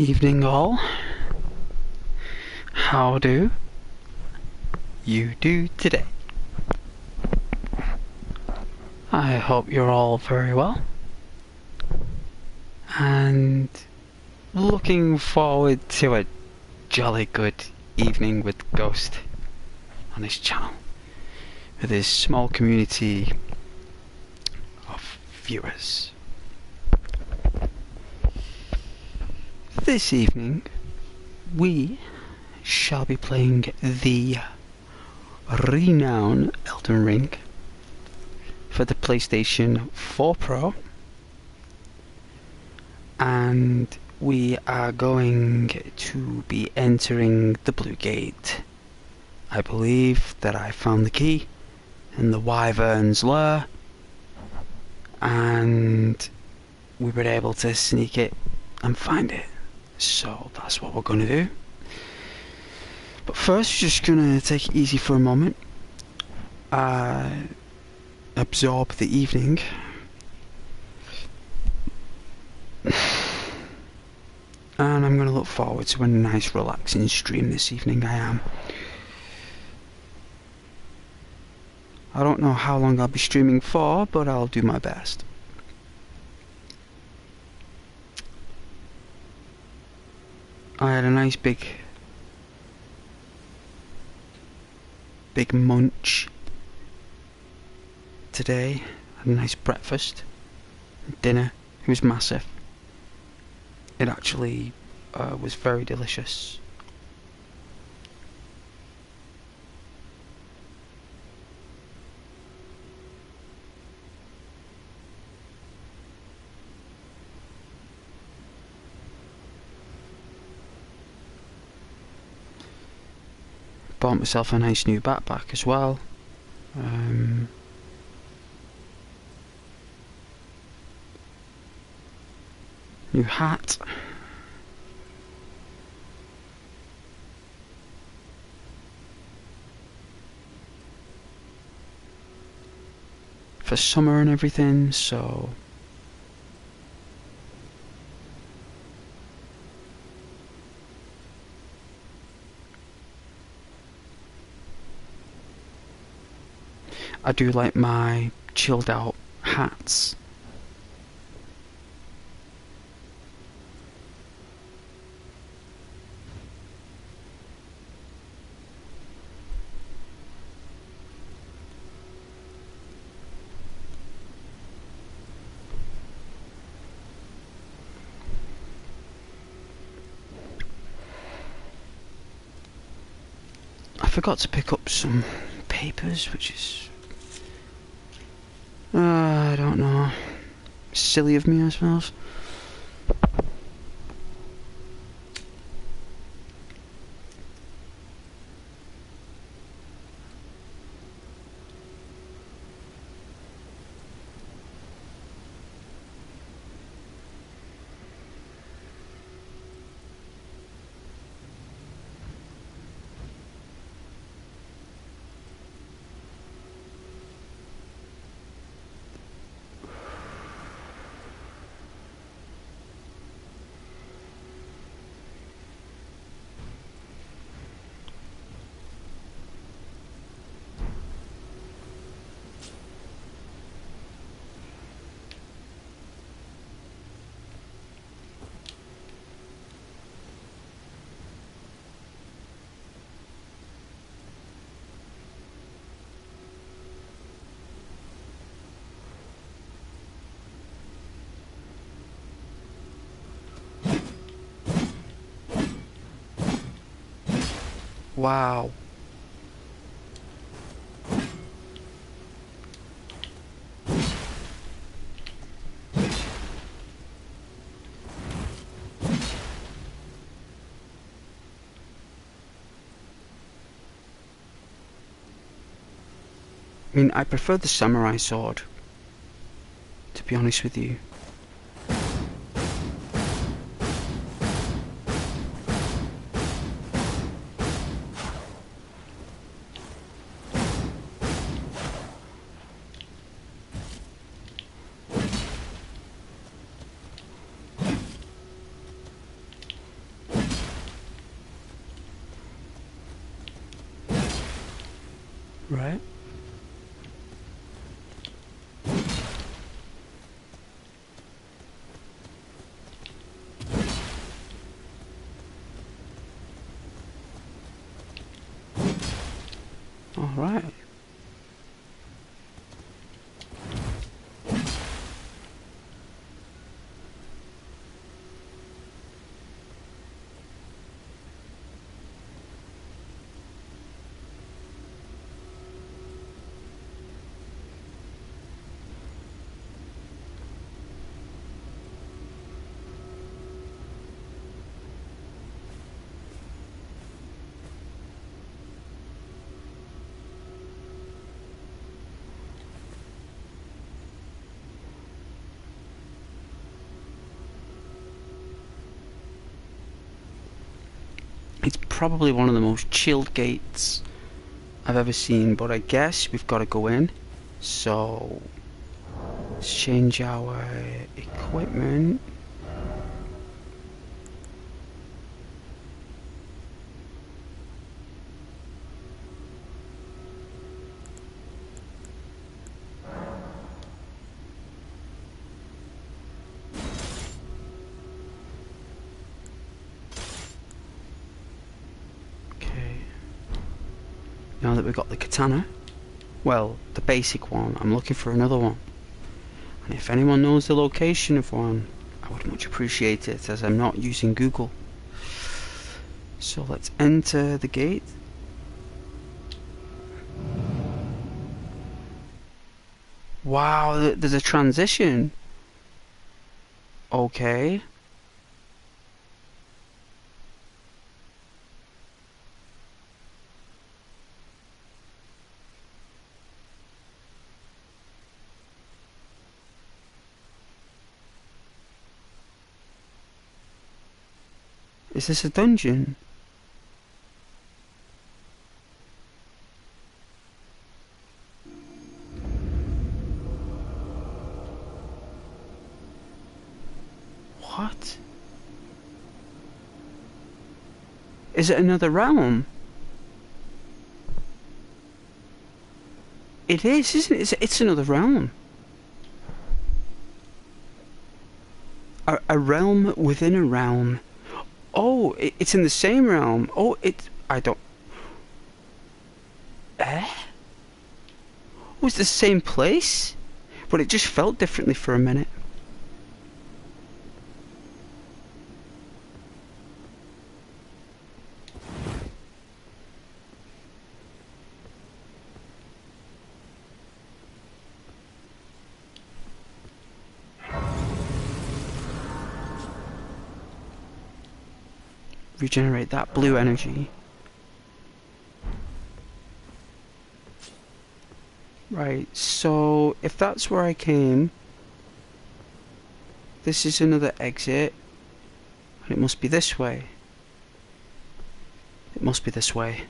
Evening all. How do you do today? I hope you're all very well and looking forward to a jolly good evening with Ghost on his channel with his small community of viewers. This evening we shall be playing the renowned Elden Ring for the PlayStation 4 Pro, and we are going to be entering the Blue Gate. I believe that I found the key in the Wyvern's lair, and we were able to sneak it and find it. So that's what we're going to do. But first, just going to take it easy for a moment. Absorb the evening. And I'm going to look forward to a nice relaxing stream this evening. I am. I don't know how long I'll be streaming for, but I'll do my best. I had a nice big munch today. Had a nice breakfast. Dinner. It was massive. It actually was very delicious. Bought myself a nice new backpack as well. New hat. For summer and everything, so I do like my chilled out hats. I forgot to pick up some papers, which is I don't know, silly of me, I suppose. Wow. I mean, I prefer the samurai sword, to be honest with you. Right. All right. It's probably one of the most chilled gates I've ever seen, but I guess we've got to go in. So let's change our equipment. Okay. Now that we've got the katana, well, the basic one, I'm looking for another one. And if anyone knows the location of one, I would much appreciate it, as I'm not using Google. So let's enter the gate. Wow, there's a transition. Okay. Is this a dungeon? What? Is it another realm? It is, isn't it? It's another realm. A realm within a realm. Oh, it's in the same realm. Oh, I don't... Eh? Oh, it's the same place? But it just felt differently for a minute. Regenerate that blue energy. Right, so if that's where I came, this is another exit, and it must be this way. It must be this way.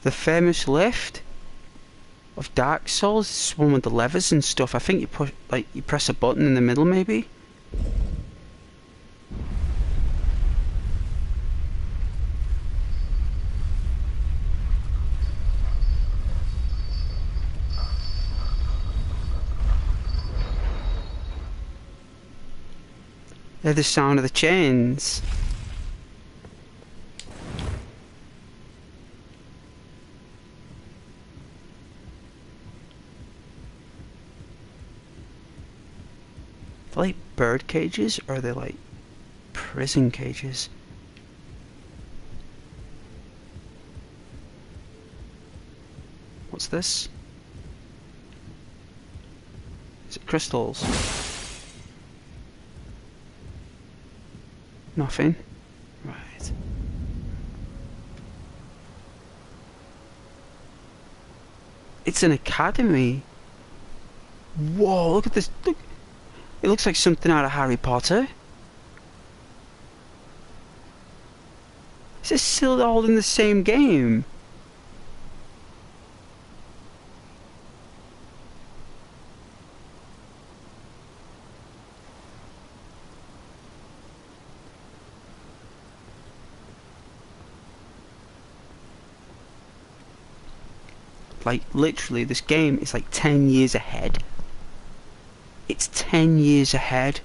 The famous lift of Dark Souls, this one with the levers and stuff. I think you push, like, you press a button in the middle, maybe. They're the sound of the chains. They're like bird cages, or are they like prison cages? What's this? Is it crystals? Nothing. Right. It's an academy. Whoa, look at this. Look. It looks like something out of Harry Potter. Is this still all in the same game? Like, literally, this game is like 10 years ahead. It's 10 years ahead.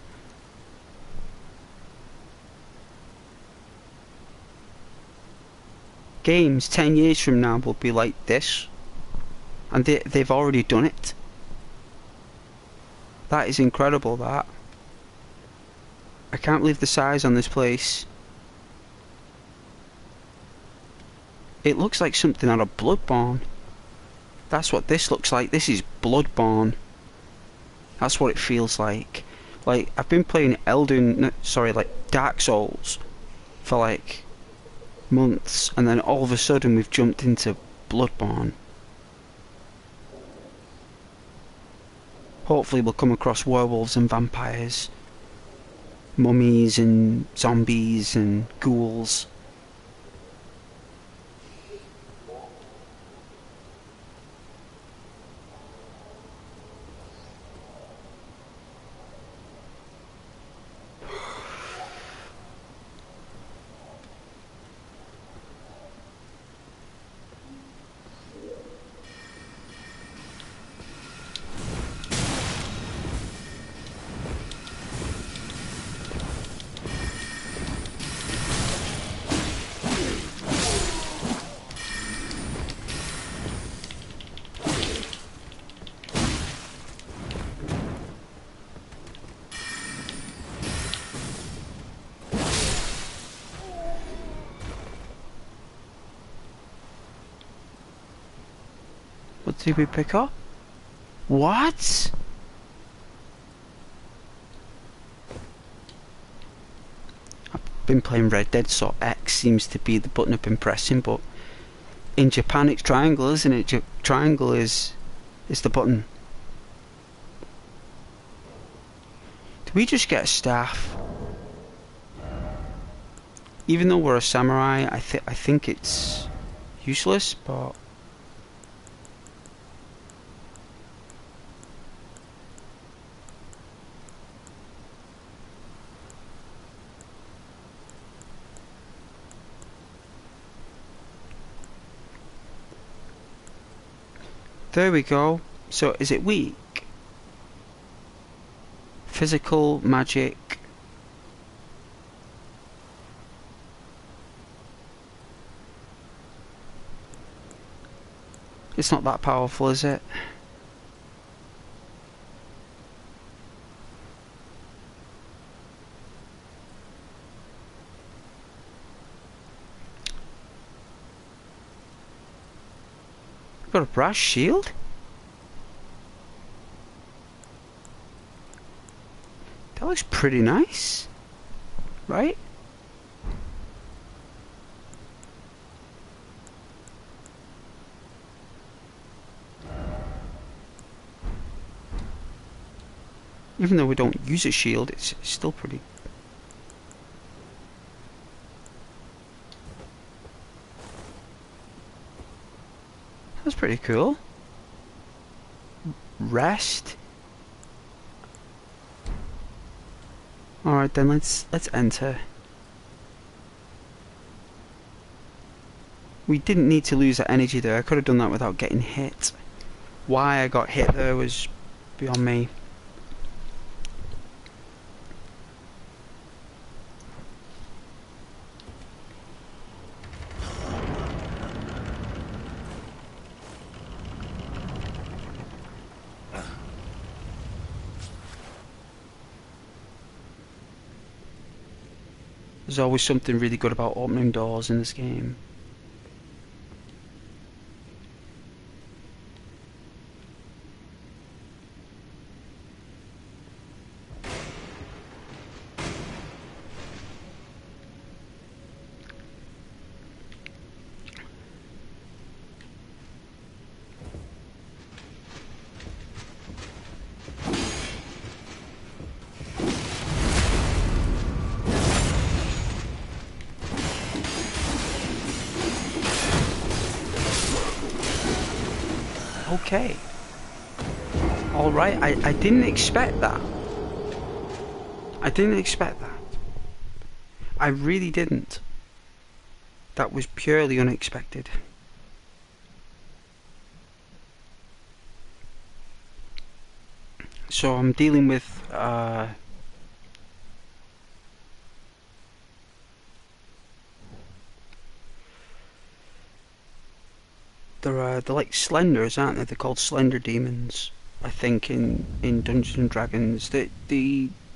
Games 10 years from now will be like this. And they've already done it. That is incredible, that. I can't believe the size on this place. It looks like something out of Bloodborne. That's what this looks like. This is Bloodborne. That's what it feels like. Like, I've been playing like Dark Souls for like months, and then all of a sudden we've jumped into Bloodborne. Hopefully we'll come across werewolves and vampires, mummies and zombies and ghouls. What did we pick up? What? I've been playing Red Dead, so X seems to be the button I've been pressing, but in Japan it's triangle, isn't it? Triangle is the button. Did we just get a staff? Even though we're a samurai, I think it's useless, but there we go. So is it weak? Physical, magic. It's not that powerful, is it? Got a brass shield? That looks pretty nice, right? Even though we don't use a shield, it's still pretty. That's pretty cool. Rest. Alright then, let's enter. We didn't need to lose that energy there. I could have done that without getting hit. Why I got hit there was beyond me. There's always something really good about opening doors in this game. Okay. Alright, I didn't expect that. I didn't expect that. I really didn't. That was purely unexpected. So I'm dealing with they're like slenders, aren't they? They're called slender demons, I think, in Dungeons and Dragons. There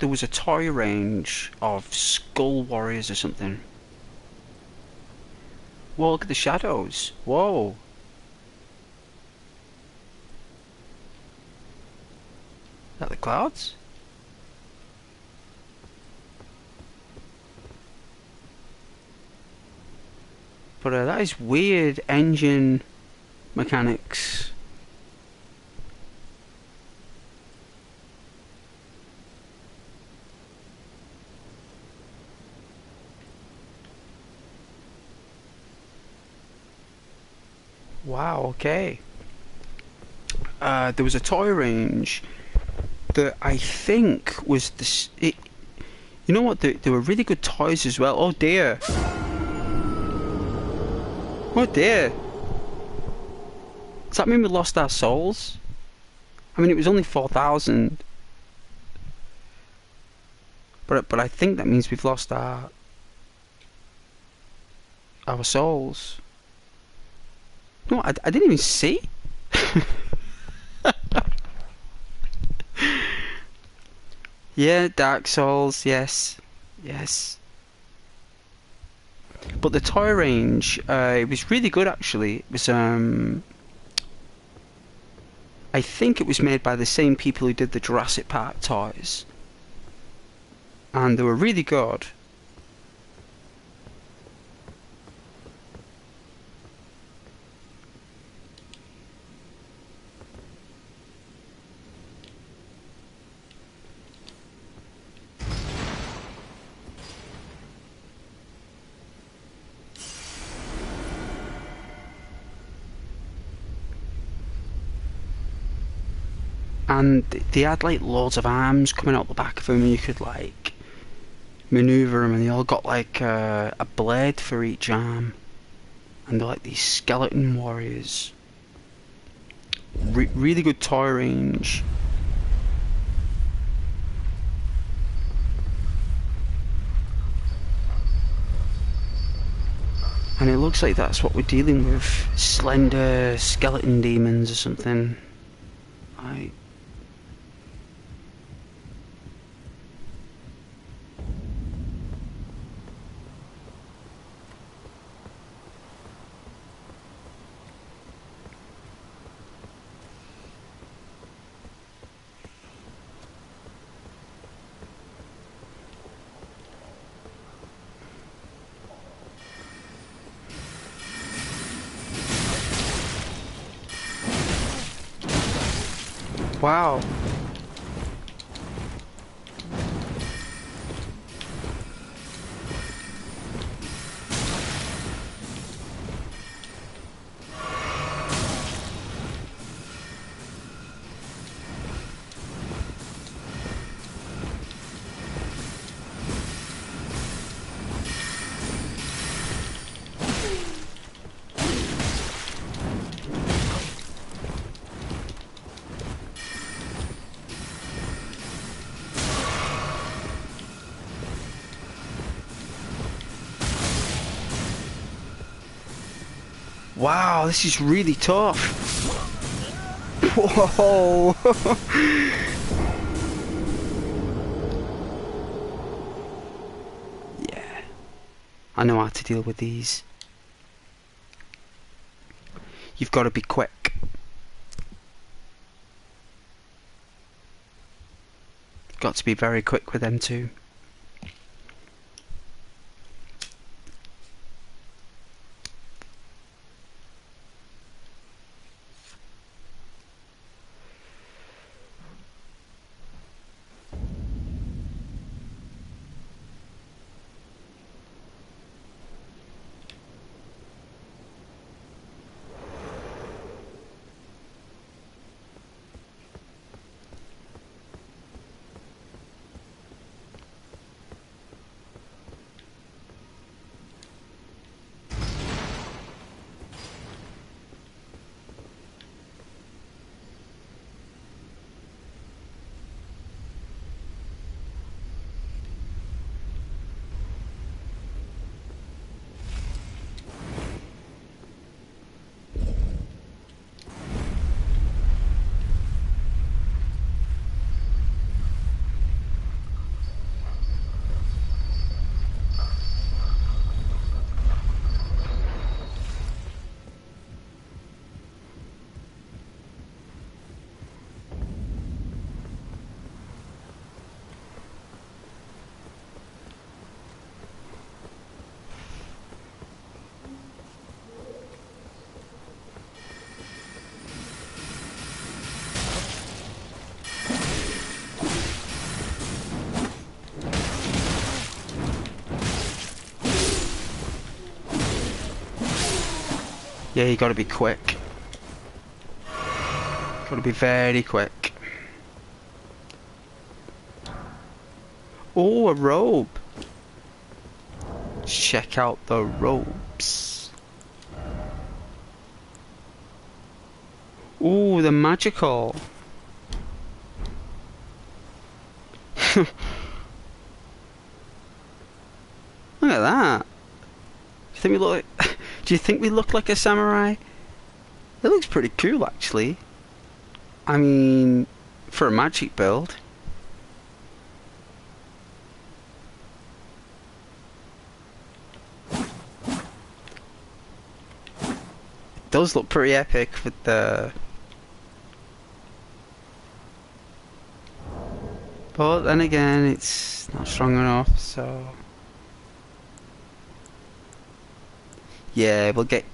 was a toy range of skull warriors or something. Whoa, look at the shadows. Whoa. Is that the clouds? But that is weird engine mechanics. Wow, okay. There was a toy range that I think was this. You know what? There were really good toys as well. Oh dear. Oh dear. Does that mean we lost our souls? I mean, it was only 4,000. But I think that means we've lost our souls. No, I didn't even see. Yeah, Dark Souls, yes. Yes. But the toy range, it was really good actually. It was, I think it was made by the same people who did the Jurassic Park toys. And they were really good. And they had like loads of arms coming out the back of them, and you could like maneuver them, and they all got like a blade for each arm, and they're like these skeleton warriors. Really good toy range. And it looks like that's what we're dealing with. Slender skeleton demons or something. Wow. Wow, this is really tough. Whoa. Yeah, I know how to deal with these. You've got to be quick. Got to be very quick with them too. Yeah, you gotta be quick. Gotta be very quick. Oh, a robe. Check out the robes. Oh, the magical. Look at that. Do you think we look like, do you think we look like a samurai? It looks pretty cool, actually. I mean, for a magic build. It does look pretty epic with the... But then again, it's not strong enough, so... Yeah, we'll get...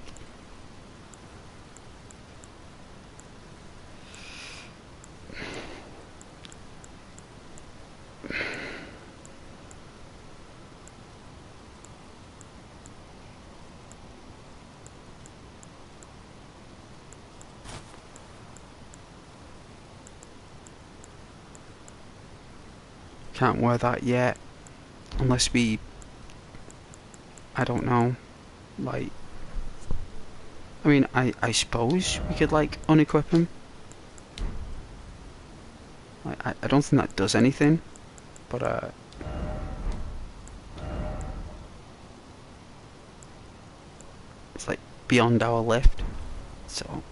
Can't wear that yet. Unless we... I don't know. Like... I mean, I suppose we could, like, unequip him. I don't think that does anything. But, it's, like, beyond our lift. So...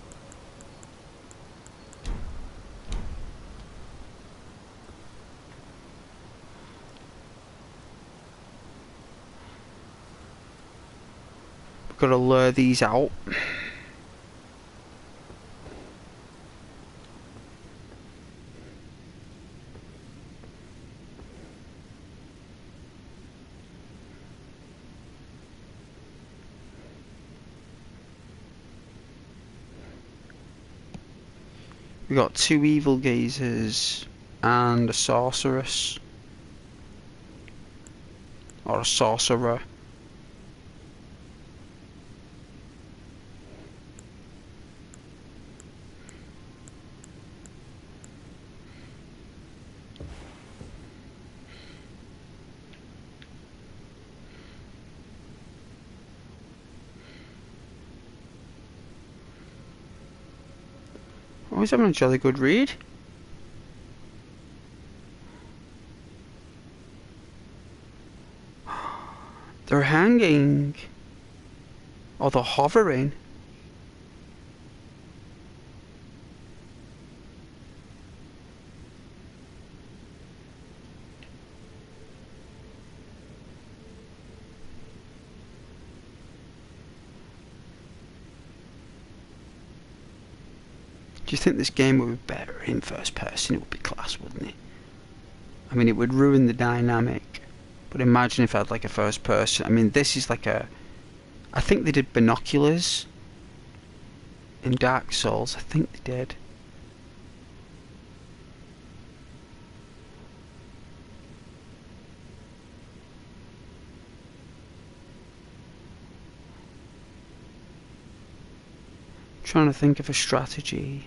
Gotta lure these out. We got 2 evil gazers and a sorceress. Or a sorcerer. Always having a jolly good read. They're hanging. Or they're hovering. Do you think this game would be better in first person? It would be class, wouldn't it? I mean, it would ruin the dynamic. But imagine if I had like a first person. I mean, this is like a... I think they did binoculars in Dark Souls. I think they did. I'm trying to think of a strategy.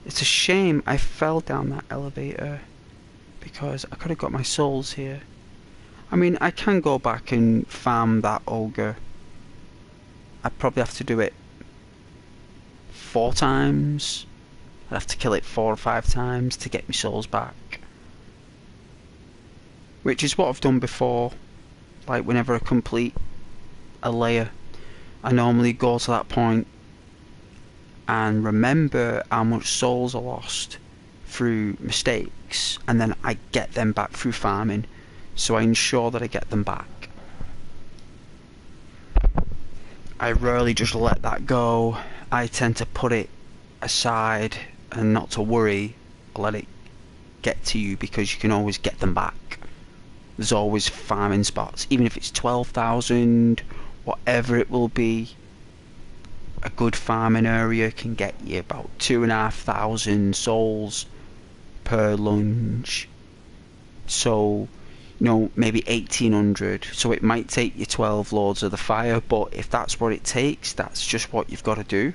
It's a shame I fell down that elevator because I could have got my souls here. I mean, I can go back and farm that ogre. I'd probably have to do it 4 times. I'd have to kill it 4 or 5 times to get my souls back. Which is what I've done before. Like, whenever I complete a layer, I normally go to that point and remember how much souls are lost through mistakes, and then I get them back through farming, so I ensure that I get them back. I rarely just let that go. I tend to put it aside and not to worry, let it get to you, because you can always get them back. There's always farming spots, even if it's 12,000, whatever it will be. A good farming area can get you about 2,500 souls per lunge. So know, maybe 1800. So it might take you 12 Lords of the Fire, but if that's what it takes, that's just what you've got to do.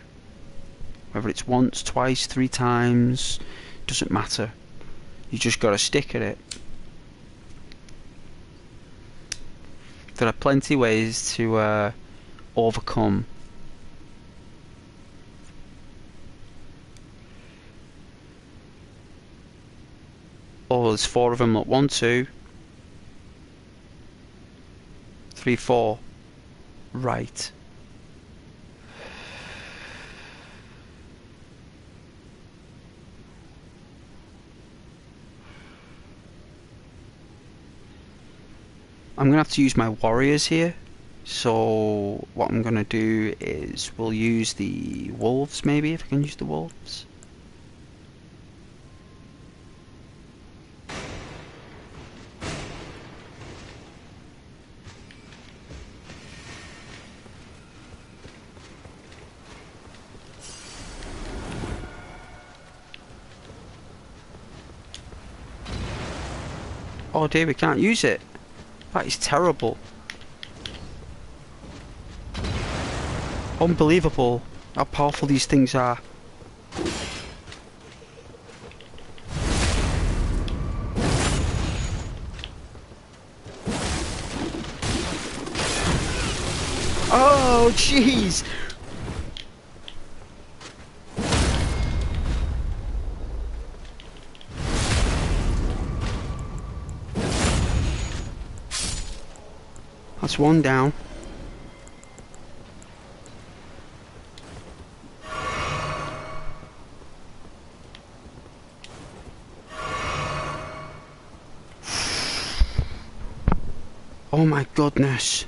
Whether it's once, twice, 3 times, doesn't matter. You just got to stick at it. There are plenty of ways to overcome. Oh, there's 4 of them. Look, 1, 2, 3, 4. Right. I'm going to have to use my warriors here. So what I'm going to do is we'll use the wolves, maybe, if I can use the wolves. Oh dear, we can't use it. That is terrible. Unbelievable how powerful these things are. Oh, jeez! That's 1 down. Oh my goodness.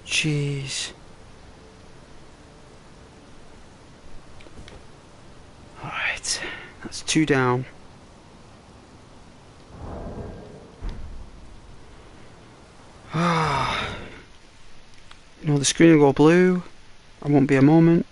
Jeez. Alright, that's 2 down. Ah. You know, the screen will go blue. I won't be a moment.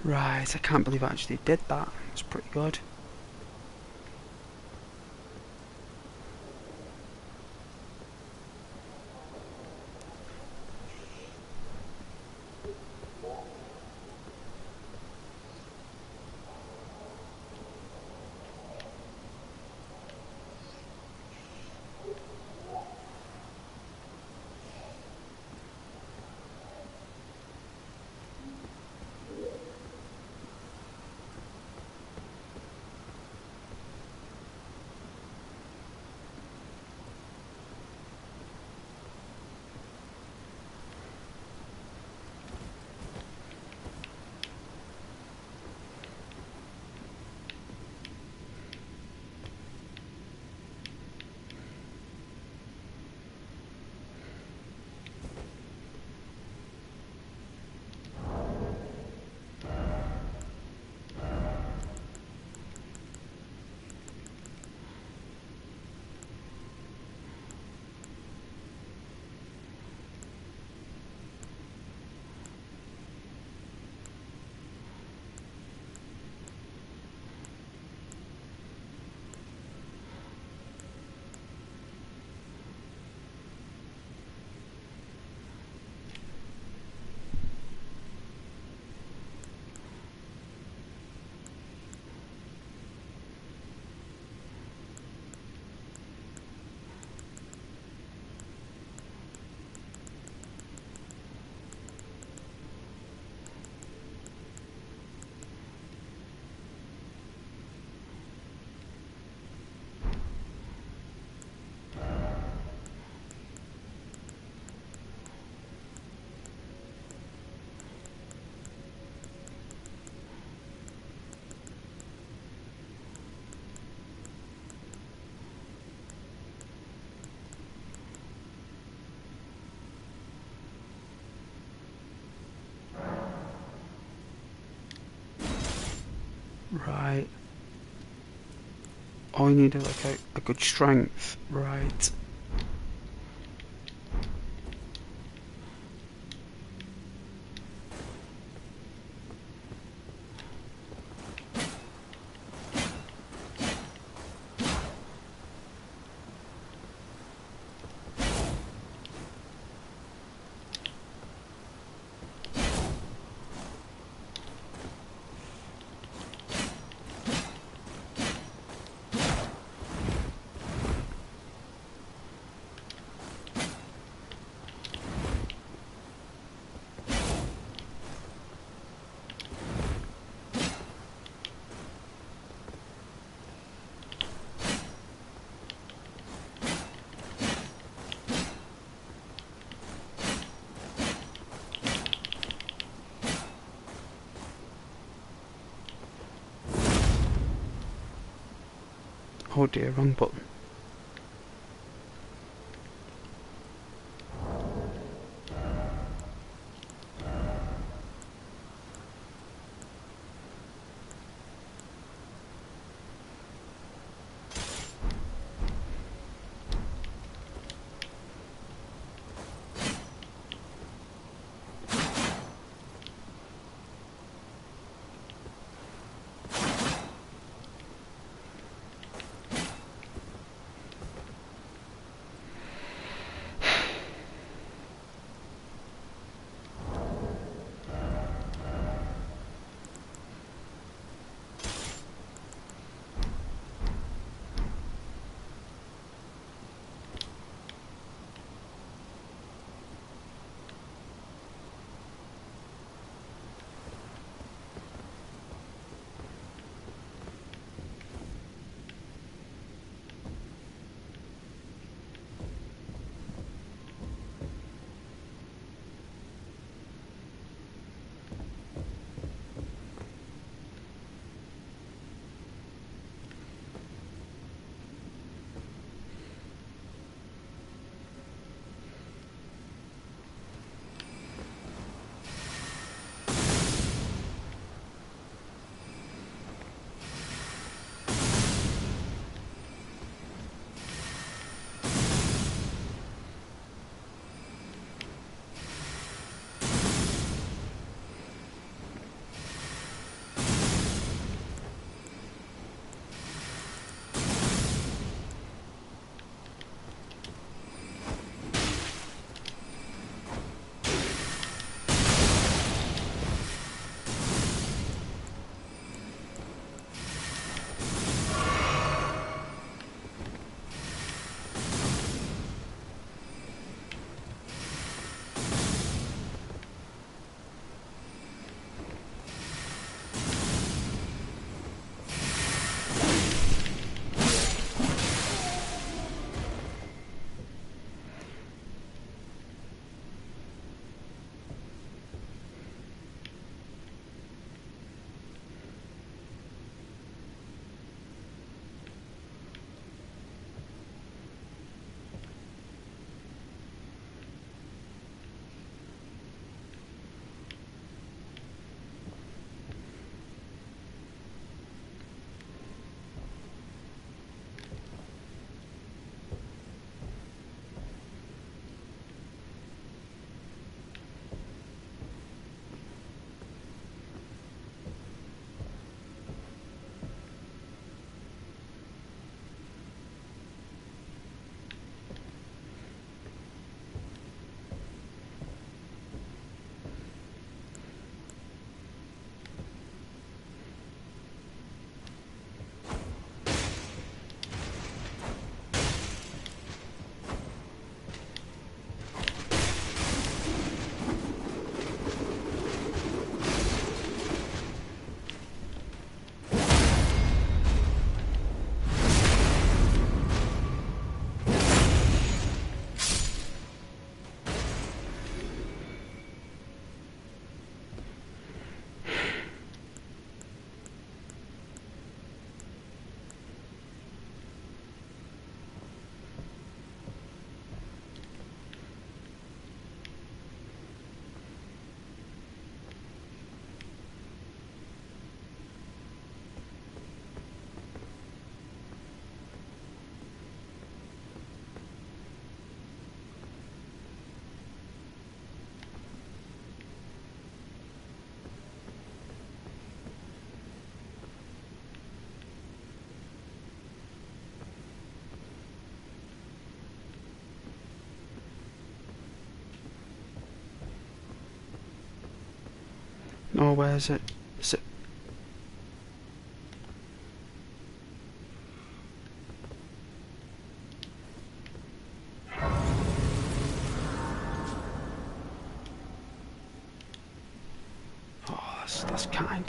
Right, I can't believe I actually did that. It's pretty good. Right. Oh, you need like a good strength. Right. Oh dear, wrong button. Oh, where is it? Is it? Oh, that's kind.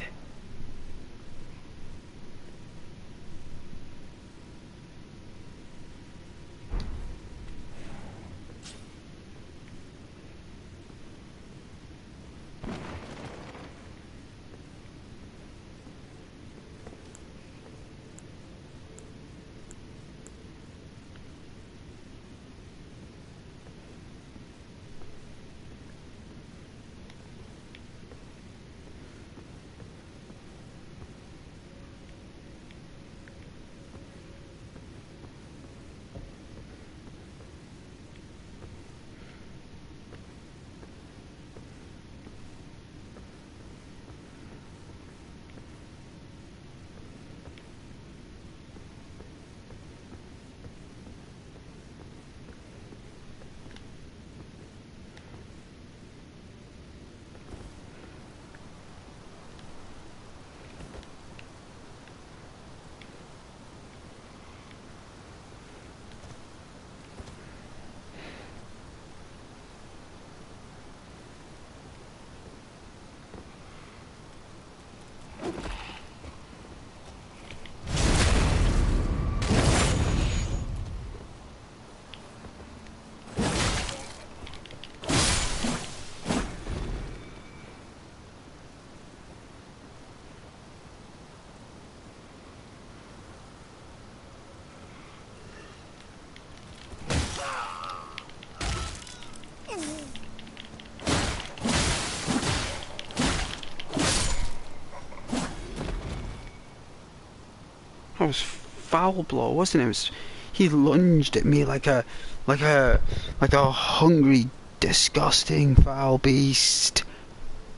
That was foul blow, wasn't it? He lunged at me like a like a hungry, disgusting foul beast.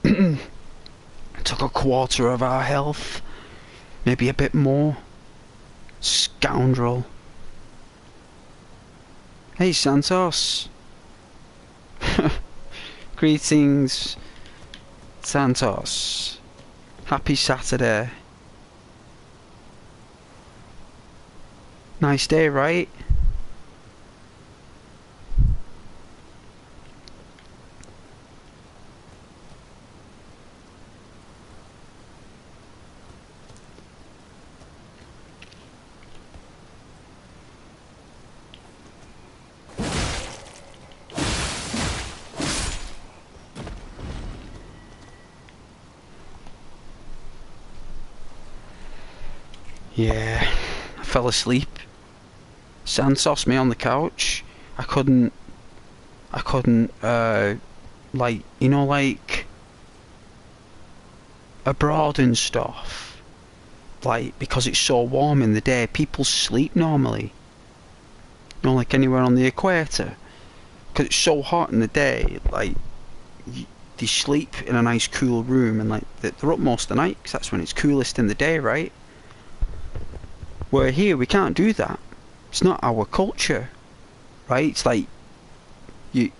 Took a quarter of our health, maybe a bit more. Scoundrel. Hey, Santos. Greetings, Santos. Happy Saturday. Nice day, right? Yeah, I fell asleep. Santos me on the couch. I couldn't, like, you know, like, abroad and stuff. Like, because it's so warm in the day, people sleep normally. You know, like anywhere on the equator. Because it's so hot in the day, like, they sleep in a nice cool room, and like, they're up most of the night, because that's when it's coolest in the day, right? Where here, we can't do that. It's not our culture, right? It's like, you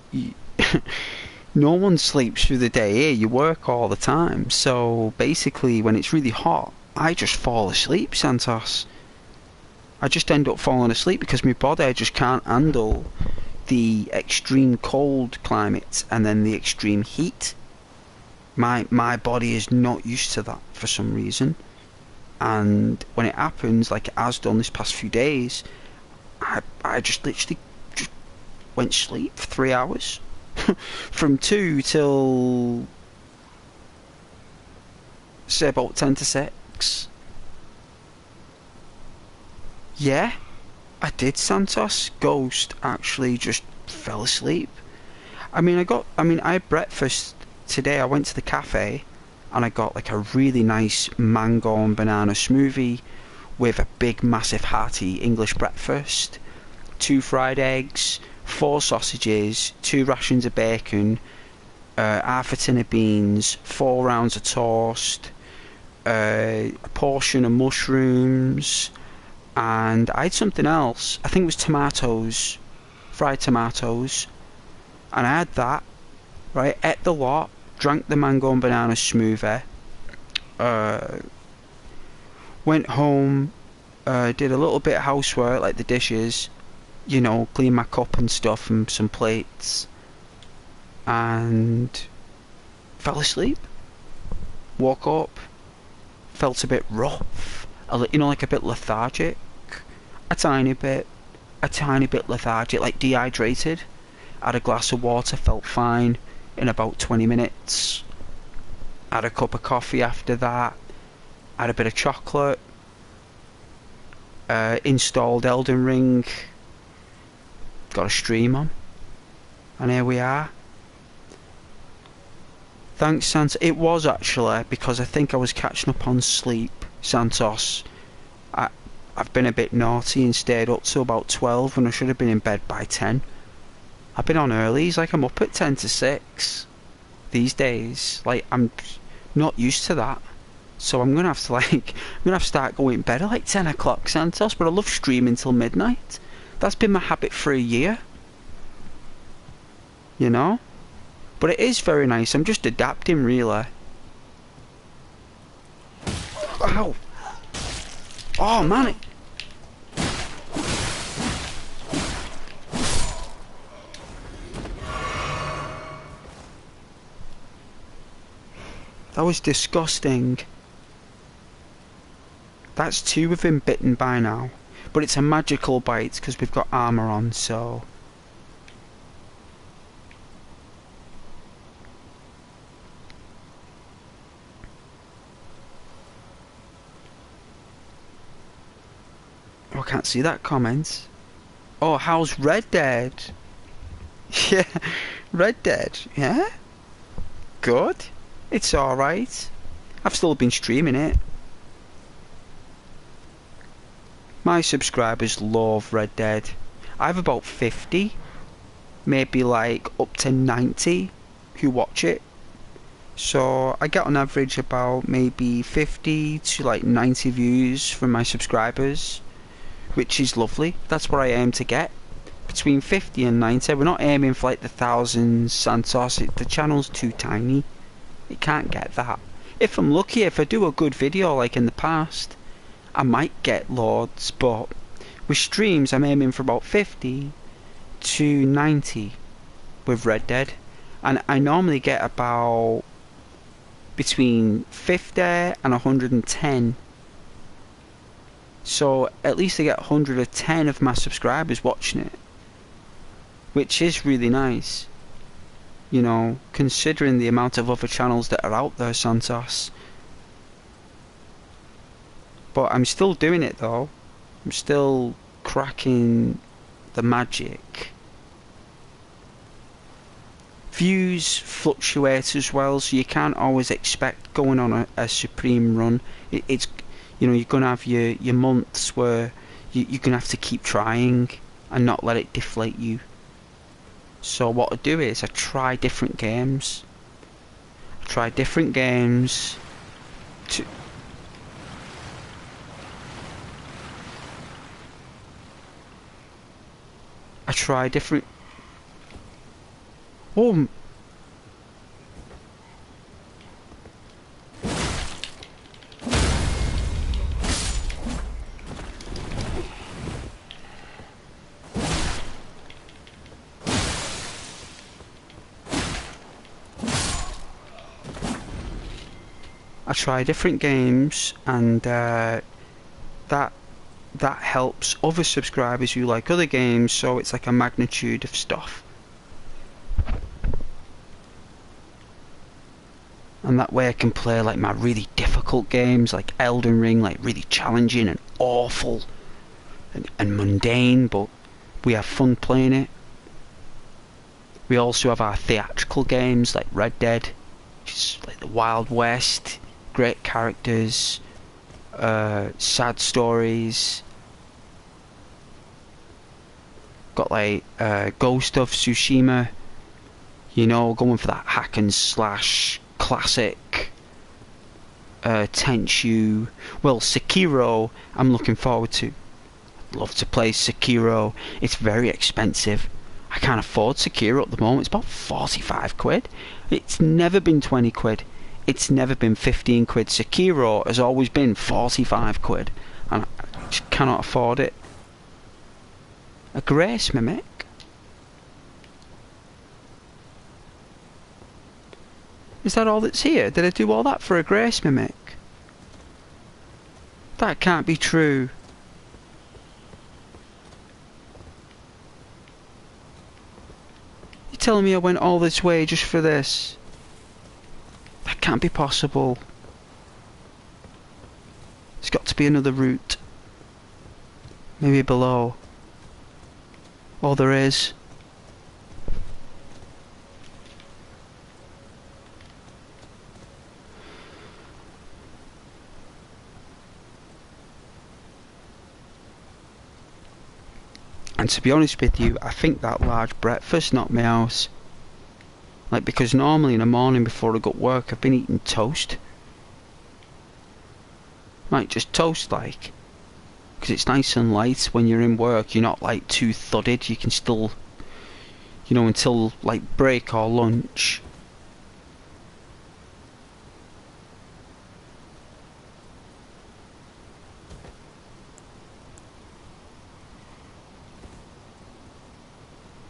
no one sleeps through the day here, you work all the time. So basically, when it's really hot, I just fall asleep, Santos. I just end up falling asleep because my body just can't handle the extreme cold climate and then the extreme heat. My body is not used to that for some reason. And when it happens, like it has done this past few days, I just literally just went to sleep for 3 hours. From 2 till, say, about 10 to 6. Yeah, I did, Santos. Ghost actually just fell asleep. I had breakfast today. I went to the cafe and I got like a really nice mango and banana smoothie with a big, massive, hearty English breakfast, 2 fried eggs, 4 sausages, 2 rations of bacon, half a tin of beans, 4 rounds of toast, a portion of mushrooms, and I had something else. I think it was tomatoes, fried tomatoes, and I had that. Right, ate the lot, drank the mango and banana smoothie, went home, did a little bit of housework like the dishes, you know, clean my cup and stuff and some plates, and fell asleep. Woke up, felt a bit rough, you know, like a bit lethargic, a tiny bit lethargic, like dehydrated. Had a glass of water, felt fine in about 20 minutes. Had a cup of coffee after that. Had a bit of chocolate. Installed Elden Ring. Got a stream on. And here we are. Thanks, Santos. It was actually because I think I was catching up on sleep, Santos. I've been a bit naughty and stayed up till about 12 when I should have been in bed by 10. I've been on early, like I'm up at 10 to 6 these days. Like, I'm not used to that. So I'm gonna have to start going to bed at like 10 o'clock, Santos, but I love streaming till midnight. That's been my habit for a year. You know? But it is very nice. I'm just adapting, really. Ow! Oh, man! That was disgusting. That's 2 of him bitten by now. But it's a magical bite because we've got armour on, so... Oh, I can't see that comment. Oh, how's Red Dead? Yeah, Red Dead, yeah? Good. It's alright. I've still been streaming it. My subscribers love Red Dead. I have about 50, maybe like up to 90 who watch it. So I get on average about maybe 50 to like 90 views from my subscribers, which is lovely. That's what I aim to get. Between 50 and 90. We're not aiming for like the thousands, Santos. The channel's too tiny. It can't get that. If I'm lucky, if I do a good video like in the past, I might get loads, but with streams I'm aiming for about 50 to 90 with Red Dead, and I normally get about between 50 and 110. So at least I get 110 of my subscribers watching it, which is really nice. You know, considering the amount of other channels that are out there, Santos. But I'm still doing it though. I'm still cracking the magic. Views fluctuate as well, so you can't always expect going on a supreme run. It's, you know, you're gonna have your months where you're gonna have to keep trying and not let it deflate you. So what I do is I try different games. I try different games to... I try different... Oh... I try different games, and that helps other subscribers who like other games, so it's like a magnitude of stuff. And that way I can play like my really difficult games like Elden Ring, like really challenging and awful and mundane, but we have fun playing it. We also have our theatrical games like Red Dead, which is like the Wild West. Great characters, sad stories. Got like Ghost of Tsushima, you know, going for that hack and slash classic. Tenchu. Well, Sekiro I'm looking forward to. I'd love to play Sekiro. It's very expensive. I can't afford Sekiro at the moment. It's about 45 quid. It's never been 20 quid. It's never been 15 quid. Sekiro has always been 45 quid. And I just cannot afford it. A grace mimic? Is that all that's here? Did I do all that for a grace mimic? That can't be true. You're telling me I went all this way just for this? That can't be possible. There's got to be another route. Maybe below. Oh, there is. And to be honest with you, I think that large breakfast knocked me out. Like, because normally in the morning before I got work, I've been eating toast. Like, just toast, like. Because it's nice and light when you're in work. You're not, like, too thudded. You can still, you know, until, like, break or lunch.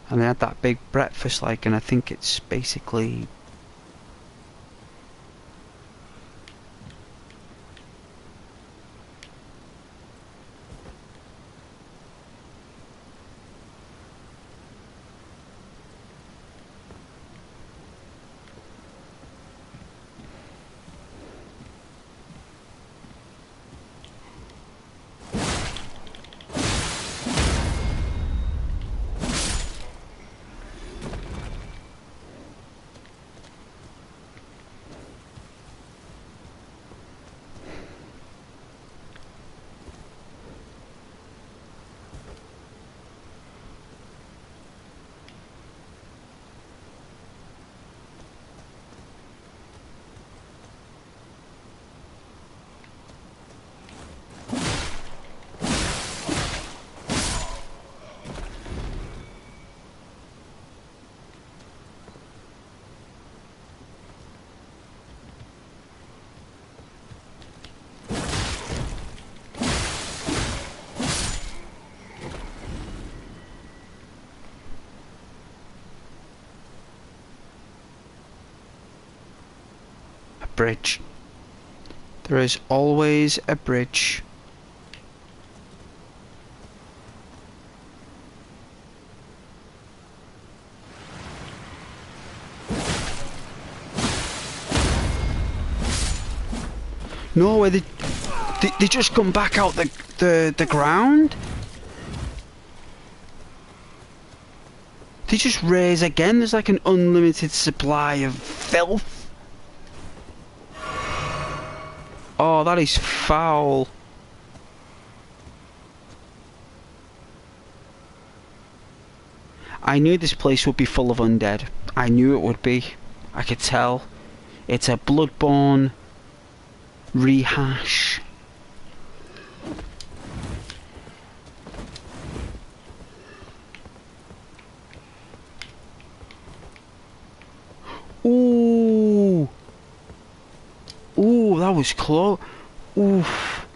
And I had that big breakfast, like, and I think it's basically... bridge. There is always a bridge. No way, they just come back out the ground? They just raise again? There's like an unlimited supply of filth. Oh, that is foul. I knew this place would be full of undead. I knew it would be. I could tell. It's a Bloodborne rehash. Ooh. Ooh, that was close. Oof.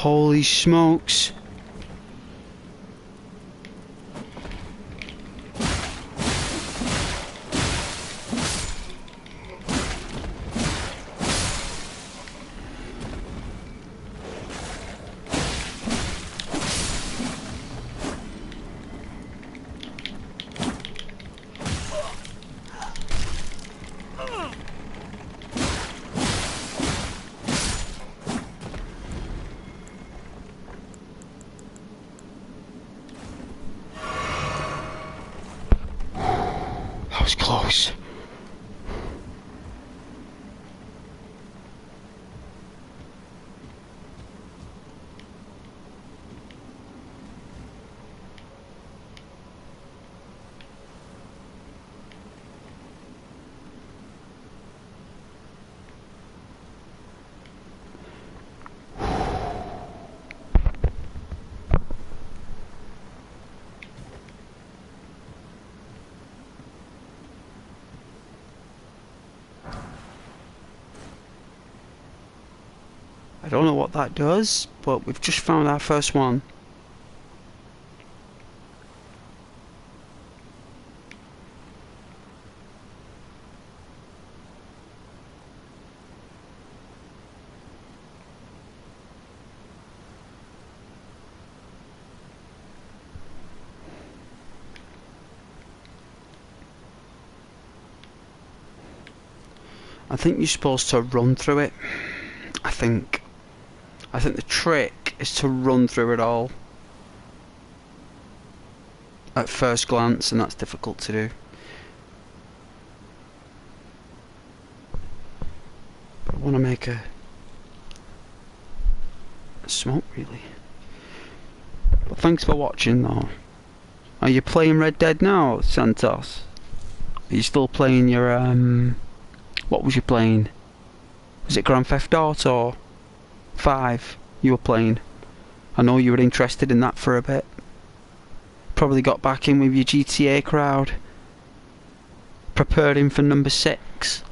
Holy smokes. was close. I don't know what that does, but we've just found our first one. I think you're supposed to run through it. I think the trick is to run through it all at first glance, and that's difficult to do. But I want to make a smoke, really. But thanks for watching, though. Are you playing Red Dead now, Santos? Are you still playing your what was you playing? Was it Grand Theft Auto 5 you were playing? I know you were interested in that for a bit. Probably got back in with your GTA crowd, preparing for number 6.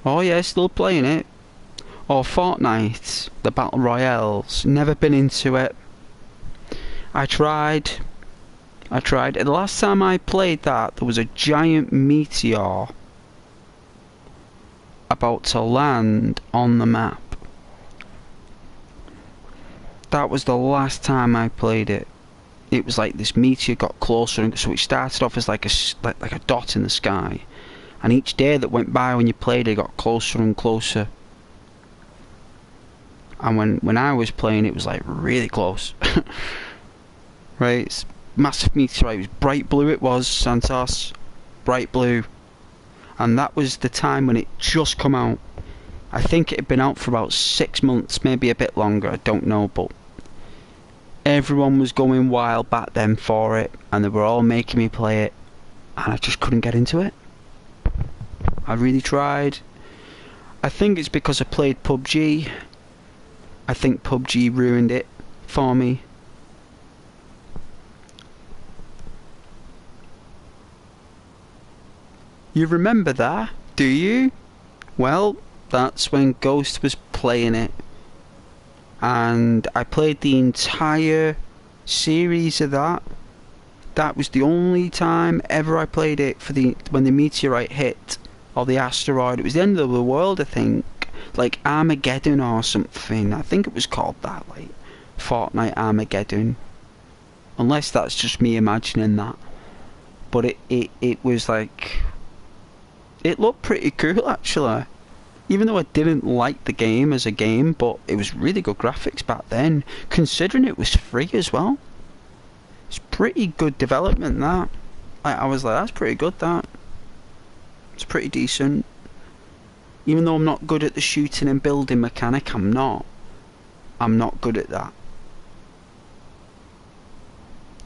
Oh yeah, still playing it. Or Fortnite, the Battle Royales. Never been into it. I tried. The last time I played that, there was a giant meteor about to land on the map. That was the last time I played it. It was like this meteor got closer, and so it started off as like a dot in the sky. And each day that went by when you played it got closer and closer. And when I was playing it was like really close. Right, it's massive meteorite. It was bright blue, it was, Santos. Bright blue. And that was the time when it just come out. I think it had been out for about 6 months, maybe a bit longer, I don't know, but everyone was going wild back then for it, and they were all making me play it, and I just couldn't get into it. I really tried. I think it's because I played PUBG. I think PUBG ruined it for me. You remember that, do you? Well, that's when Ghost was playing it. And I played the entire series of that. That was the only time ever I played it when the meteorite hit. Or the asteroid. It was the end of the world, I think. Like Armageddon or something. I think it was called that, like Fortnite Armageddon. Unless that's just me imagining that. But it was like, it looked pretty cool actually. Even though I didn't like the game as a game, but it was really good graphics back then. Considering it was free as well. It's pretty good development, that. I was like, that's pretty good, that. It's pretty decent. Even though I'm not good at the shooting and building mechanic, I'm not good at that.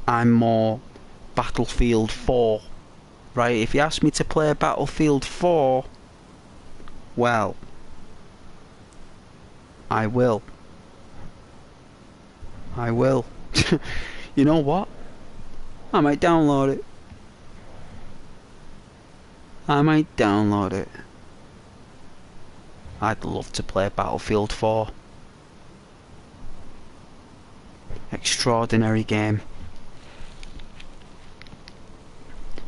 I'm more Battlefield 4. Right, if you ask me to play Battlefield 4, well, I will. You know what? I might download it. I'd love to play Battlefield 4. Extraordinary game.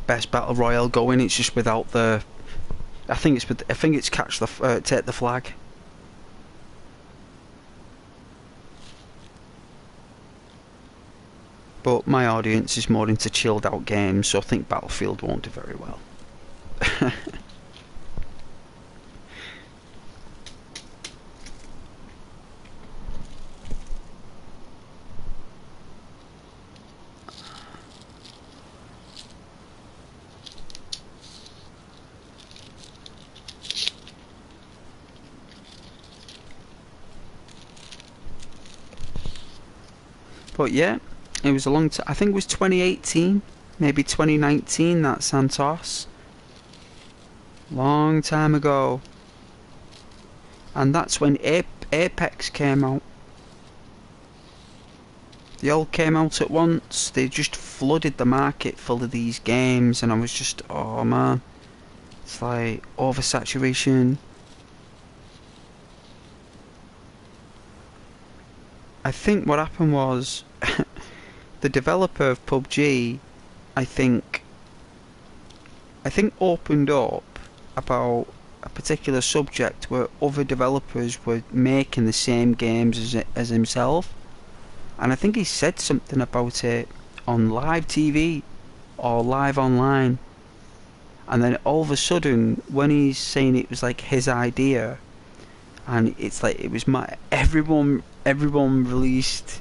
Best battle royale going. It's just without the. I think it's catch the take the flag. But my audience is more into chilled out games, so I think Battlefield won't do very well. But yeah, it was a long time. I think it was 2018, maybe 2019, that Santos. Long time ago. And that's when Apex came out. They all came out at once. They just flooded the market full of these games, and I was just, oh man. It's like oversaturation. I think what happened was the developer of PUBG, I think opened up about a particular subject where other developers were making the same games as himself, and I think he said something about it on live TV or live online, and then all of a sudden when he's saying it was like his idea, and it's like it was everyone released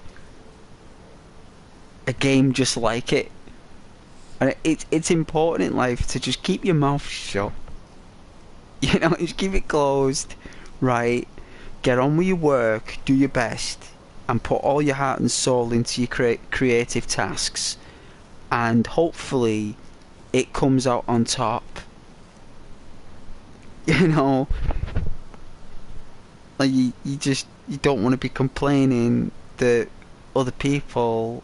a game just like it. And it's important in life to just keep your mouth shut. You know, just keep it closed, right? Get on with your work, do your best, and put all your heart and soul into your creative tasks, and hopefully it comes out on top. You know, like you don't want to be complaining that other people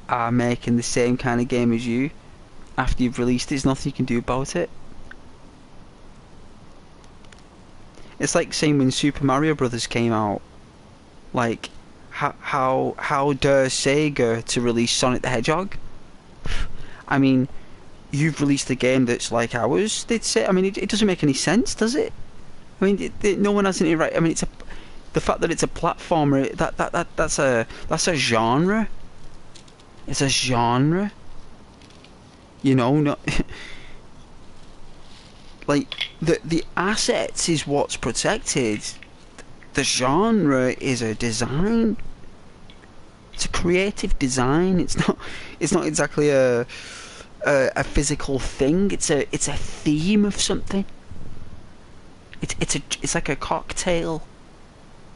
are making the same kind of game as you after you've released it. There's nothing you can do about it. It's like saying when Super Mario Brothers came out, like how dare Sega to release Sonic the Hedgehog? I mean, you've released a game that's like ours. They'd say. I mean, it doesn't make any sense, does it? I mean, no one has any right. I mean, the fact that it's a platformer, that's a genre. It's a genre. You know, no, like the assets is what's protected. The genre is a design. It's a creative design. It's not exactly a physical thing. It's a theme of something. It's like a cocktail,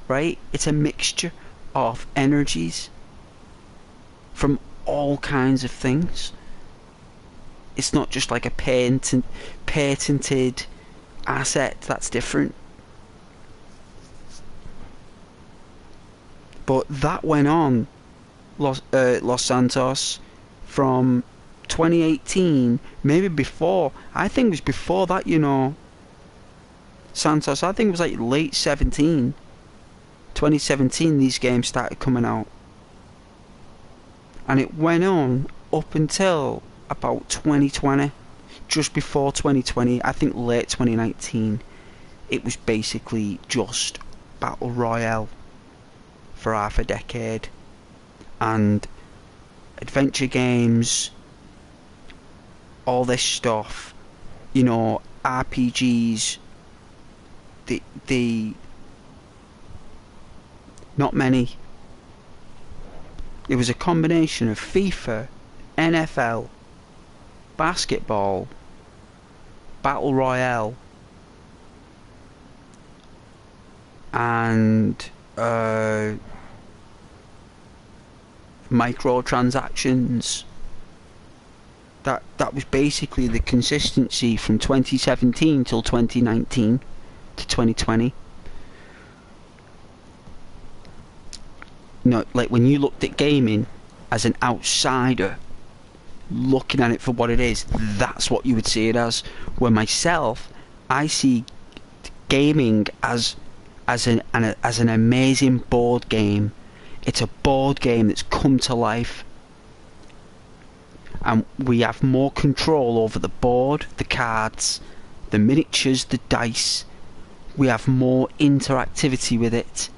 right? It's a mixture of energies from all kinds of things. It's not just like a patented asset. That's different. But that went on, Los Santos, from 2018, maybe before. I think it was before that, you know. Santos, I think it was like late 2017 these games started coming out. And it went on up until about 2020, just before 2020, I think late 2019. It was basically just Battle Royale for half a decade. And adventure games, all this stuff, you know, RPGs, the not many. It was a combination of FIFA, NFL, basketball, Battle Royale, and microtransactions. That was basically the consistency from 2017 till 2019 to 2020. You know, like when you looked at gaming as an outsider, looking at it for what it is, that's what you would see it as. Where myself, I see gaming as an amazing board game. It's a board game that's come to life, and we have more control over the board, the cards, the miniatures, the dice. We have more interactivity with it,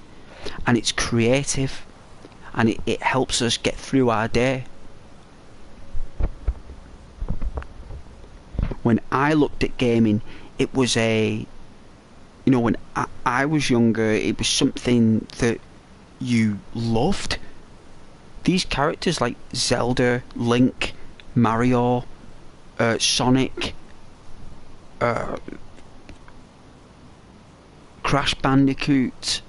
and it's creative, and it helps us get through our day. when I looked at gaming, it was a, you know, when I was younger, it was something that you loved. These characters like Zelda, Link, Mario, Sonic, Crash Bandicoot,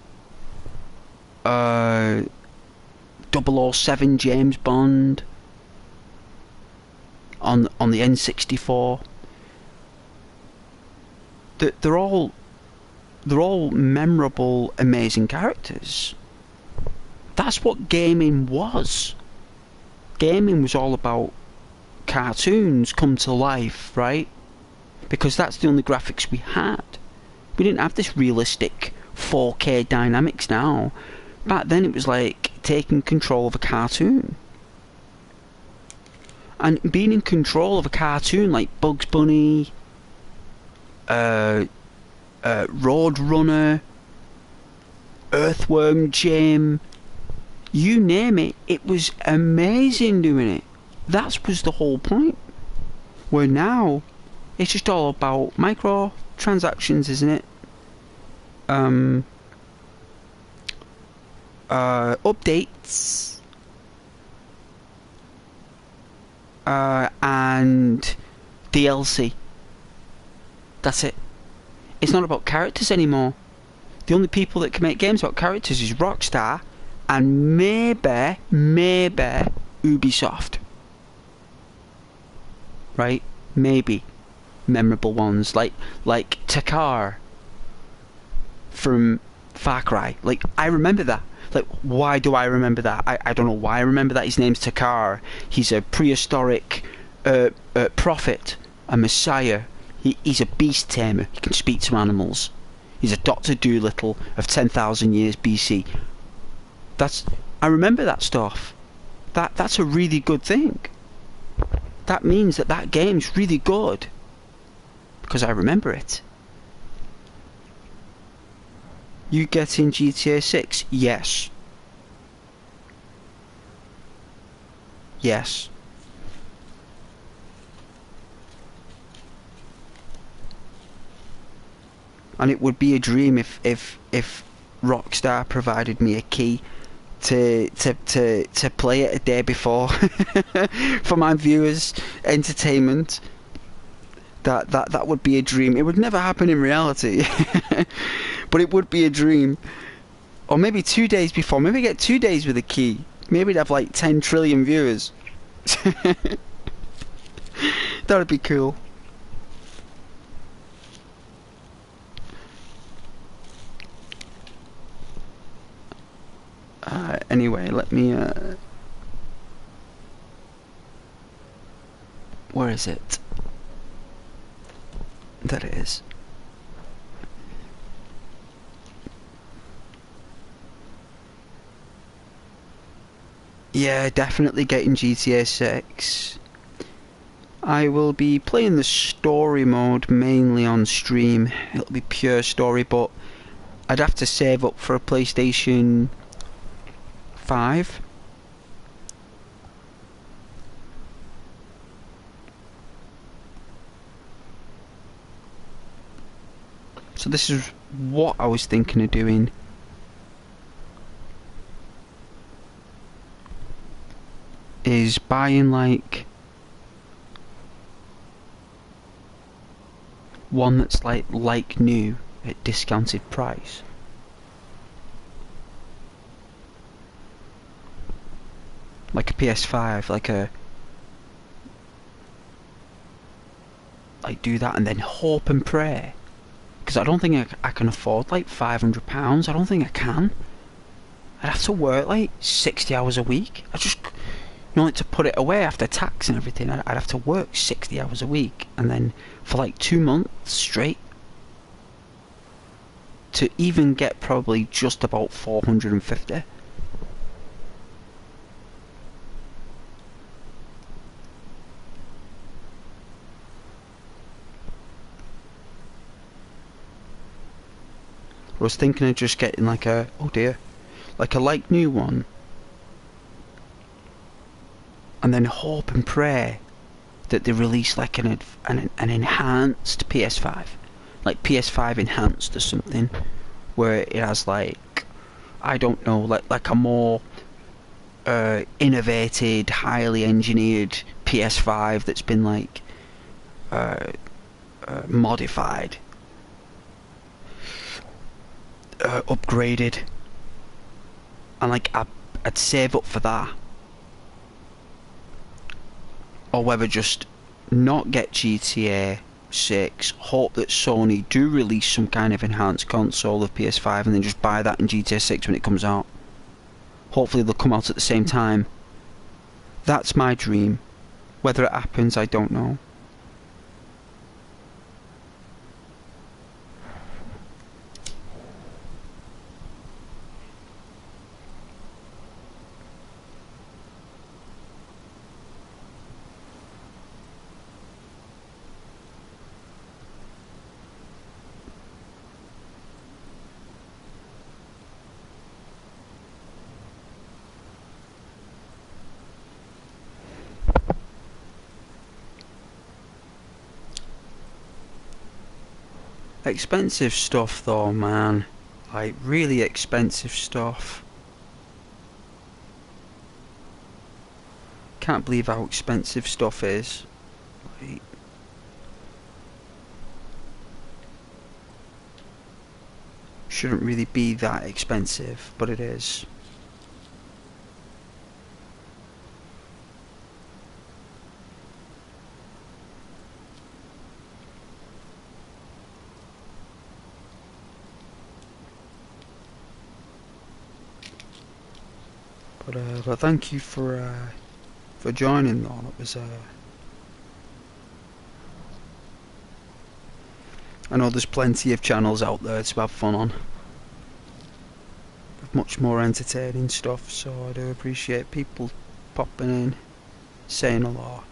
007 James Bond on the N64. They're all memorable, amazing characters. That's what gaming was. Gaming was all about cartoons come to life, right? Because that's the only graphics we had. We didn't have this realistic 4K dynamics now. Back then it was like taking control of a cartoon. And being in control of a cartoon like Bugs Bunny, Roadrunner, Earthworm Jim, you name it, it was amazing doing it. That was the whole point. Where now, it's just all about microtransactions, isn't it? Updates, and DLC. That's it. It's not about characters anymore. The only people that can make games about characters is Rockstar and maybe Ubisoft. Right? Maybe. Memorable ones like Takar from Far Cry. Like, I remember that. Like, why do I remember that? I don't know why I remember that. His name's Takar. He's a prehistoric prophet, a messiah. He's a beast tamer. He can speak to animals. He's a Dr. Dolittle of 10,000 years BC. I remember that stuff. That's a really good thing. That means that game's really good. Because I remember it. You get in GTA 6? Yes. Yes. And it would be a dream if Rockstar provided me a key to play it a day before for my viewers' entertainment. That would be a dream. It would never happen in reality. But it would be a dream. Or maybe 2 days before. Maybe get 2 days with a key. Maybe it'd have like 10 trillion viewers. That would be cool. Anyway, let me... where is it? There it is. Yeah, definitely getting GTA 6. I will be playing the story mode mainly on stream. It'll be pure story, but I'd have to save up for a PlayStation 5. So this is what I was thinking of doing. Is buying like one that's like new at discounted price. Like a PS5, like do that and then hope and pray. Because I don't think I can afford like £500. I don't think I can. I'd have to work like 60 hours a week. Like to put it away after tax and everything, I'd have to work 60 hours a week, and then for like 2 months straight to even get probably just about 450. I was thinking of just getting like a, oh dear, like a like new one, and then hope and pray that they release like an enhanced PS5, like PS5 enhanced or something, where it has like, I don't know, like a more innovated, highly engineered PS5 that's been like modified, upgraded, and like I'd save up for that, or whether just not get GTA 6, hope that Sony do release some kind of enhanced console of PS5 and then just buy that in GTA 6 when it comes out. Hopefully they'll come out at the same time. That's my dream. Whether it happens, I don't know. Expensive stuff though, man. Like, really expensive stuff. Can't believe how expensive stuff is. Like, shouldn't really be that expensive, but it is. But thank you for joining though. It was I know there's plenty of channels out there to have fun on, with much more entertaining stuff, so I do appreciate people popping in, saying hello.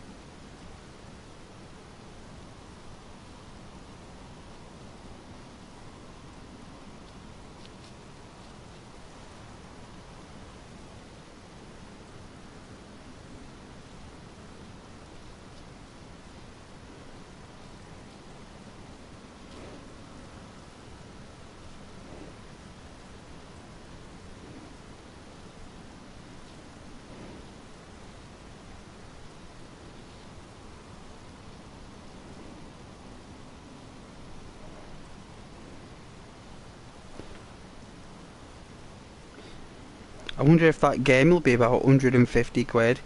I wonder if that game will be about 150 quid.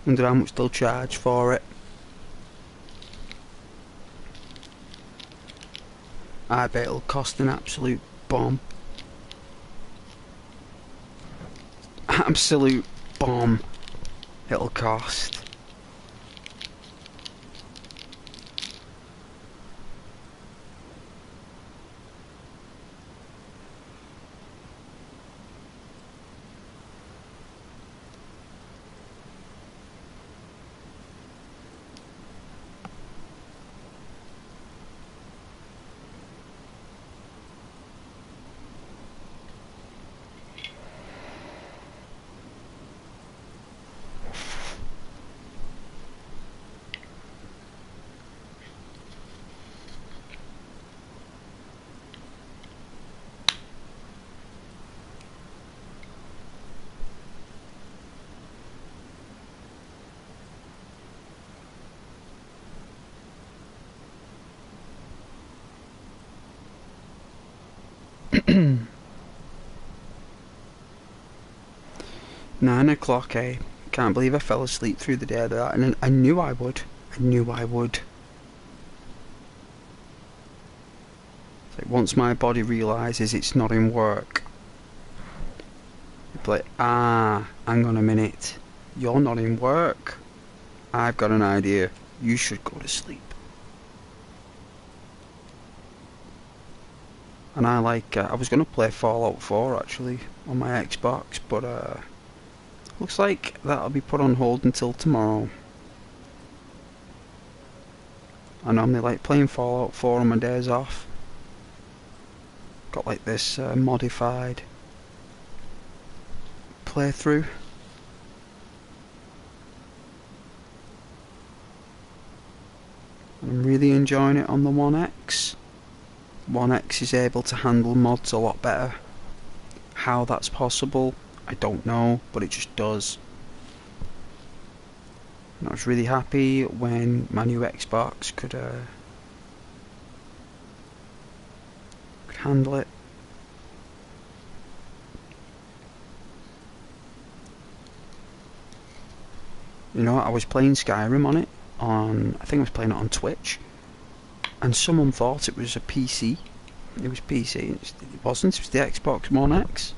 Wonder how much they'll charge for it. I bet it'll cost an absolute bomb. Absolute bomb it'll cost. Nine o'clock, eh? Can't believe I fell asleep through the day of that, and I knew I would. I knew I would. It's like once my body realises it's not in work, it's like, hang on a minute. You're not in work. I've got an idea. You should go to sleep. And I was going to play Fallout 4 actually on my Xbox, but looks like that'll be put on hold until tomorrow. I normally like playing Fallout 4 on my days off. Got like this modified playthrough. I'm really enjoying it on the 1X. 1X is able to handle mods a lot better. How that's possible, I don't know, but it just does. And I was really happy when my new Xbox could handle it. You know, I was playing Skyrim on it, I think I was playing it on Twitch, and someone thought it was a PC. It was PC, it wasn't, it was the Xbox One X.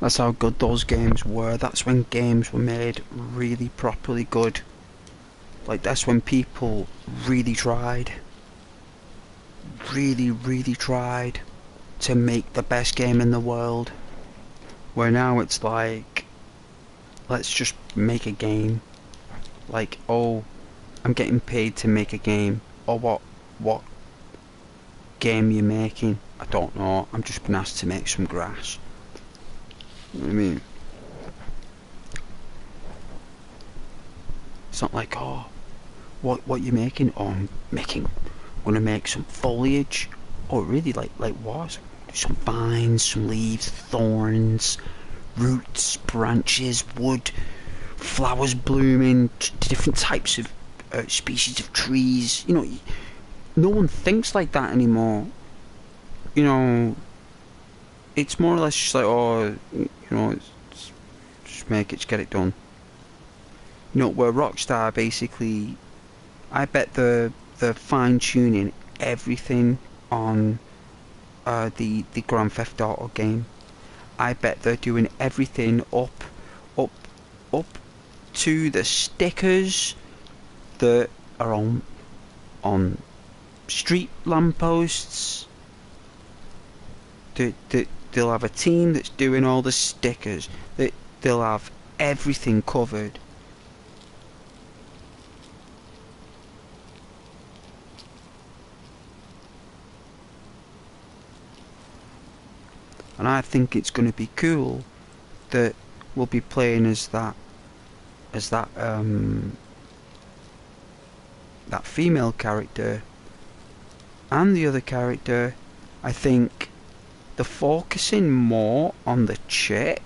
That's how good those games were. That's when games were made really properly good. Like, that's when people really tried. Really tried to make the best game in the world. Where now it's like, let's just make a game. Like, oh, I'm getting paid to make a game. Or what game you're making? I don't know. I'm just been asked to make some grass. You know what I mean? It's not like, oh, what you making? Oh, I'm gonna make some foliage. Oh, really? Like what? Some vines, some leaves, thorns, roots, branches, wood, flowers blooming, different types of species of trees. You know, no one thinks like that anymore. You know, it's more or less just like, oh, you know, just make it, just get it done. You know, where Rockstar basically, I bet they're fine tuning everything on the Grand Theft Auto game. I bet they're doing everything up to the stickers that are on street lampposts. They'll have a team that's doing all the stickers. They'll have everything covered. And I think it's going to be cool that we'll be playing as that female character, and the other character. I think they're focusing more on the chick,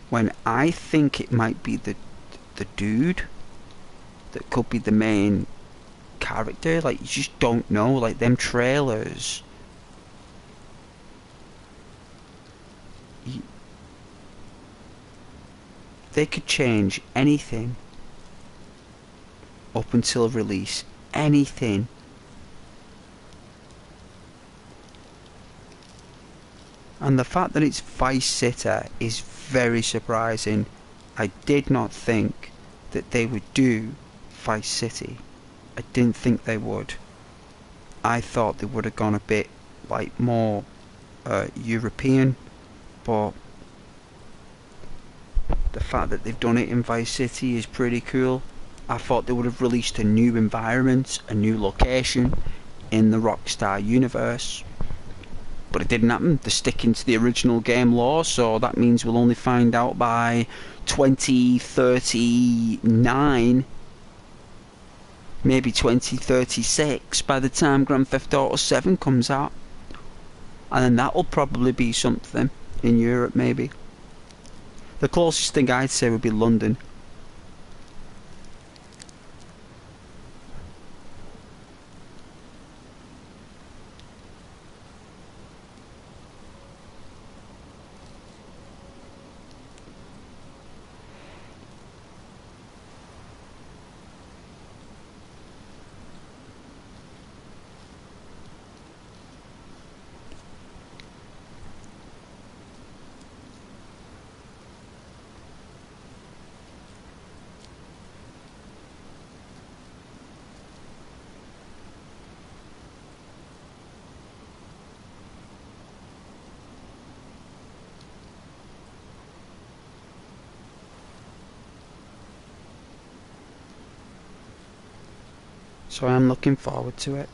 when I think it might be the dude that could be the main character. Like, you just don't know. Like, them trailers, they could change anything up until release. Anything. And the fact that it's Vice City is very surprising. I did not think that they would do Vice City. I didn't think they would. I thought they would have gone a bit like more European, but the fact that they've done it in Vice City is pretty cool. I thought they would have released a new environment, a new location in the Rockstar universe, but it didn't happen. They're sticking to the original game lore, so that means we'll only find out by 2039, maybe 2036 by the time Grand Theft Auto 7 comes out. And then that'll probably be something in Europe, maybe. The closest thing I'd say would be London. So I am looking forward to it.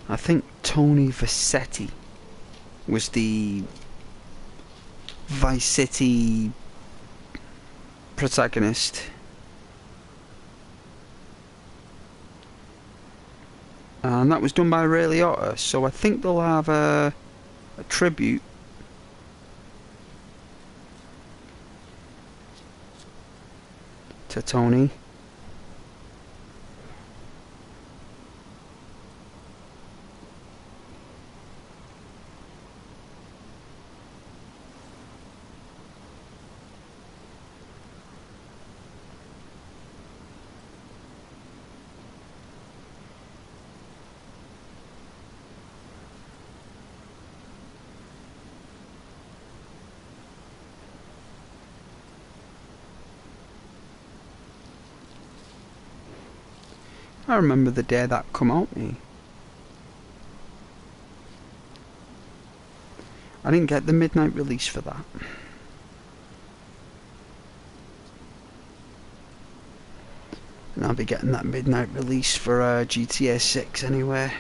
I think Tony Vassetti was the Vice City protagonist. And that was done by Ray Liotta, so I think they'll have a tribute to Tony. I remember the day that come out me. I didn't get the midnight release for that. And I'll be getting that midnight release for GTA 6 anyway.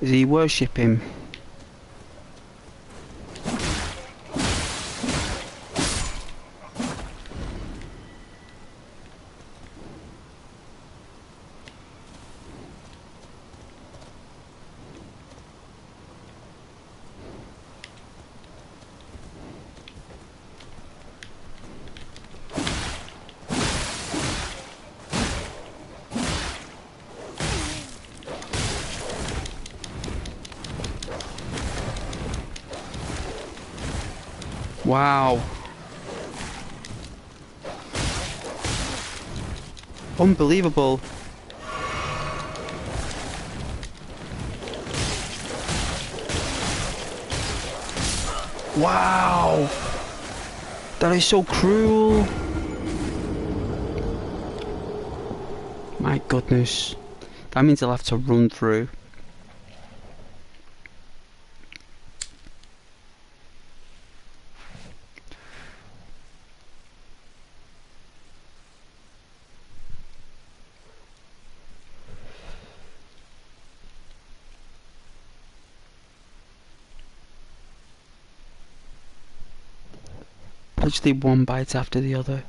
Is he worship him? Wow. Unbelievable. Wow! That is so cruel! My goodness. That means I'll have to run through. Literally one bite after the other.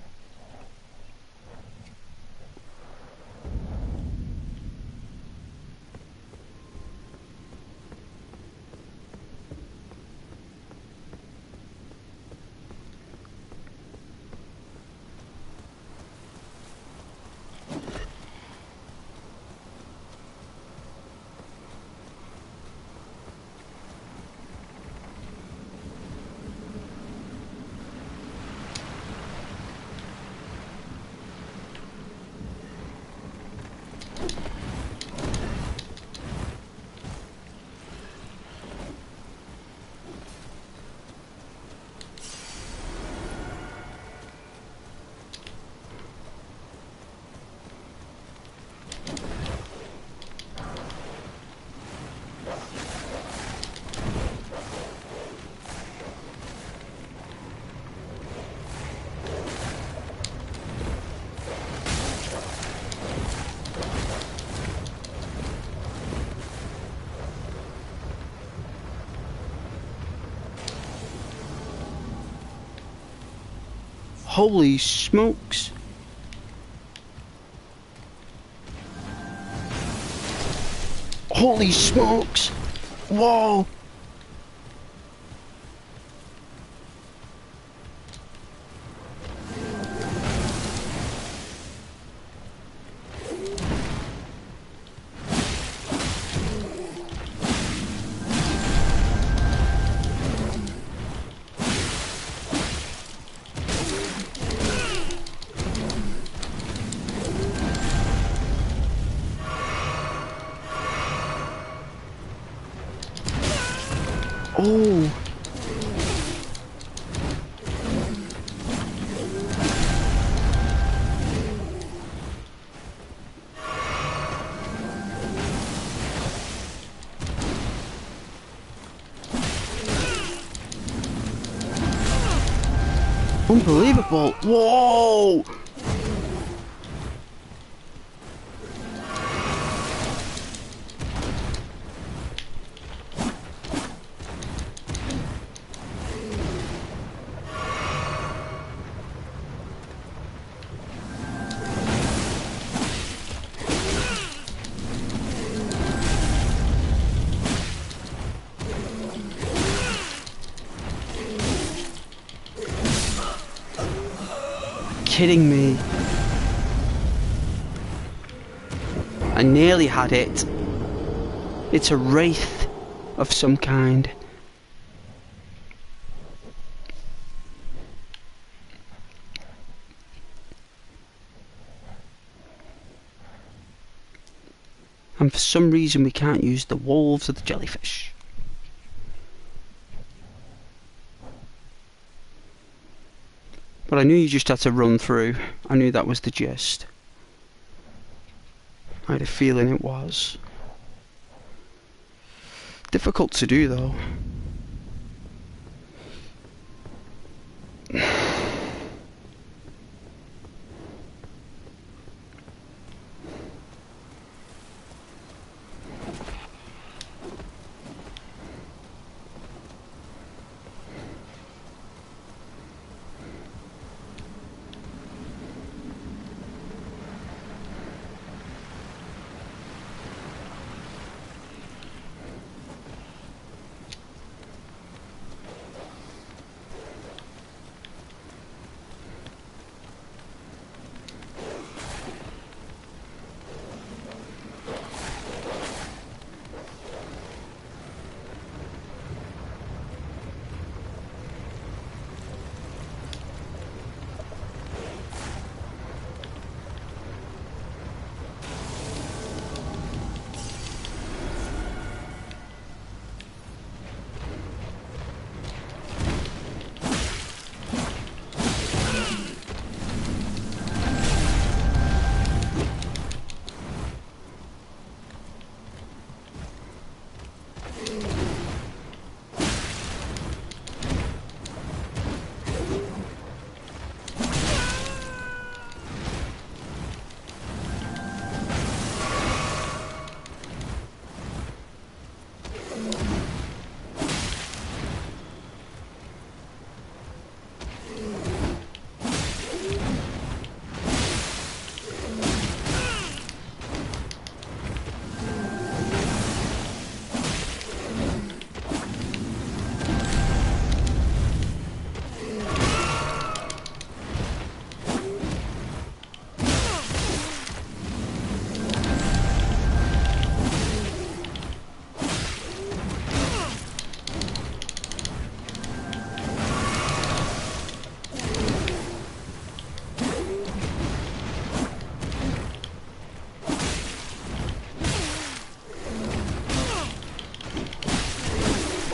Holy smokes! Holy smokes! Whoa! Oh! Unbelievable! Whoa! Kidding me. I nearly had it. It's a wraith of some kind. And for some reason we can't use the wolves or the jellyfish. But I knew you just had to run through. I knew that was the gist. I had a feeling it was. Difficult to do though.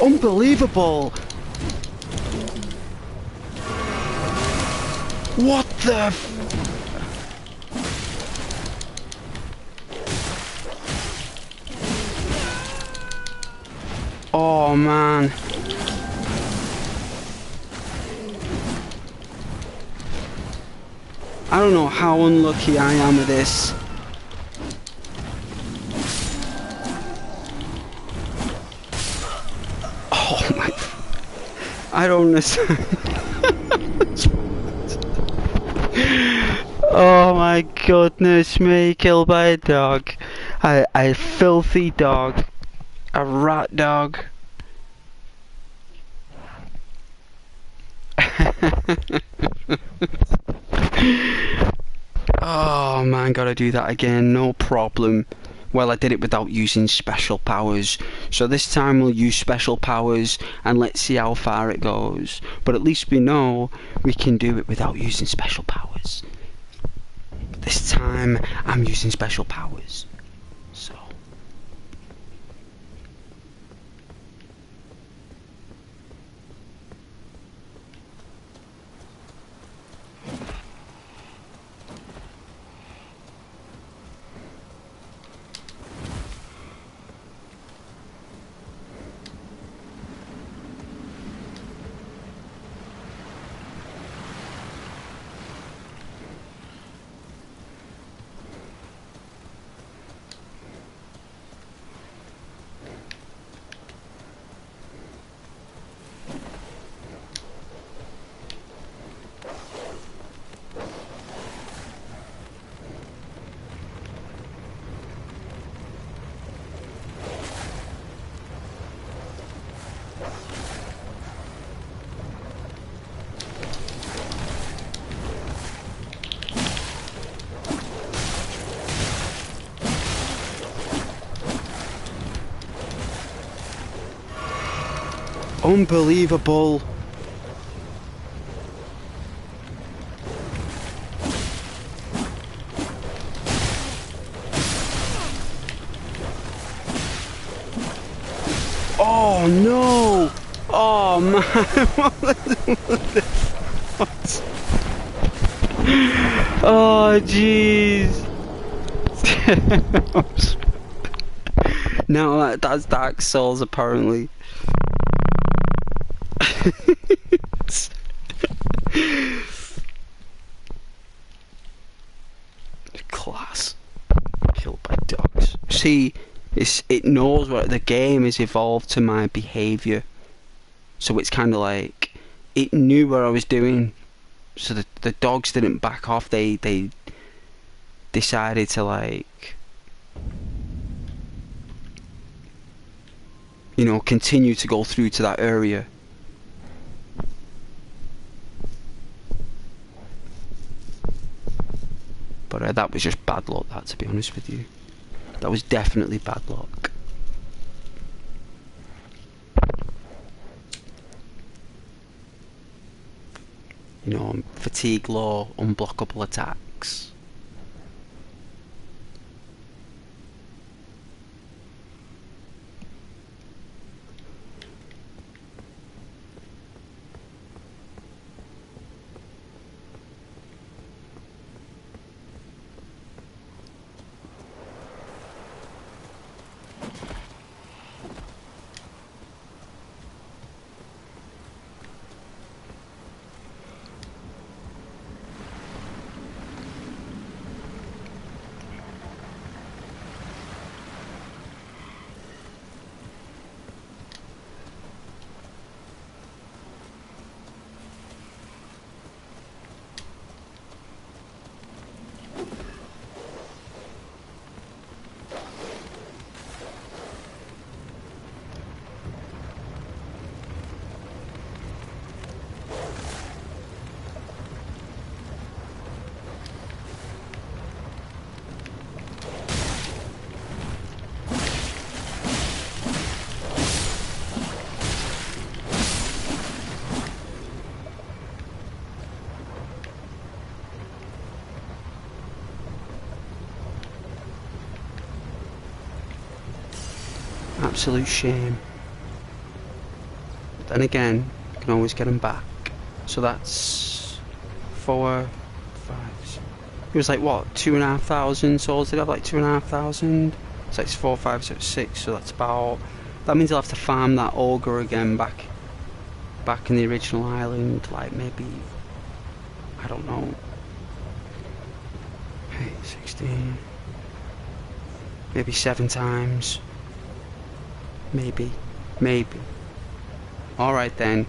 Unbelievable! What the f... Oh man. I don't know how unlucky I am with this. Oh my... I don't understand. Oh my goodness me, killed by a dog. A filthy dog. A rat dog. Oh man, gotta do that again, no problem. Well, I did it without using special powers, so this time we'll use special powers and let's see how far it goes. But at least we know we can do it without using special powers. But this time I'm using special powers. So unbelievable. Oh no! Oh man! What? Oh jeez! No, that's Dark Souls apparently. Class. Killed by dogs. See, it knows what the game has evolved to my behaviour. So it's kind of like it knew what I was doing. So the dogs didn't back off. They decided to, like, you know, continue to go through to that area. But that was just bad luck, that, to be honest with you. That was definitely bad luck. You know, fatigue low, unblockable attacks. Absolute shame. and again, you can always get them back. So that's 4, 5. It was like what, 2,500 souls? Did I have like 2,500? So it's 4, 5, 6. So that's about. That means I'll have to farm that ogre again back in the original island. Like maybe, I don't know. Hey, 16. Maybe 7 times. Maybe. Alright then.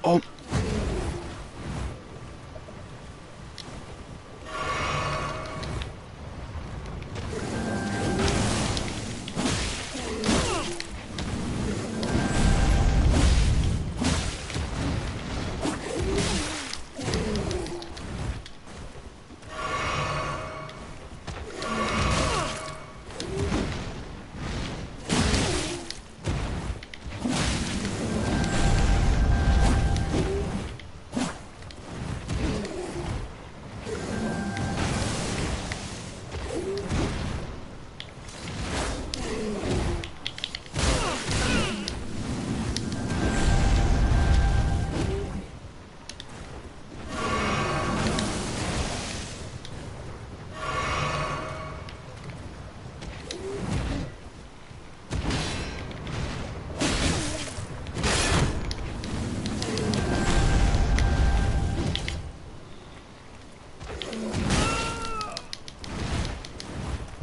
Oh.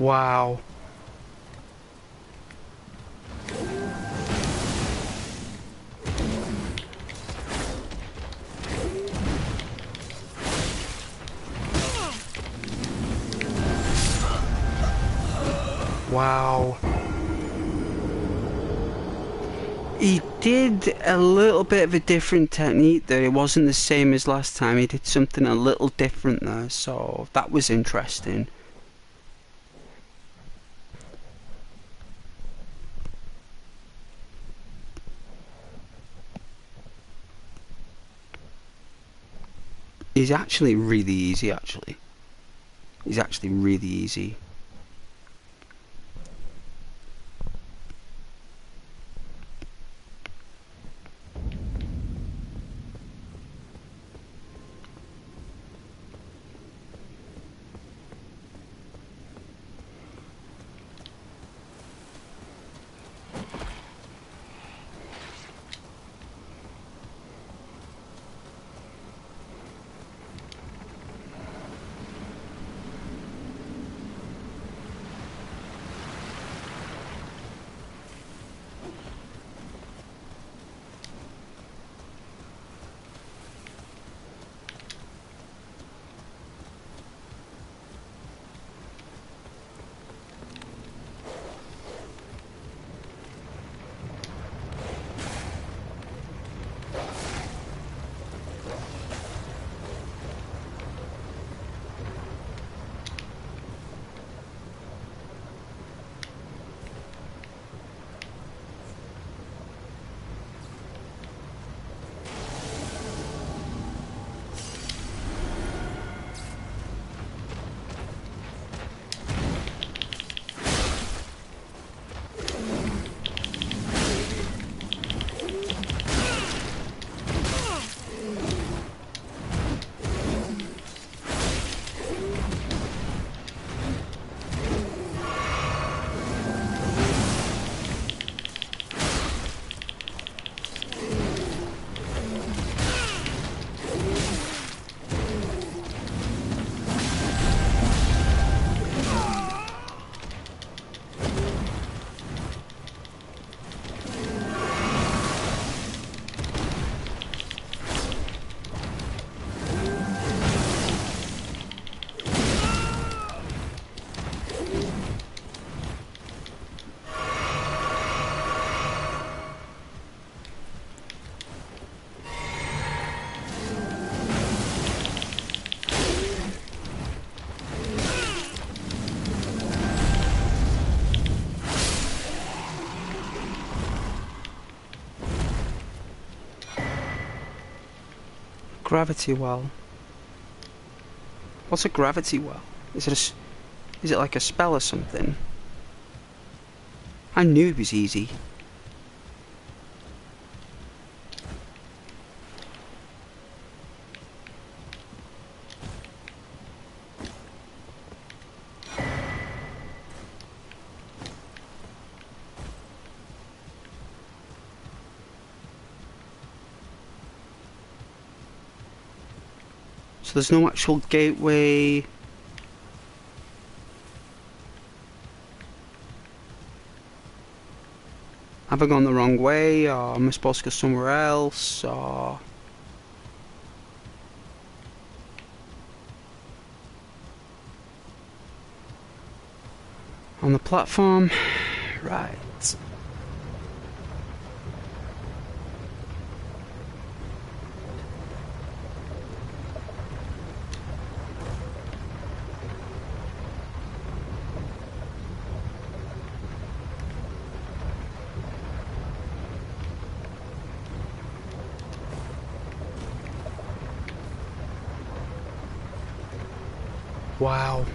Wow. Wow. He did a little bit of a different technique there. It wasn't the same as last time. He did something a little different there, so that was interesting. He's actually really easy, actually. He's actually really easy. Gravity well. What's a gravity well? Is it like a spell or something? I knew it was easy. So there's no actual gateway. Have I gone the wrong way, or am I supposed to go somewhere else, or... On the platform? Right. Wow.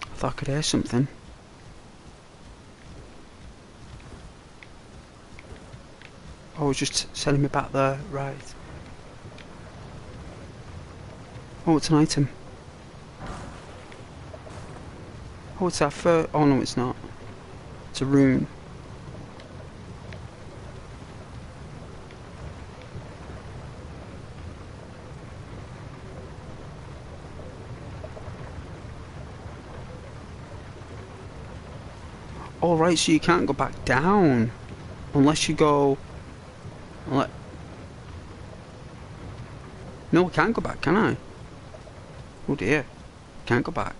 I thought I could hear something. Oh, it's just sending me back there. Right. Oh, it's an item. Oh, it's our fur. Oh, no, it's not. It's a rune. Oh, right, so you can't go back down. Unless you go... No, I can't go back, can I? Oh dear. Can't go back.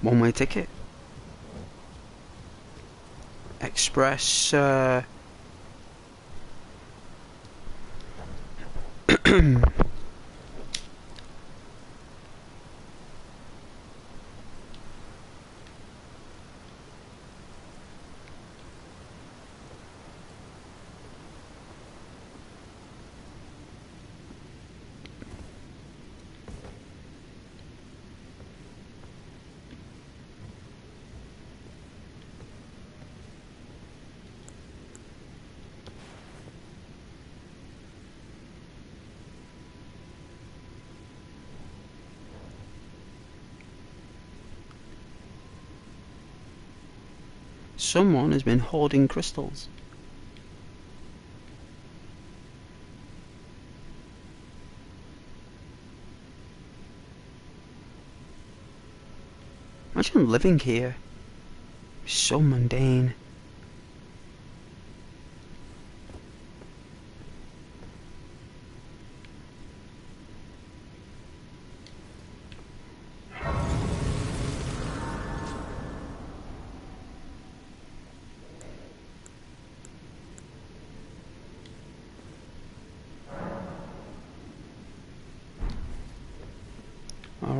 One-way ticket. Express, someone has been hoarding crystals. Imagine living here. It's so mundane.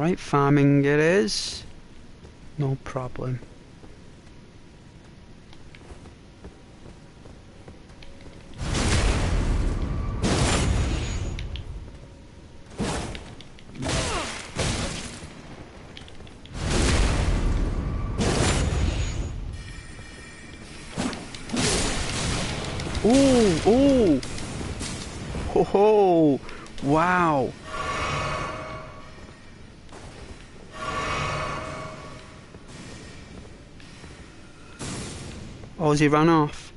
Alright, farming it is. No problem. Oh, oh, ho ho, wow. Oh, has he run off?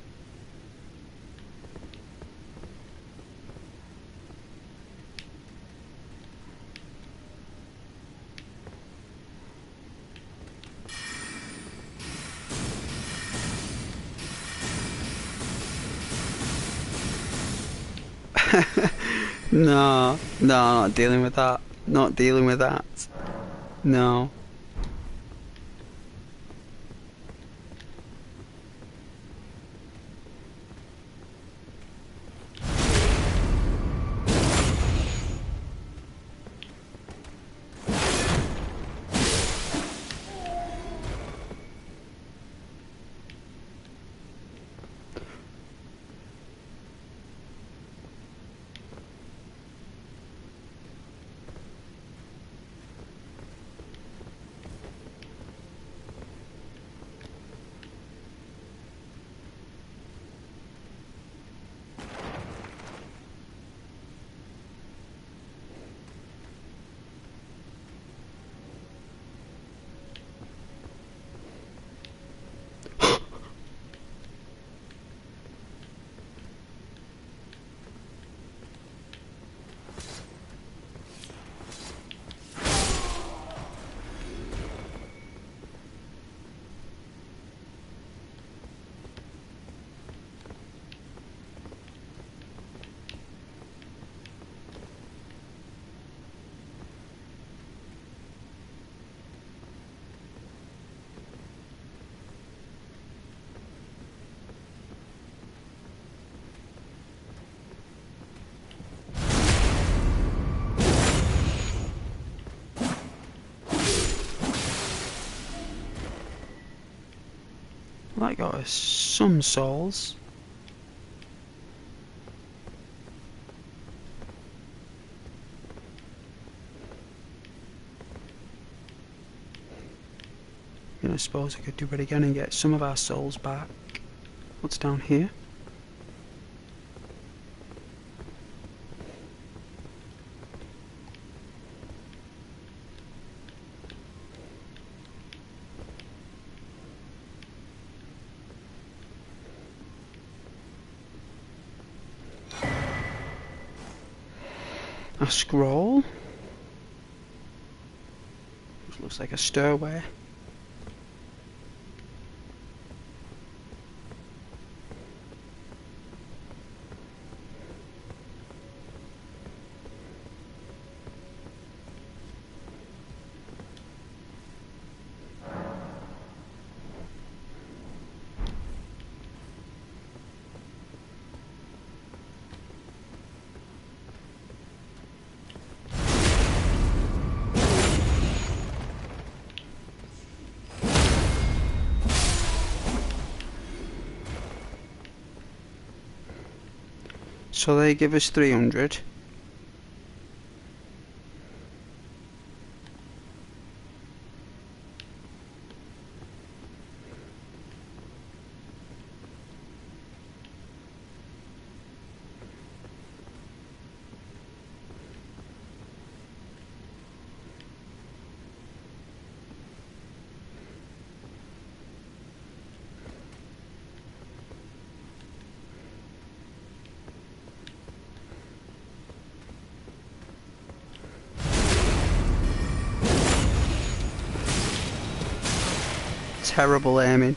No, no, not dealing with that. Not dealing with that. No. That got us some souls. You know, I suppose I could do it again and get some of our souls back. What's down here? A scroll? Which looks like a stairway. So they give us 300. Terrible aiming.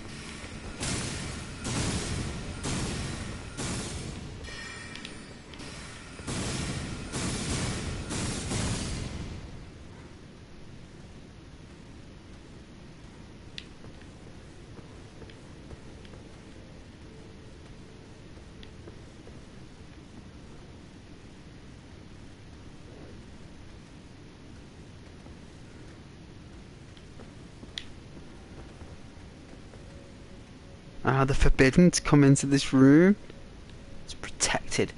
Ah, the forbidden to come into this room. It's protected.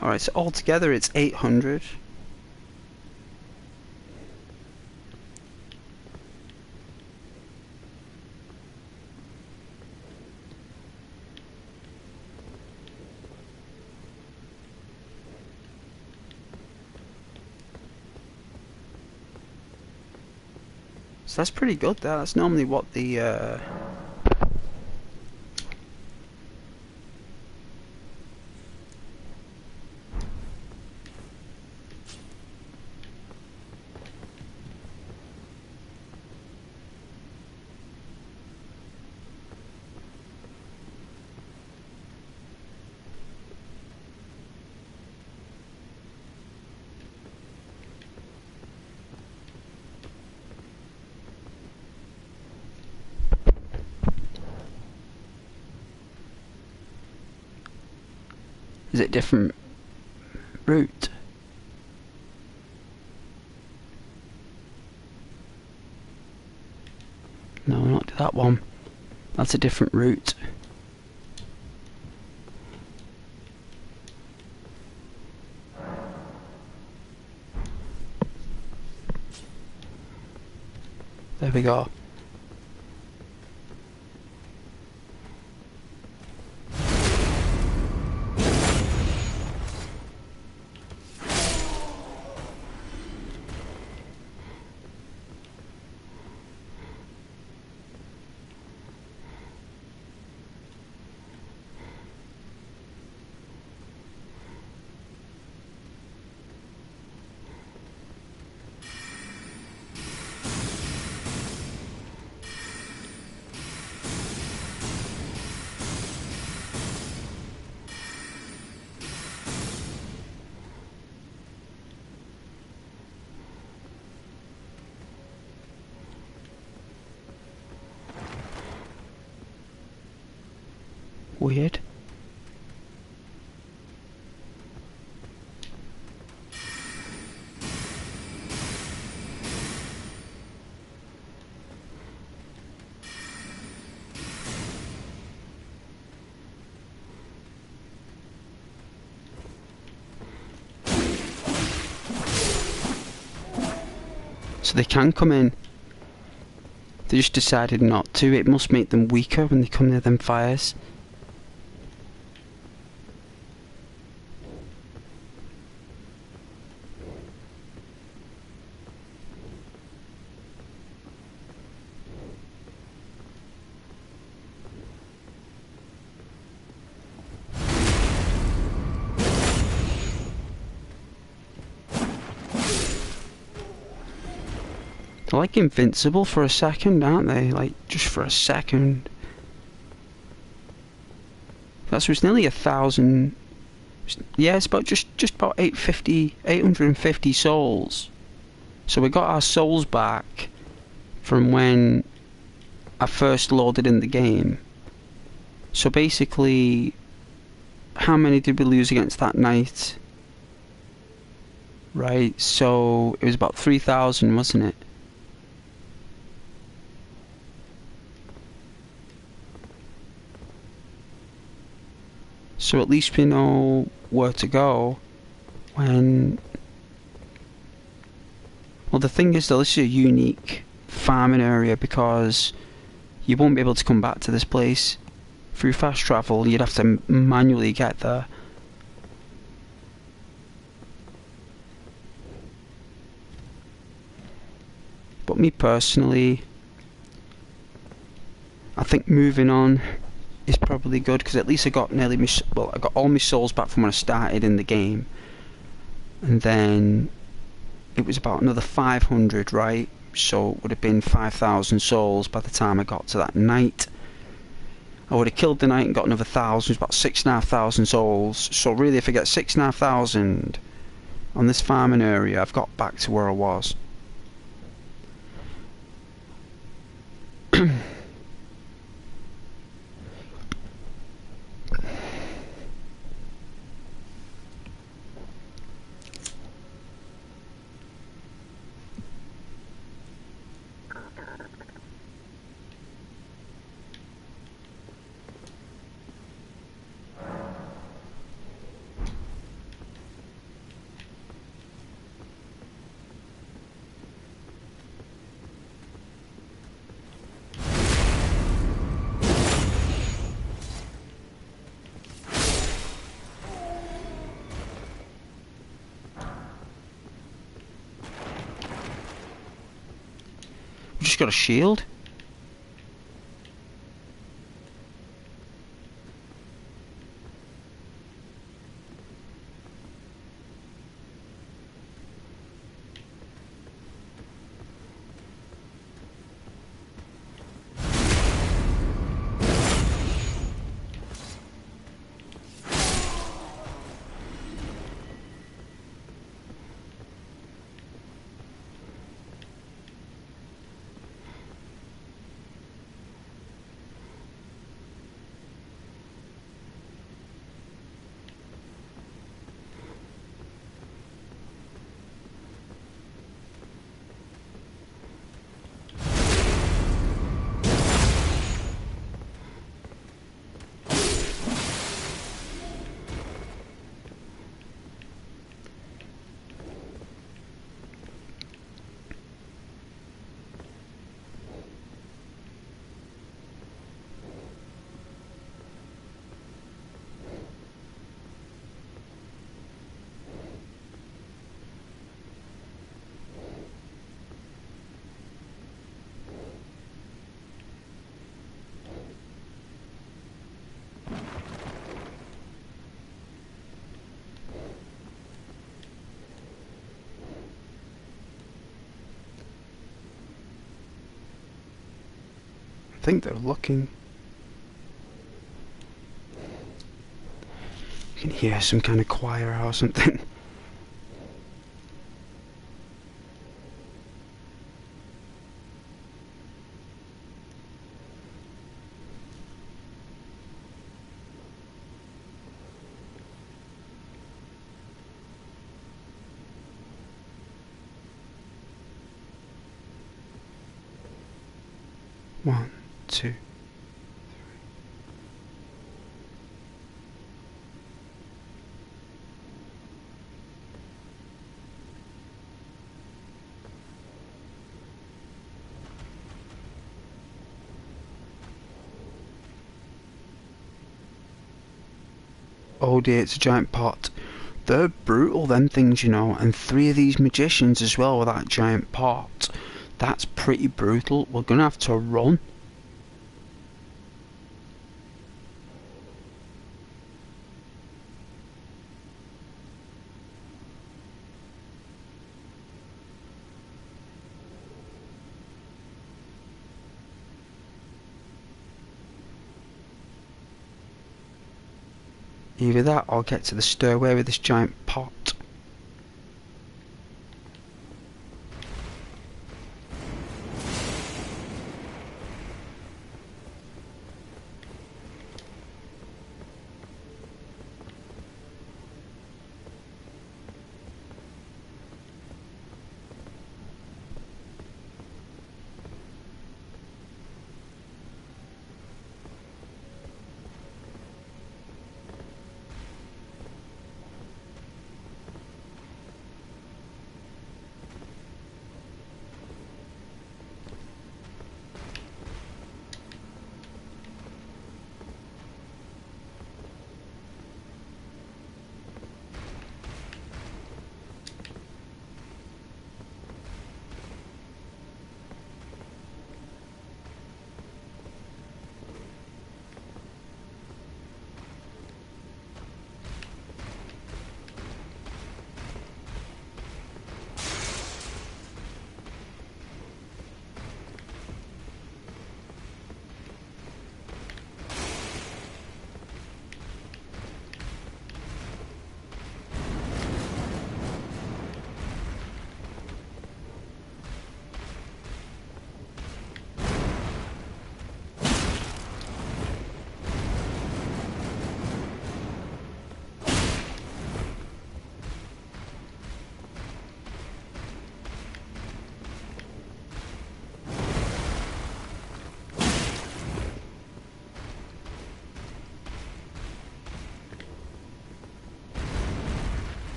Alright, so altogether it's 800. So that's pretty good there. That's normally what the is it different route? No, not that one. That's a different route. There we go. Weird. So they can come in. They just decided not to. It must make them weaker when they come near them fires. They're like invincible for a second, aren't they? Like, just for a second. That's it's nearly 1,000. Yeah, it's about just about 850 souls. So we got our souls back from when I first loaded in the game. So basically, how many did we lose against that knight? Right, so it was about 3,000, wasn't it? So at least we know where to go when... Well, Well, the thing is though, this is a unique farming area because you won't be able to come back to this place through fast travel. You'd have to manually get there. But me personally, I think moving on is probably good because at least I got I got all my souls back from when I started in the game, and then it was about another 500, right? So it would have been 5,000 souls by the time I got to that night. I would have killed the knight and got another 1,000, about 6,500 souls. So really, if I get 6,500 on this farming area, I've got back to where I was. We just got a shield. I think they're looking. You can hear some kind of choir or something. One, two. Oh dear, it's a giant pot. They're brutal, them things, you know, and 3 of these magicians as well with that giant pot. That's pretty brutal. We're gonna have to run. Either that or get to the stairway with this giant pot.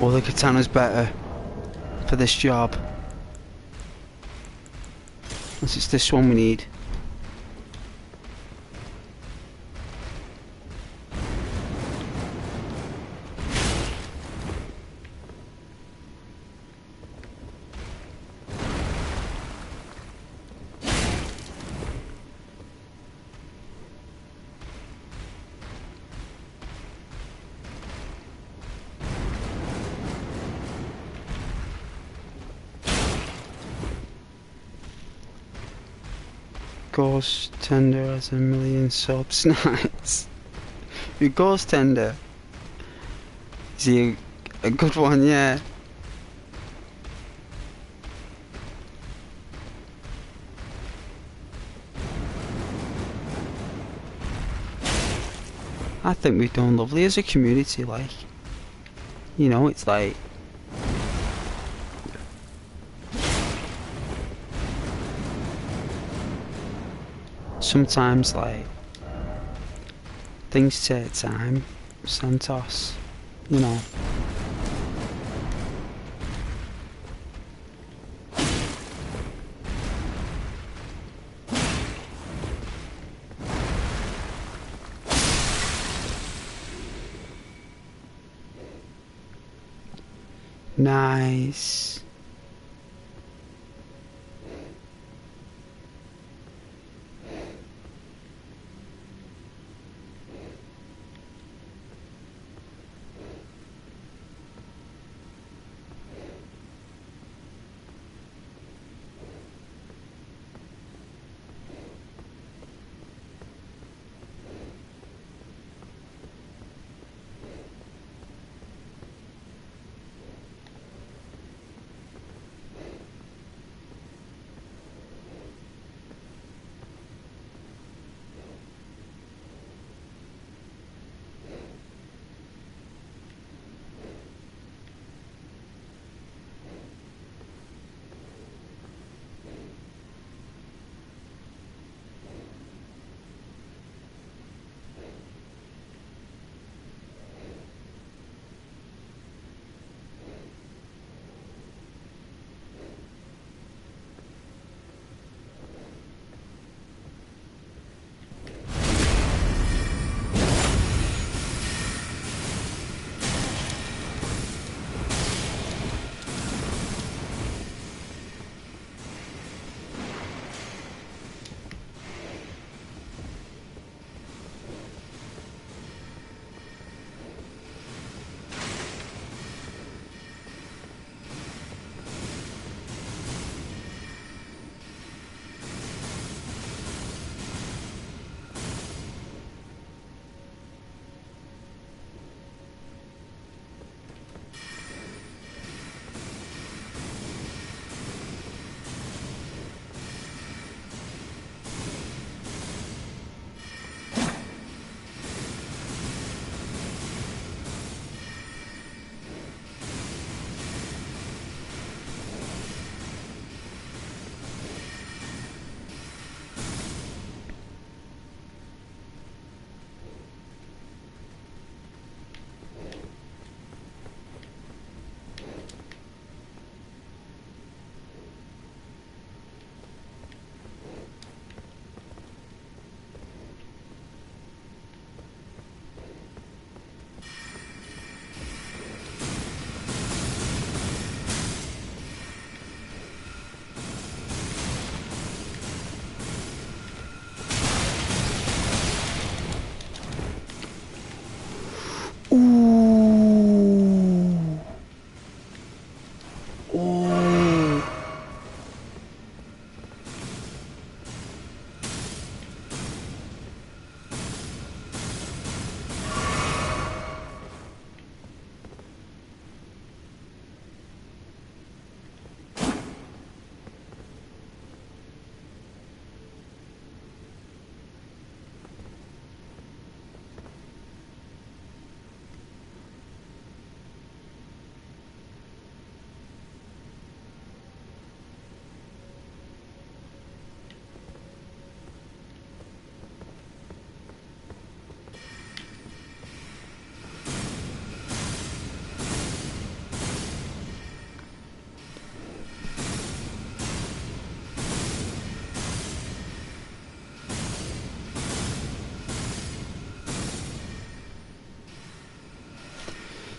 Or the katana's better for this job. Unless it's this one we need. Ghost Tender has 1 million subs. Nice. Your Ghost Tender. Is he a good one? Yeah. I think we've done lovely as a community, like, you know, it's like sometimes, like, things take time. Santos, you know. Nice.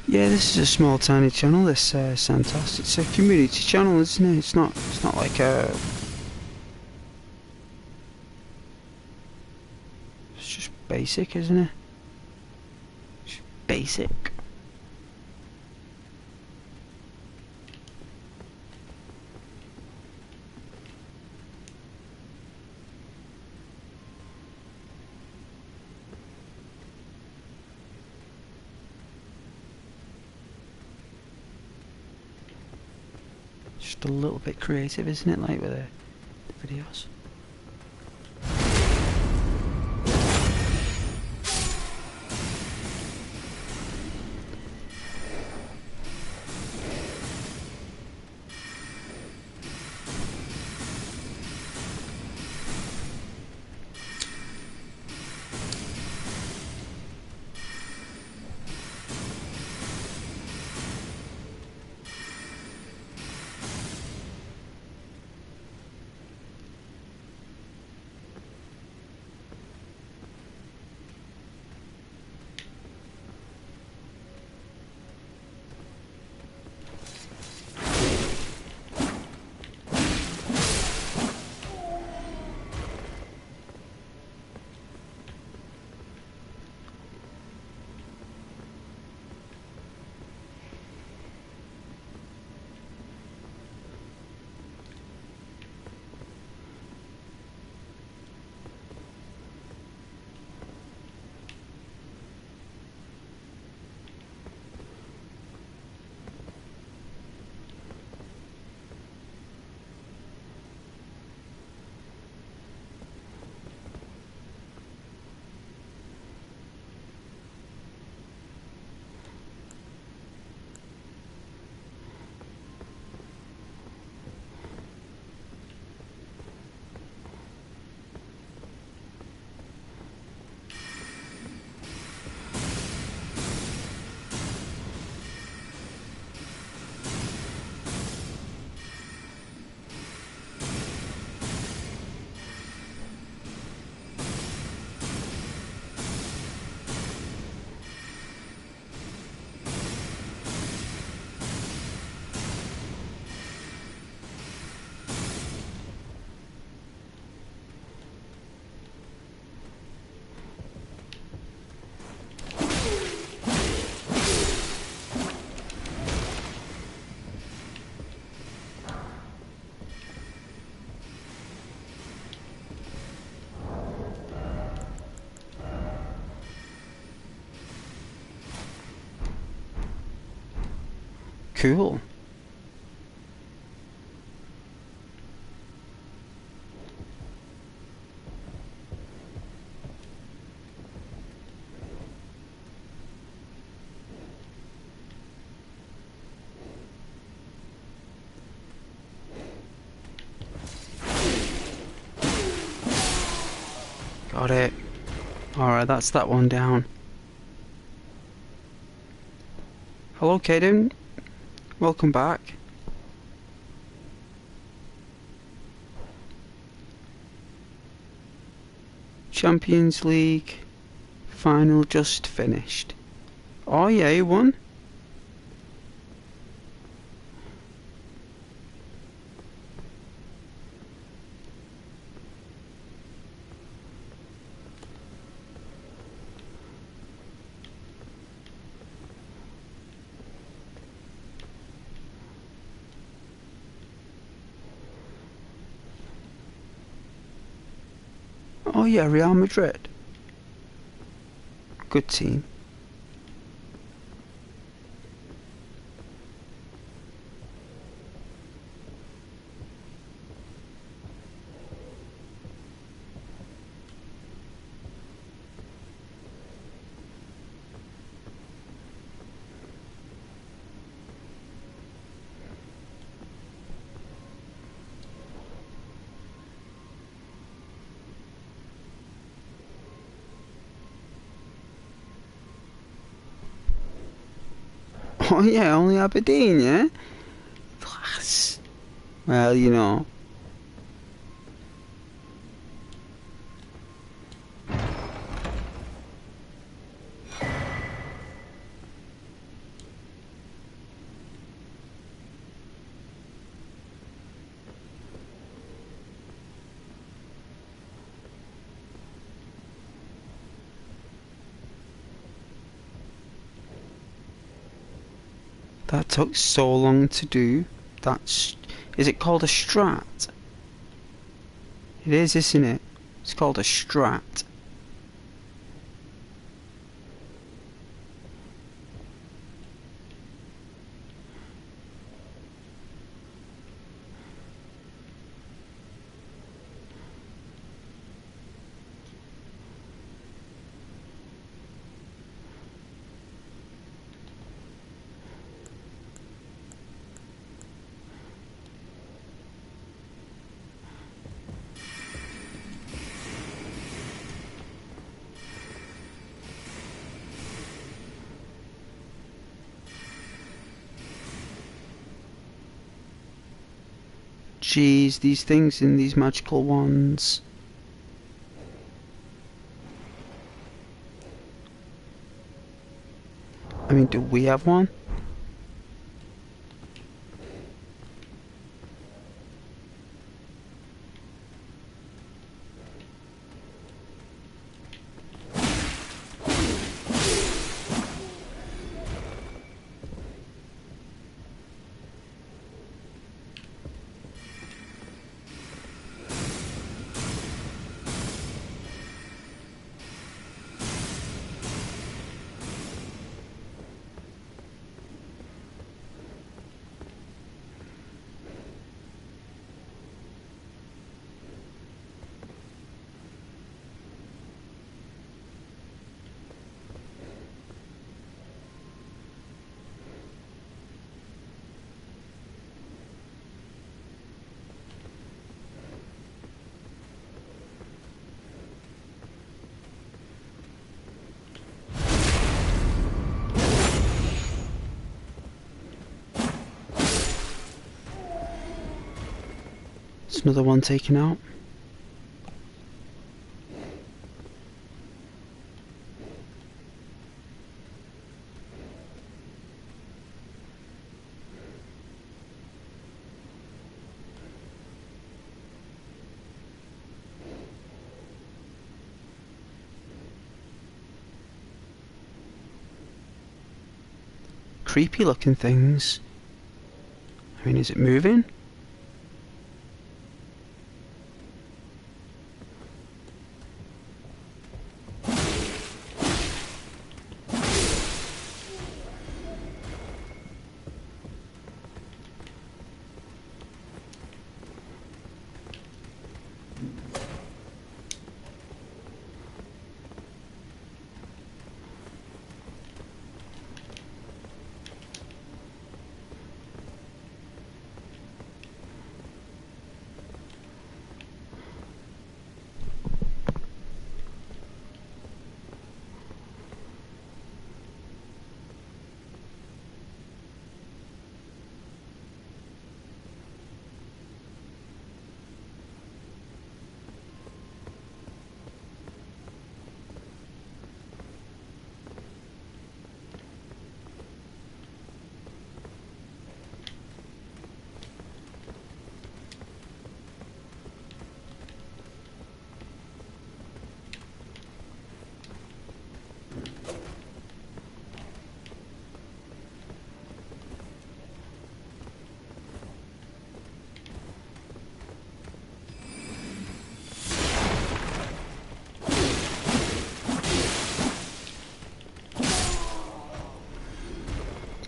Yeah, this is a small, tiny channel. This Santos. It's a community channel, isn't it? It's not. It's not like a. It's just basic, isn't it? Just basic. Just a little bit creative, isn't it? Like with the videos. Cool. Got it. Alright, that's that one down. Hello, Caden. Welcome back. Champions League final just finished. Oh yeah, you won? Oh yeah, Real Madrid. Good team. Oh yeah, only Aberdeen, yeah? Class. Well, you know. That took so long to do. Is it called a strat? It is, isn't it? It's called a strat. Jeez, these things in these magical wands. I mean, do we have one? It's another one taken out. Creepy looking things. I mean, is it moving?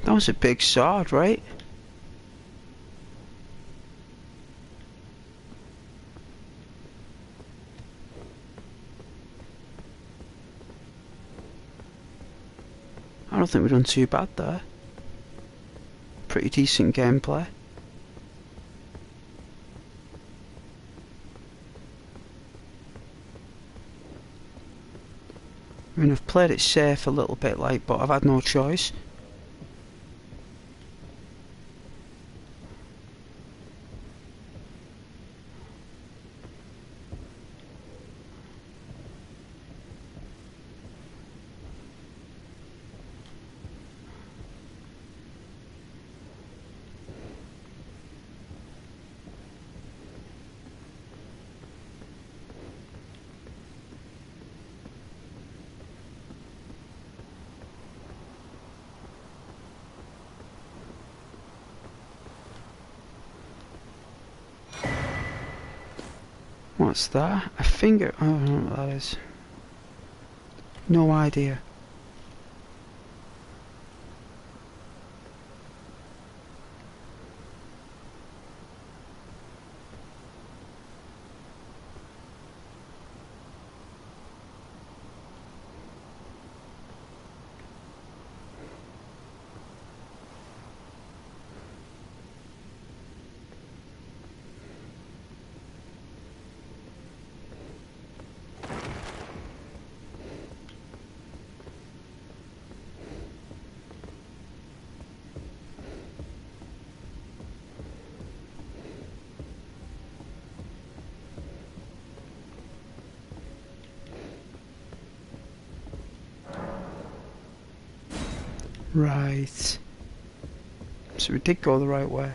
That was a big sword, right? I don't think we've done too bad there. Pretty decent gameplay. I mean, I've played it safe a little bit, like, but I've had no choice. What's that? A finger? Oh, I don't know what that is. No idea. Right. So we did go the right way.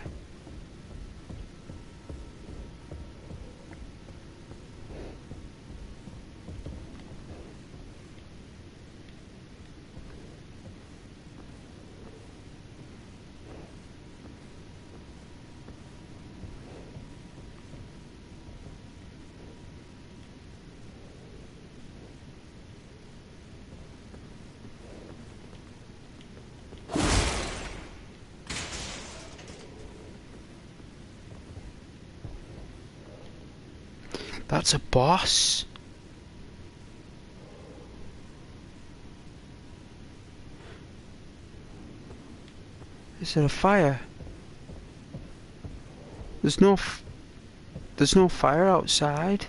That's a boss. Is it a fire? There's no fire outside.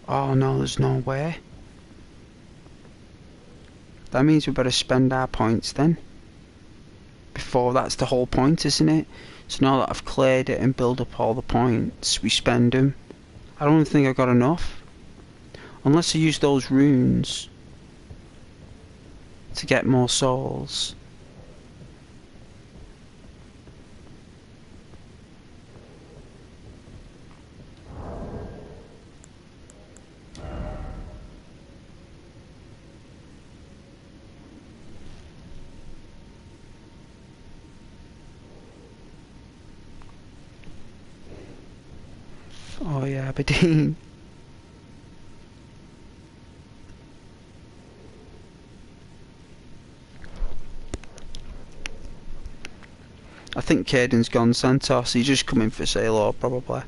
Oh no, there's no way. That means we better spend our points then. Before, that's the whole point, isn't it? So now that I've cleared it and built up all the points, we spend them. I don't think I got enough. Unless I use those runes to get more souls. Oh yeah, Aberdeen. I think Caden's gone Santos, he's just coming for Sailor probably.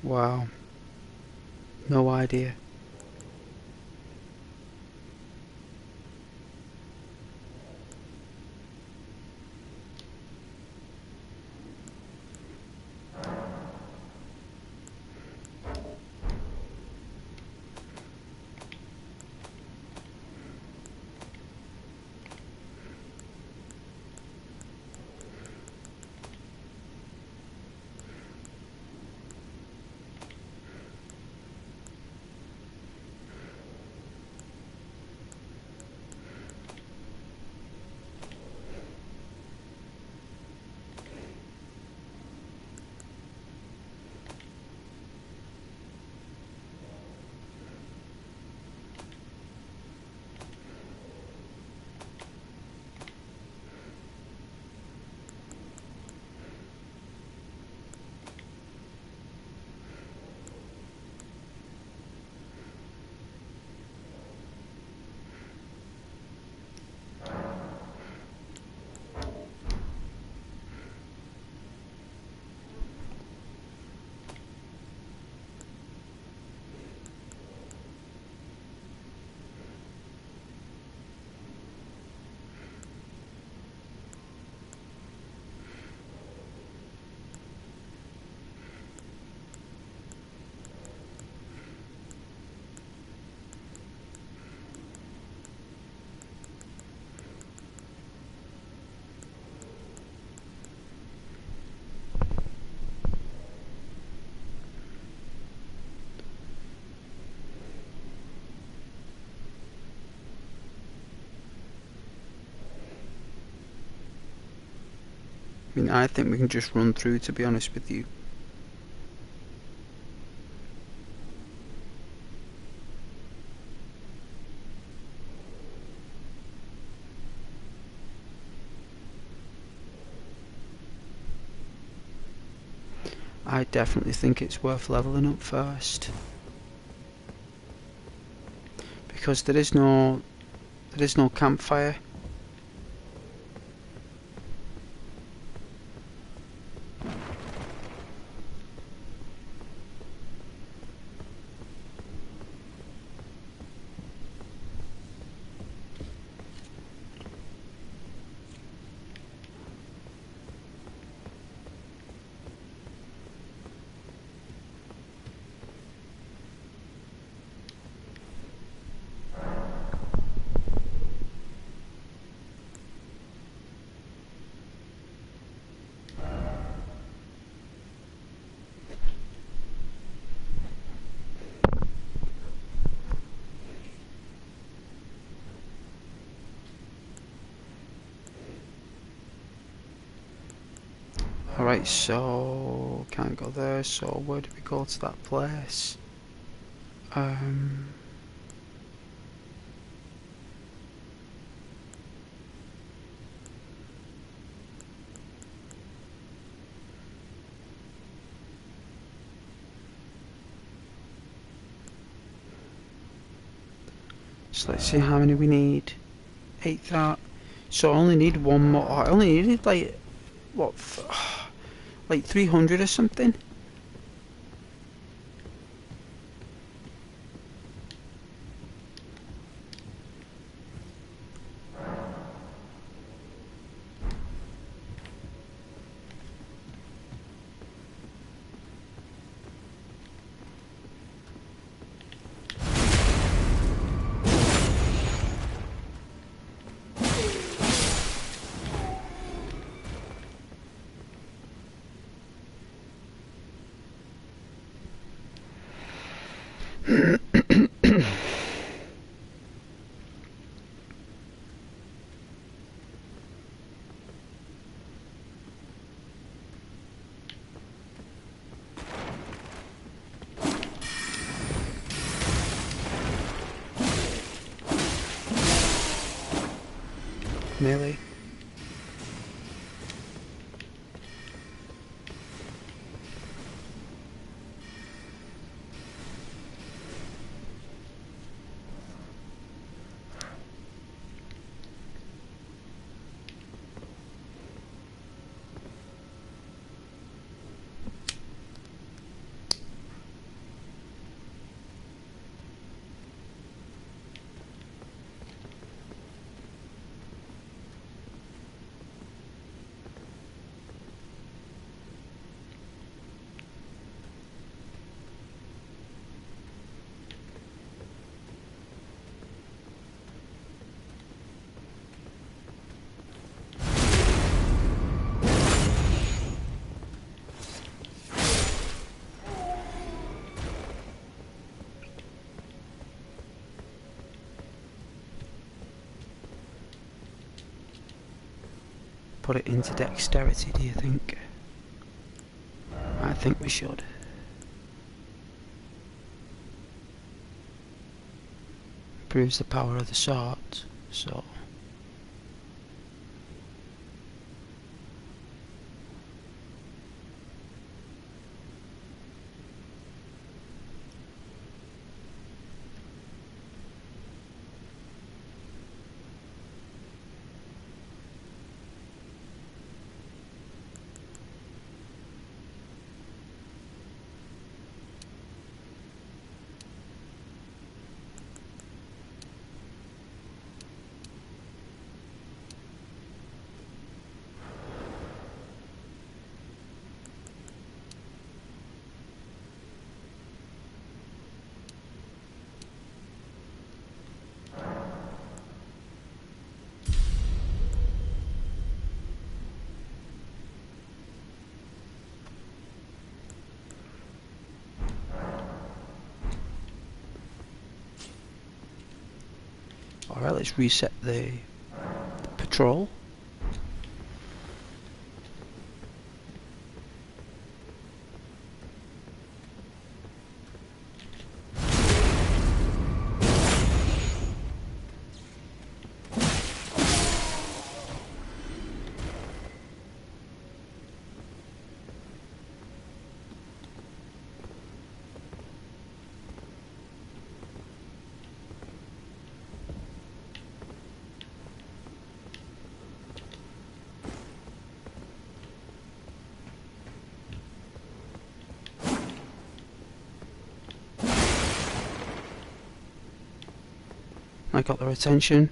Wow. No idea. I mean, I think we can just run through, to be honest with you. I definitely think it's worth leveling up first. Because there is no campfire. Alright, so can't go there, so where do we go to that place? So let's see how many we need. 8,000. So I only need one more. I only needed like, what, like 300 or something? Nearly. put it into dexterity, do you think? I think we should. Proves the power of the sword, so... Alright, let's reset the patrol. I got their attention.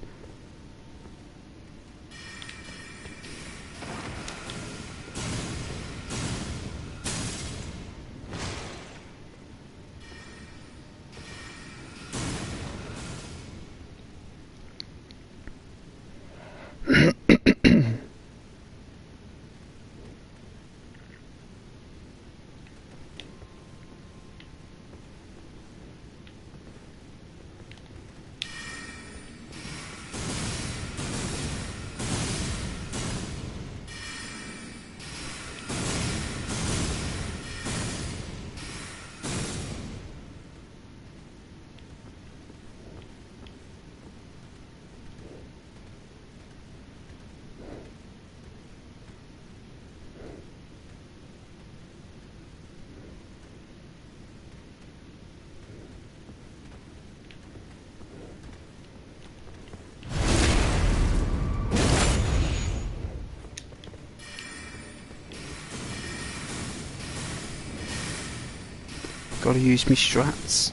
Gotta use my strats.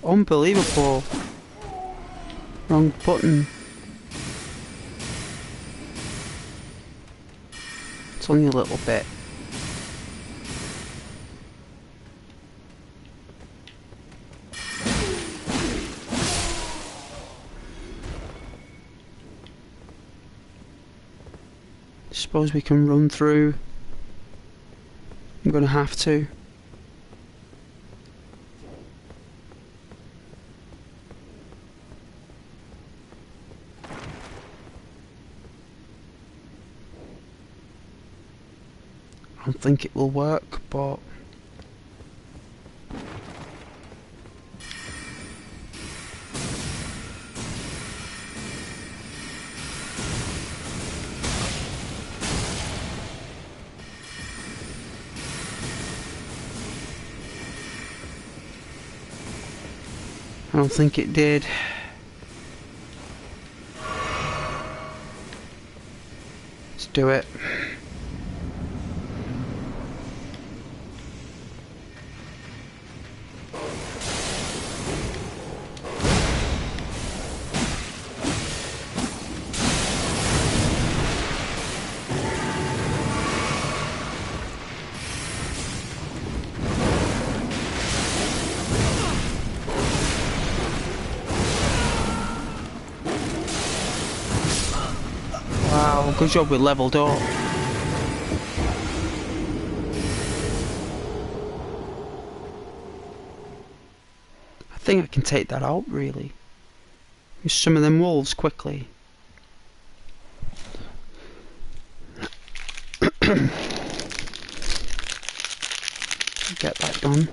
Unbelievable. Wrong button. It's only a little bit. Suppose we can run through. I'm gonna have to. I don't think it will work, but I don't think it did. Let's do it. Wow, good job we leveled up. I think I can take that out, really. Use some of them wolves quickly. Get that done.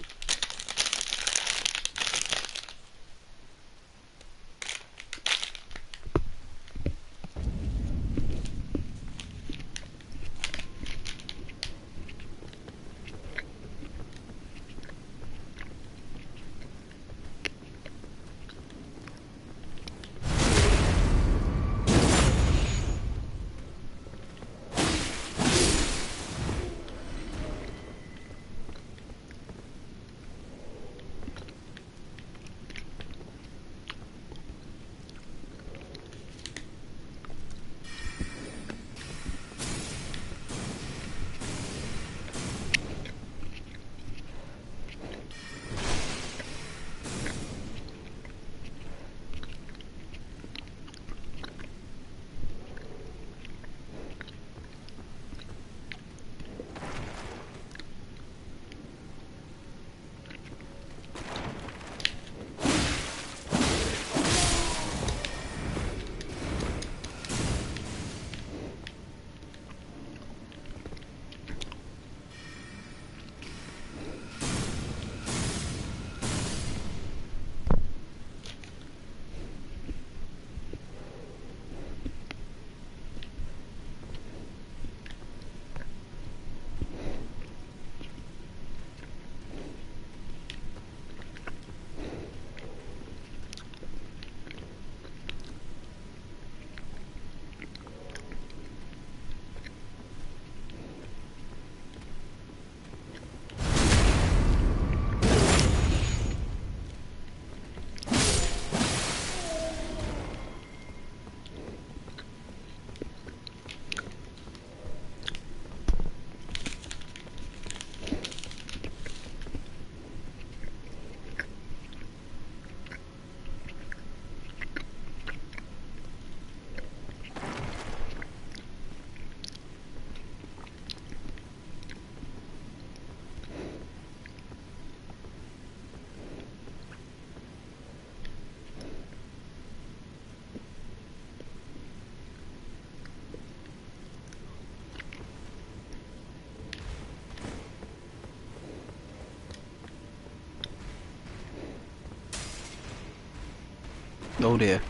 Oh dear.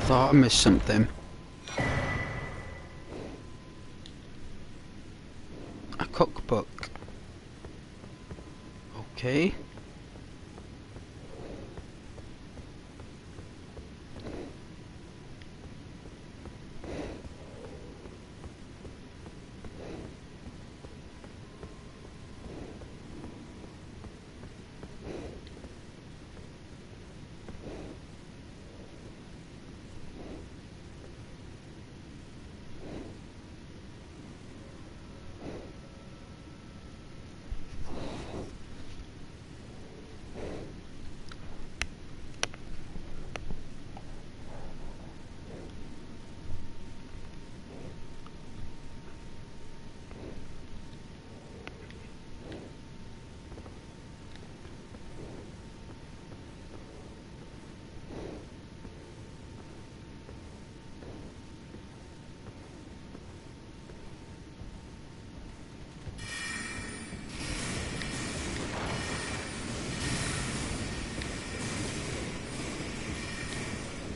Thought I missed something. Okay.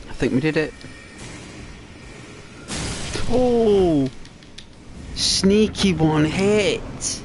I think we did it. Oh! Sneaky one hit!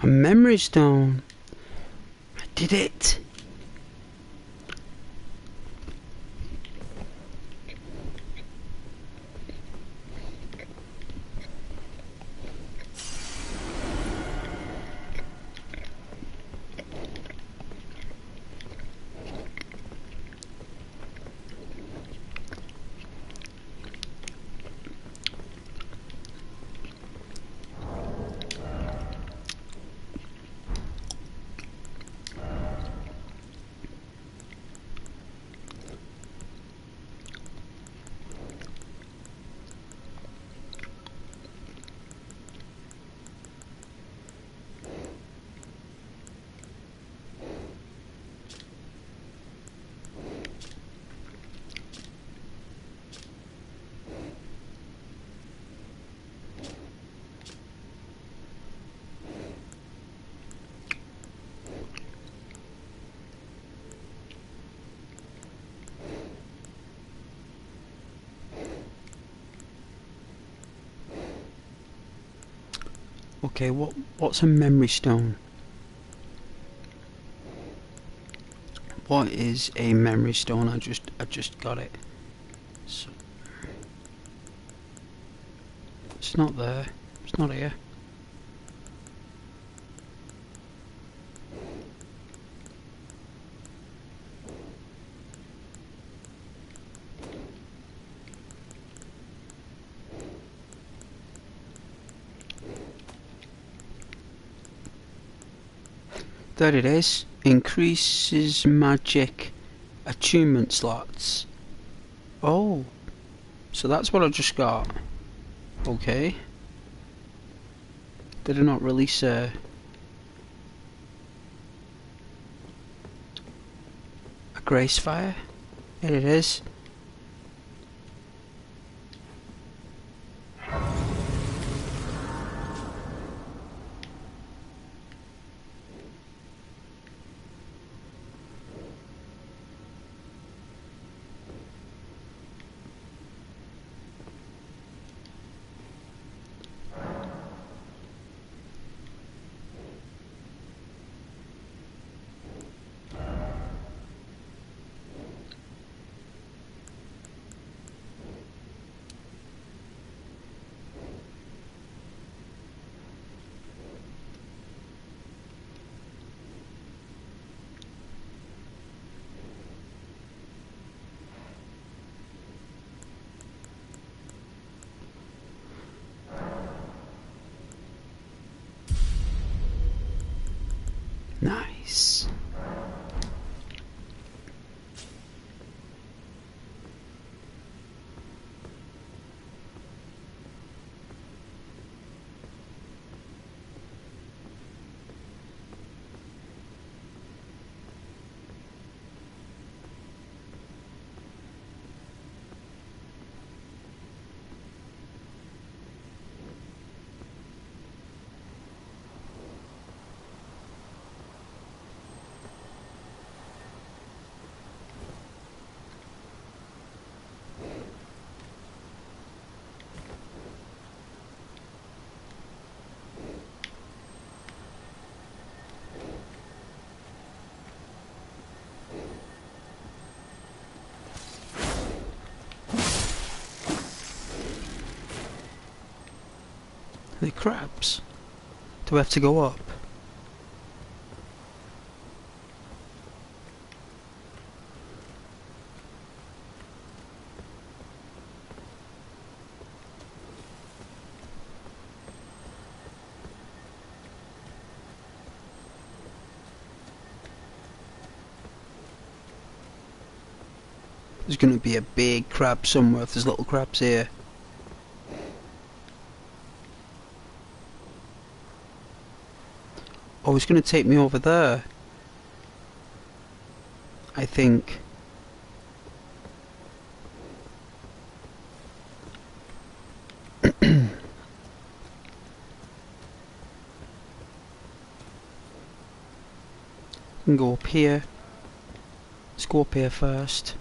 A memory stone. I did it. Okay, what's a memory stone? What is a memory stone? I just got it. So, it's not there. It's not here. There it is. Increases magic attunement slots. Oh, so that's what I just got. Okay. Did I not release a grace fire? Here it is. Nice. Are they crabs? Do we have to go up? There's going to be a big crab somewhere if there's little crabs here. Oh, it's going to take me over there. I think. Can go up here. Let's go up here first.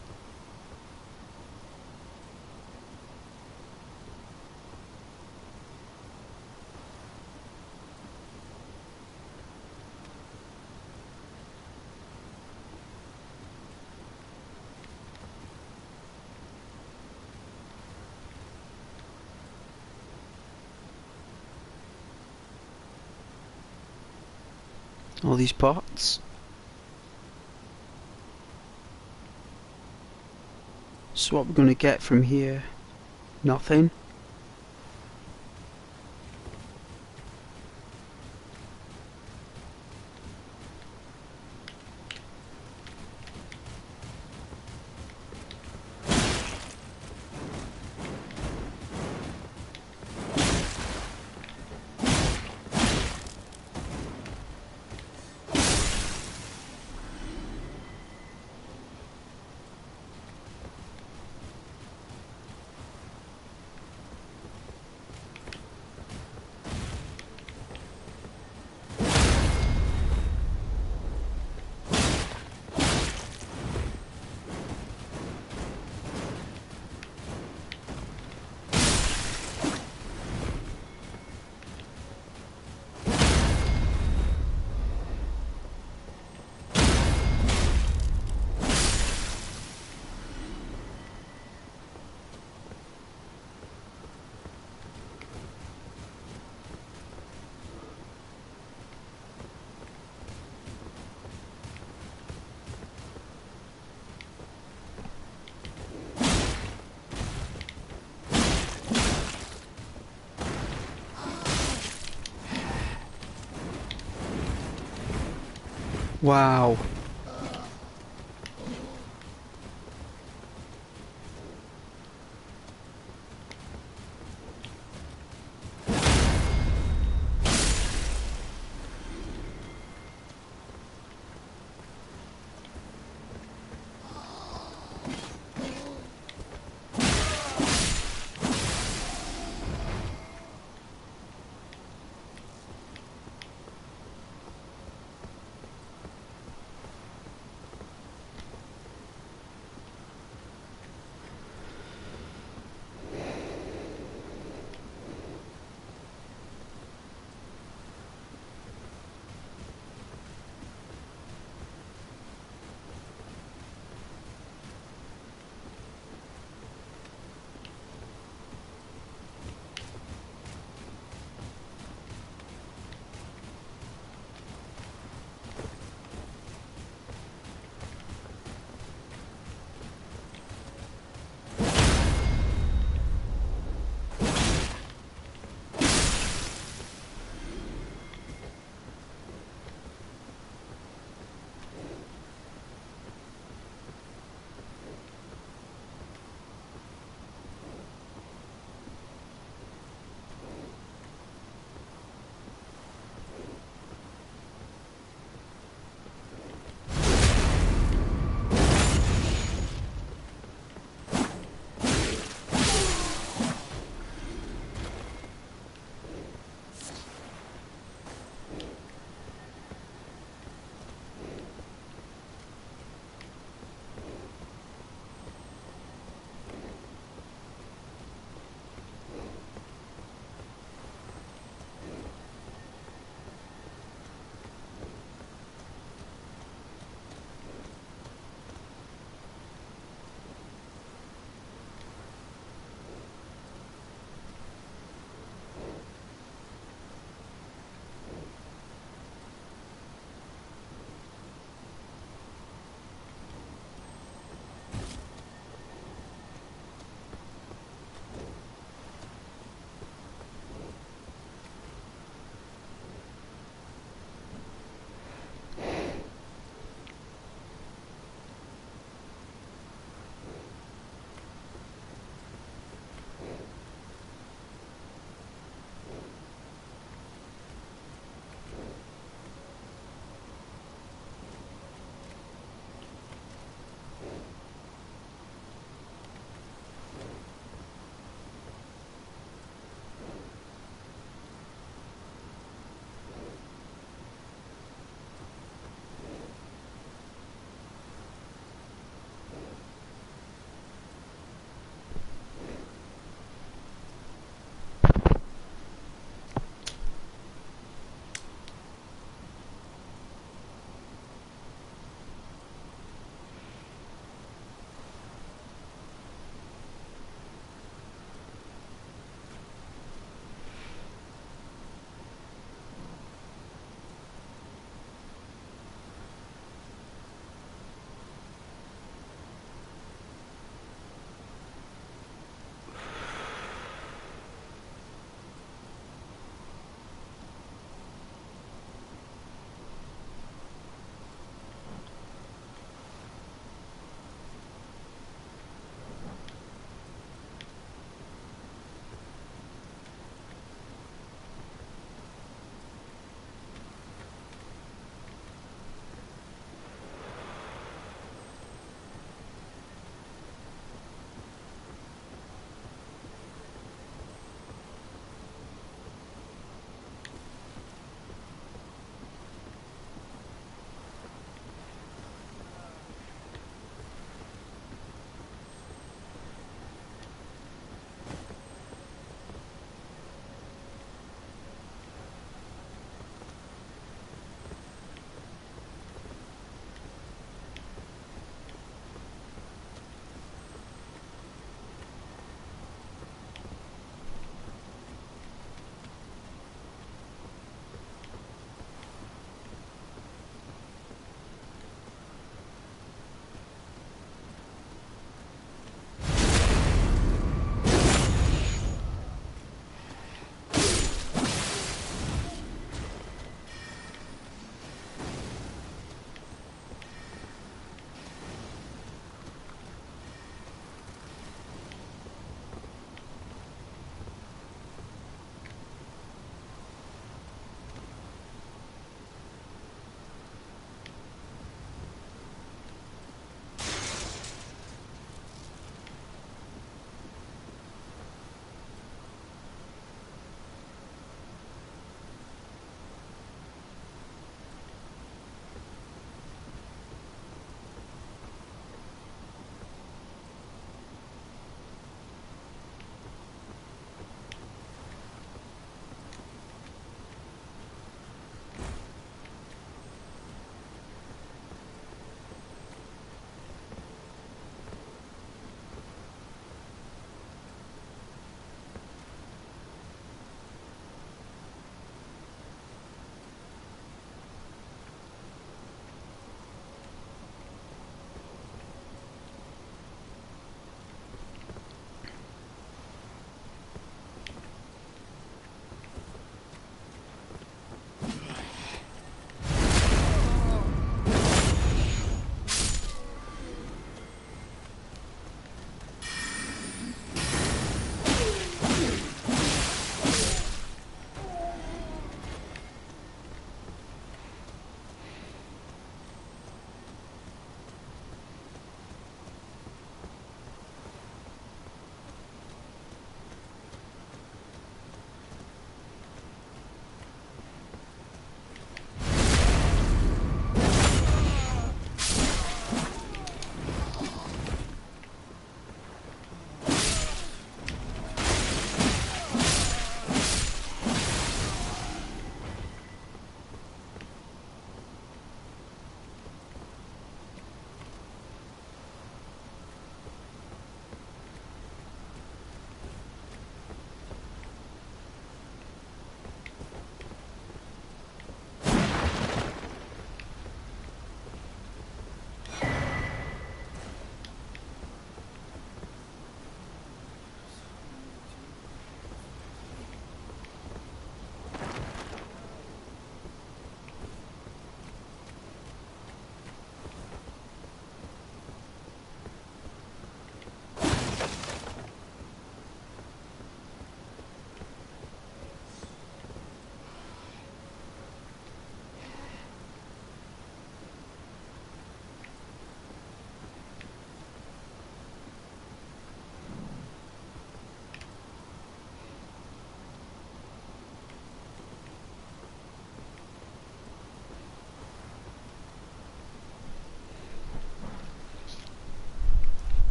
All these pots. So what we're going to get from here? Nothing. Wow.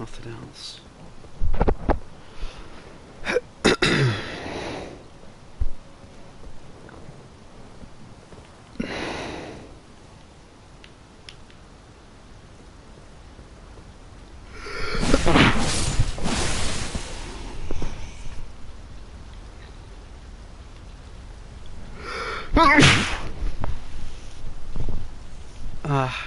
nothing else. Ah.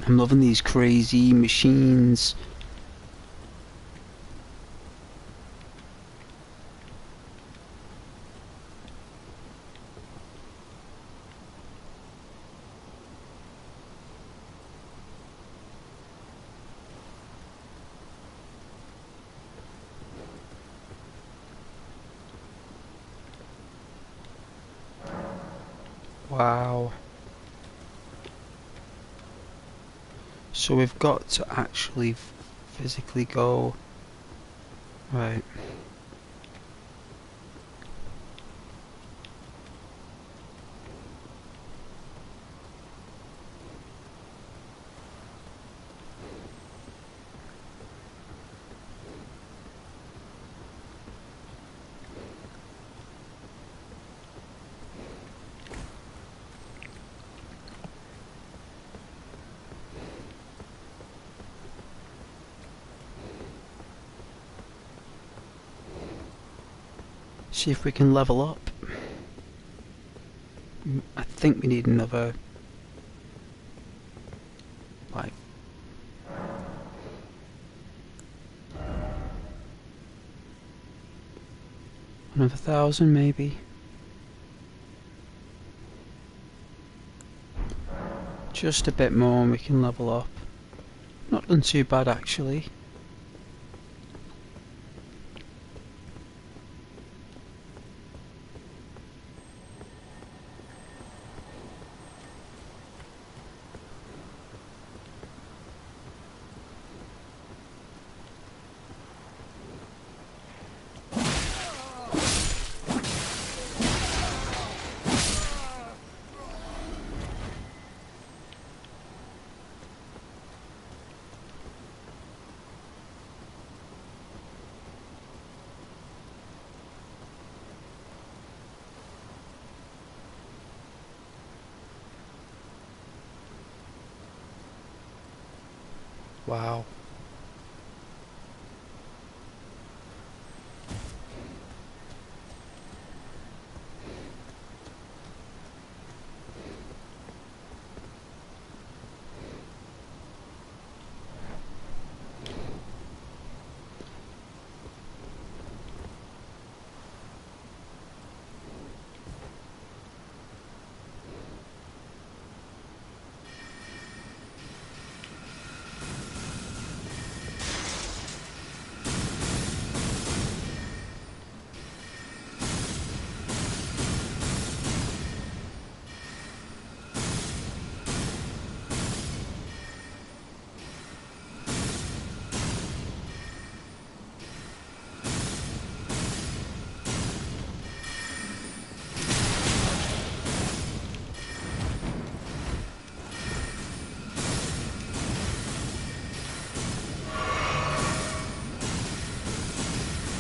I'm loving these crazy machines. Wow. So we've got to actually physically go. Right. See if we can level up. I think we need another, like, another 1,000 maybe. Just a bit more and we can level up. Not done too bad actually. Wow.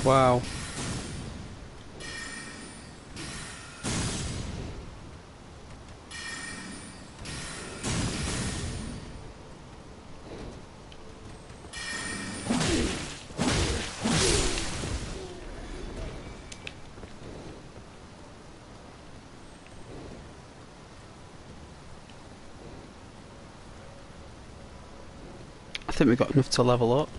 Wow. think we've got enough to level up.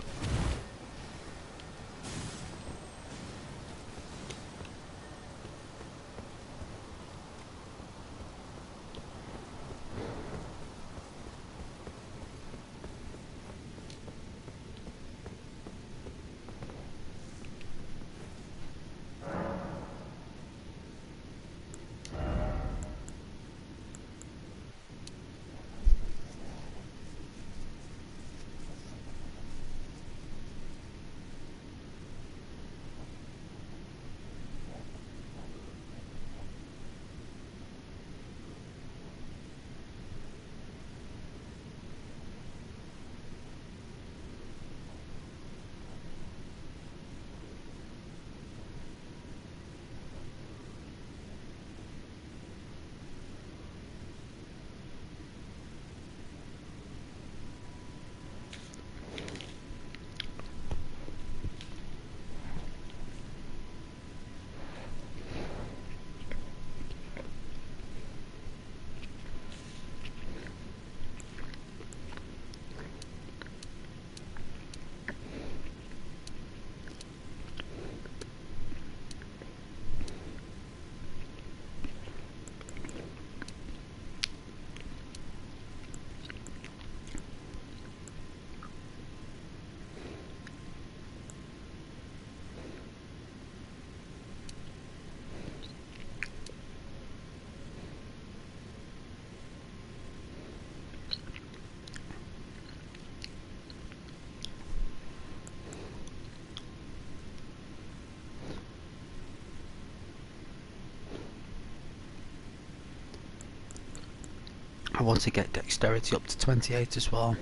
I want to get dexterity up to 28 as well.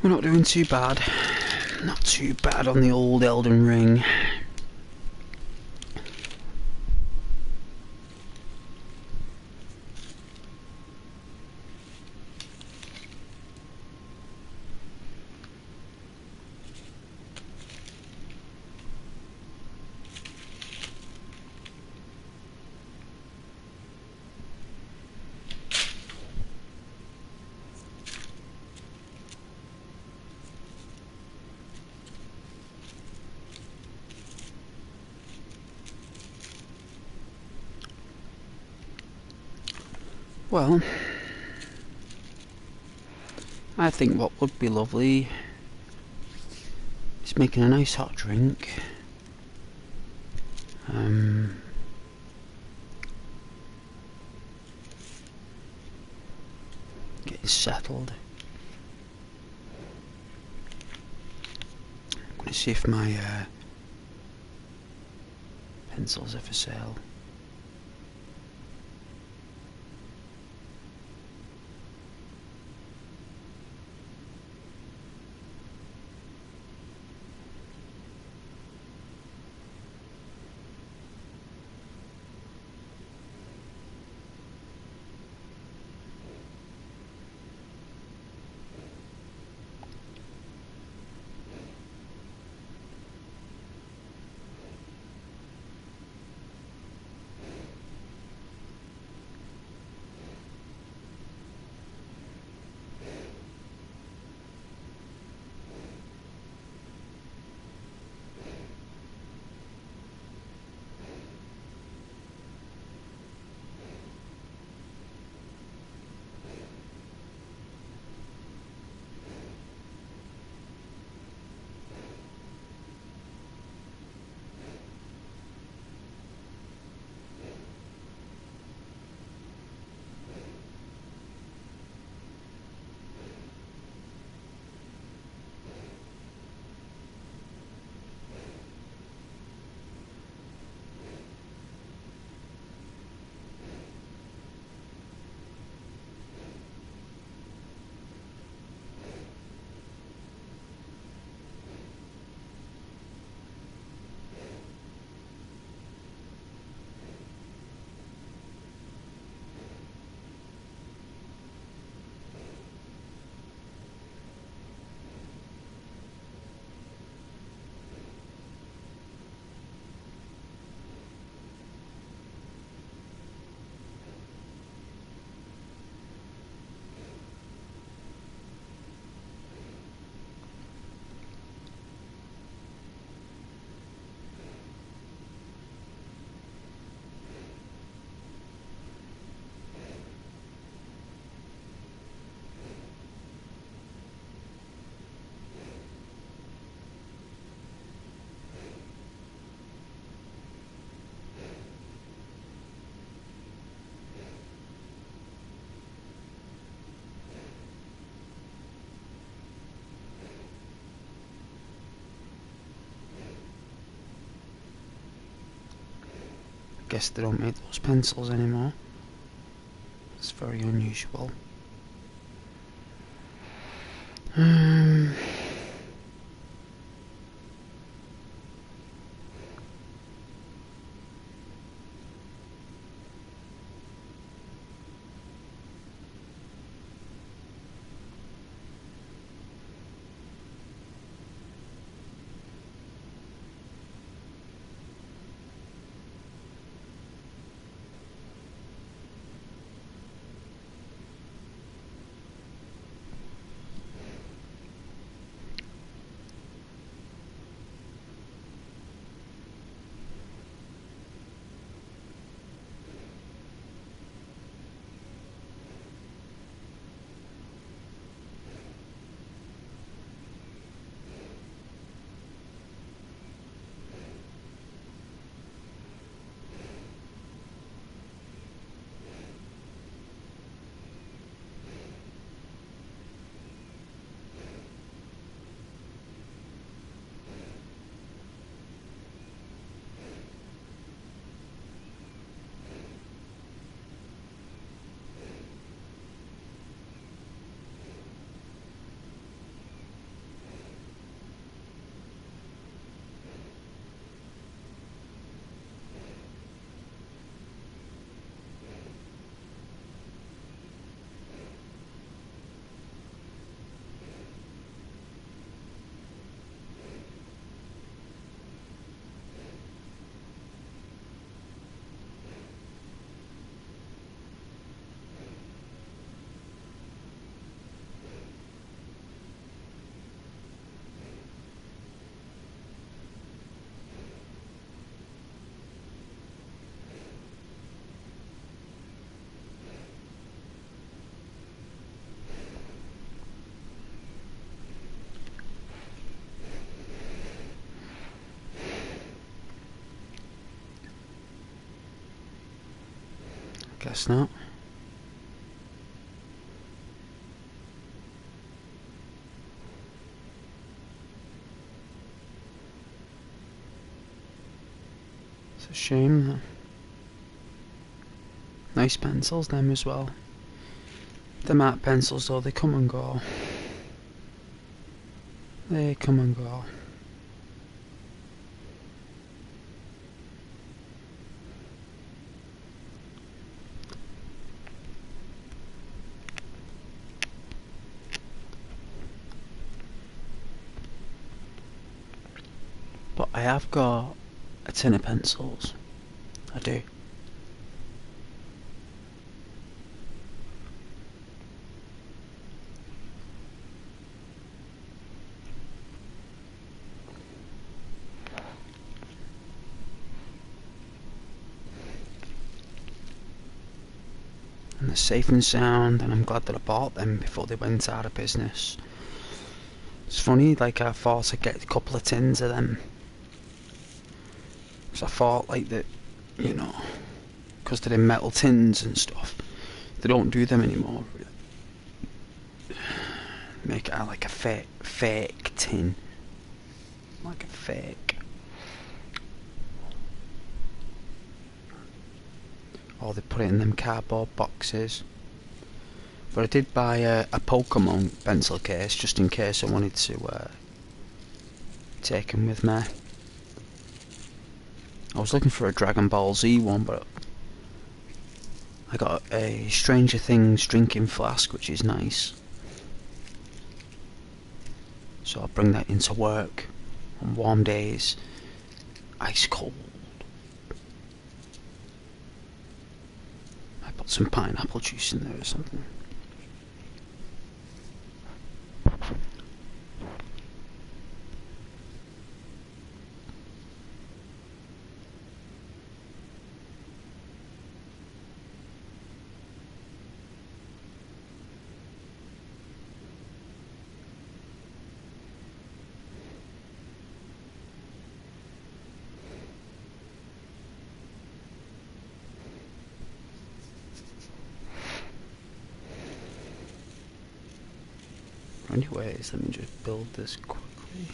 We're not doing too bad. Not too bad on the old Elden Ring. Well, I think what would be lovely is making a nice hot drink. Getting settled. I'm going to see if my pencils are for sale. guess they don't make those pencils anymore. It's very unusual. Guess not. It's a shame though. Nice pencils them as well. The matte pencils though, they come and go. They come and go. But I have got a tin of pencils. I do. And they're safe and sound, and I'm glad that I bought them before they went out of business. It's funny, like I thought I'd get a couple of tins of them. Because I thought like that, you know, because they're in metal tins and stuff, they don't do them anymore. Make it out like a fake tin. Like a fake. Or they put it in them cardboard boxes. But I did buy a Pokemon pencil case just in case I wanted to take them with me. I was looking for a Dragon Ball Z one, but I got a Stranger Things drinking flask, which is nice. So I'll bring that into work on warm days. Ice cold. I put some pineapple juice in there or something. Anyways, let me just build this quickly.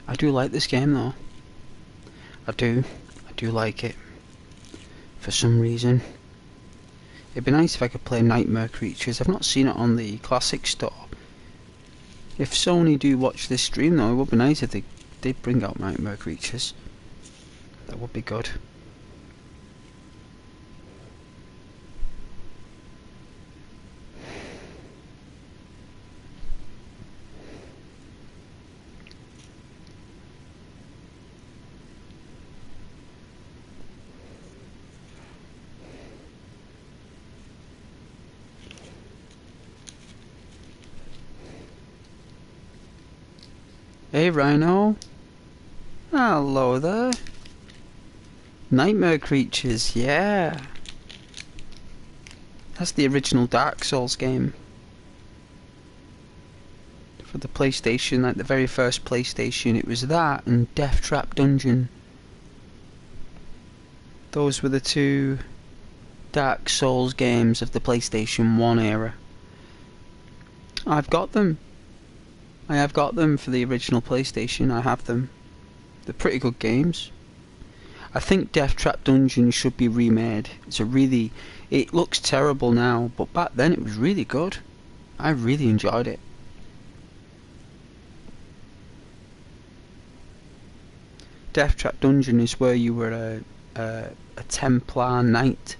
I do like this game though. I do like it. For some reason. It'd be nice if I could play Nightmare Creatures. I've not seen it on the Classic Store. If Sony do watch this stream though, it would be nice if they did bring out Nightmare Creatures. That would be good. Hey Rhino. Hello there. Nightmare Creatures, yeah. That's the original Dark Souls game. For the PlayStation, like the very first PlayStation, it was that and Death Trap Dungeon. Those were the two Dark Souls games of the PlayStation 1 era. I've got them. I have got them for the original PlayStation. I have them. They're pretty good games. I think Death Trap Dungeon should be remade. It looks terrible now, but back then it was really good. I really enjoyed it. Death Trap Dungeon is where you were a Templar knight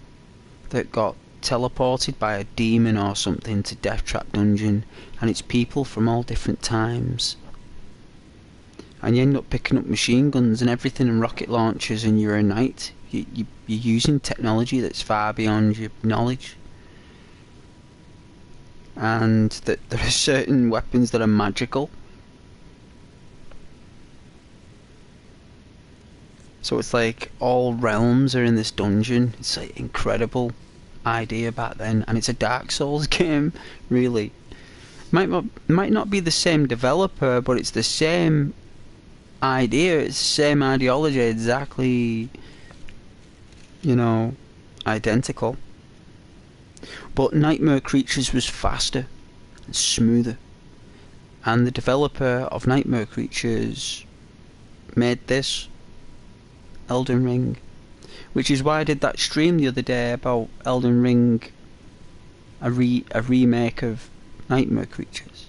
that got teleported by a demon or something to Death Trap Dungeon, and it's people from all different times, and you end up picking up machine guns and everything and rocket launchers, and you're a knight. You're using technology that's far beyond your knowledge, and that there are certain weapons that are magical. So it's like all realms are in this dungeon. It's like incredible idea back then, and it's a Dark Souls game, really. Might not be the same developer, but it's the same idea, it's the same ideology, exactly, identical. But Nightmare Creatures was faster and smoother, and the developer of Nightmare Creatures made this, Elden Ring. Which is why I did that stream the other day about Elden Ring, a remake of Nightmare Creatures.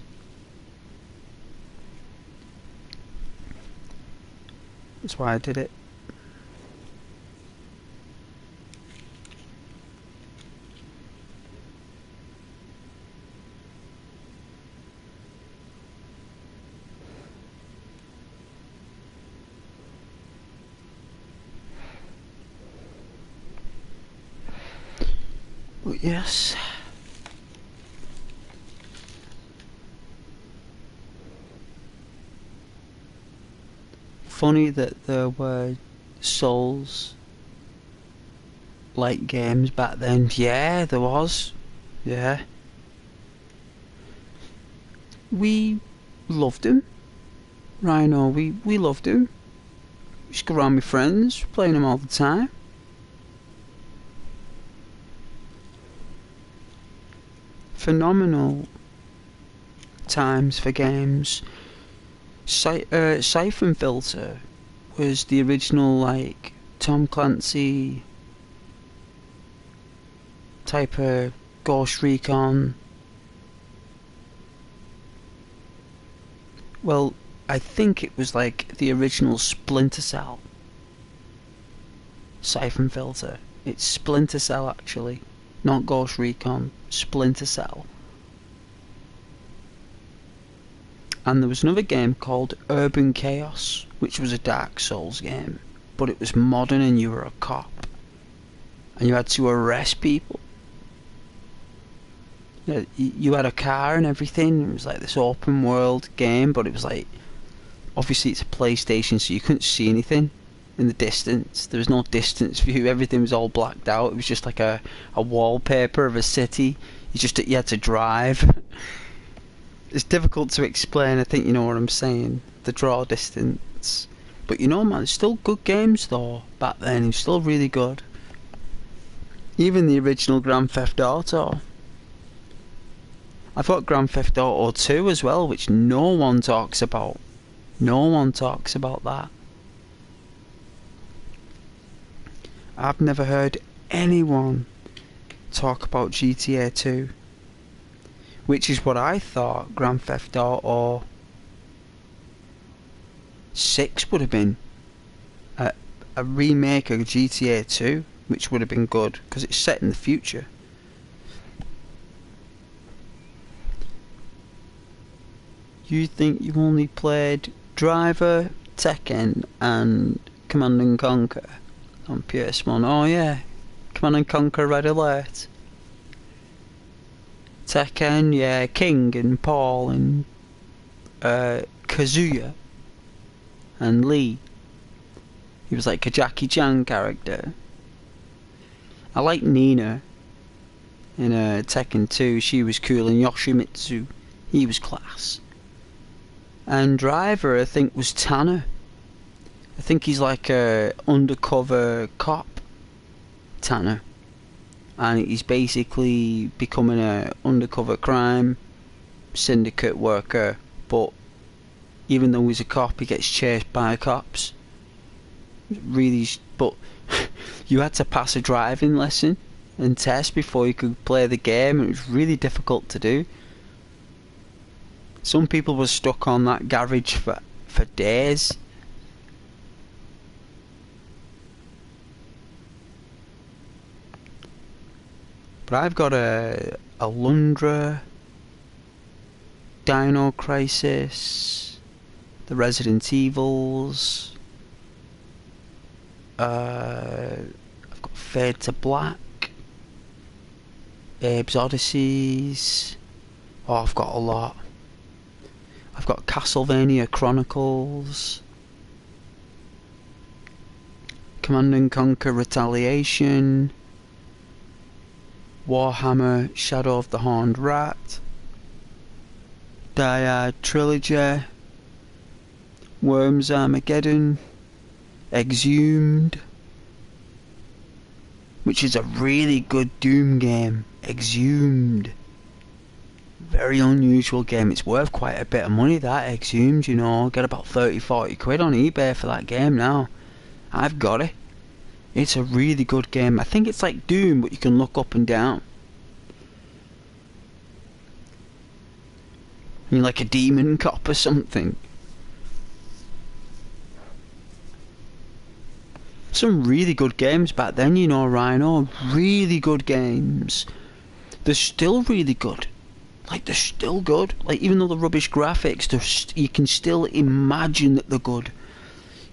That's why I did it. But yes. Funny that there were Souls-like games back then. Yeah, there was. Yeah. We loved them. Rhino, we loved them. We used to go around with friends, playing them all the time. Phenomenal times for games. Siphon Filter was the original, like, Tom Clancy type of Ghost Recon. Well, I think it was like the original Splinter Cell. Siphon Filter. It's Splinter Cell, actually. Not Ghost Recon, Splinter Cell. And there was another game called Urban Chaos, which was a Dark Souls game, but it was modern and you were a cop. And you had to arrest people. You had a car and everything. It was like this open world game, but it was like, obviously it's a PlayStation, so you couldn't see anything in the distance. There was no distance view. Everything was all blacked out. It was just like a wallpaper of a city. You had to drive. It's difficult to explain. I think you know what I'm saying. The draw distance. But man, it's still good games though. Back then, it's still really good. Even the original Grand Theft Auto. I've got Grand Theft Auto 2 as well, which no one talks about. No one talks about that. I've never heard anyone talk about GTA 2, which is what I thought Grand Theft Auto 6 would have been. A remake of GTA 2, which would have been good because it's set in the future. You think you only played Driver, Tekken and Command and Conquer on PS1? Oh yeah, Command and Conquer Red Alert. Tekken, yeah, King and Paul and Kazuya and Lee. He was like a Jackie Chan character. I like Nina in Tekken 2. She was cool, and Yoshimitsu, he was class. And Driver, I think, was Tanner. I think he's like a undercover cop, Tanner, and he's basically becoming a undercover crime syndicate worker. But even though he's a cop, he gets chased by cops. Really, but you had to pass a driving lesson and test before you could play the game, and it was really difficult to do. Some people were stuck on that garage for days. But I've got a Lundra, Dino Crisis, the Resident Evils. I've got Fade to Black, Abe's Odysseys. Oh, I've got a lot. I've got Castlevania Chronicles, Command and Conquer Retaliation, Warhammer Shadow of the Horned Rat, Die Hard Trilogy, Worms Armageddon, Exhumed, which is a really good Doom game. Exhumed. Very unusual game. It's worth quite a bit of money, that Exhumed, you know. Get about 30-40 quid on eBay for that game now. I've got it. It's a really good game. I think it's like Doom, but you can look up and down. You're like a demon cop or something. Some really good games back then, you know, Rhino. Really good games. They're still really good. Like, they're still good. Like, even though they're rubbish graphics, you can still imagine that they're good.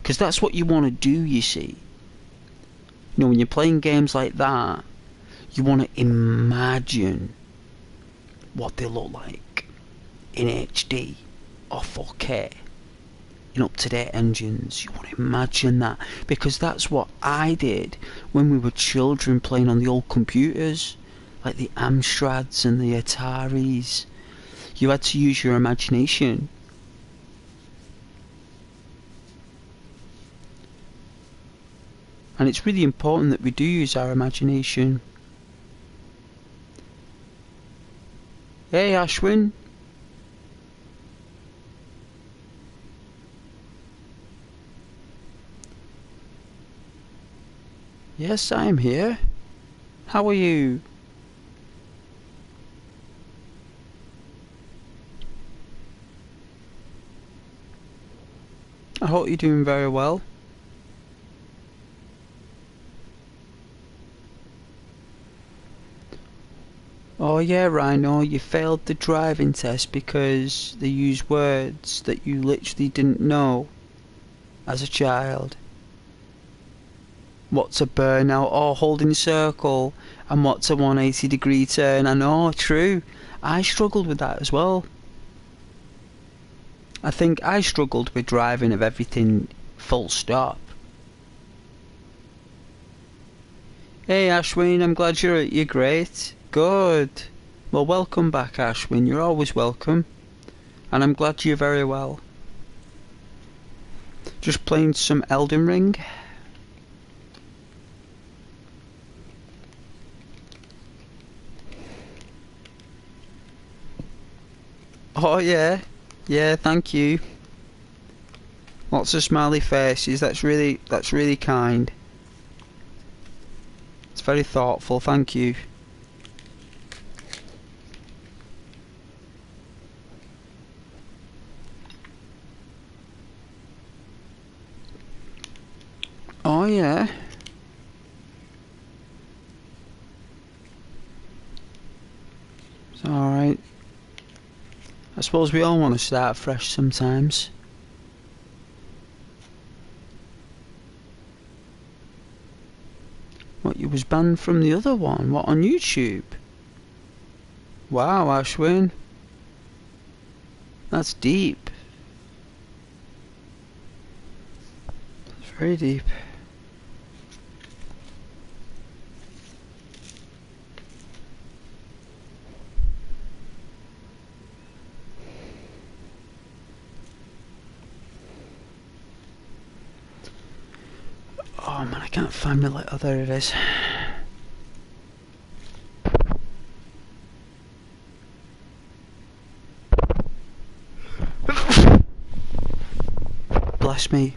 Because that's what you want to do, you see. You know, when you're playing games like that, you want to imagine what they look like in HD or 4K. In up-to-date engines. You want to imagine that, because that's what I did when we were children playing on the old computers, like the Amstrads and the Ataris. You had to use your imagination. And it's really important that we do use our imagination. Hey Ashwin. Yes, I am here. How are you? I hope you're doing very well. Oh yeah, Rhino, you failed the driving test because they use words that you literally didn't know as a child. What's a burnout? Oh, holding circle. And what's a 180-degree turn? I know, true. I struggled with that as well. I think I struggled with driving of everything full stop. Hey Ashwin, I'm glad you're great. Good. Well, welcome back Ashwin, you're always welcome. And I'm glad you're very well. Just playing some Elden Ring. Oh yeah, yeah, thank you. Lots of smiley faces. That's really kind. It's very thoughtful. Thank you. Oh yeah. It's alright. I suppose we all want to start fresh sometimes. What, you was banned from the other one? What, on YouTube? Wow, Ashwin. That's deep. That's very deep. Oh man, I can't find my letter. There it is. Bless me.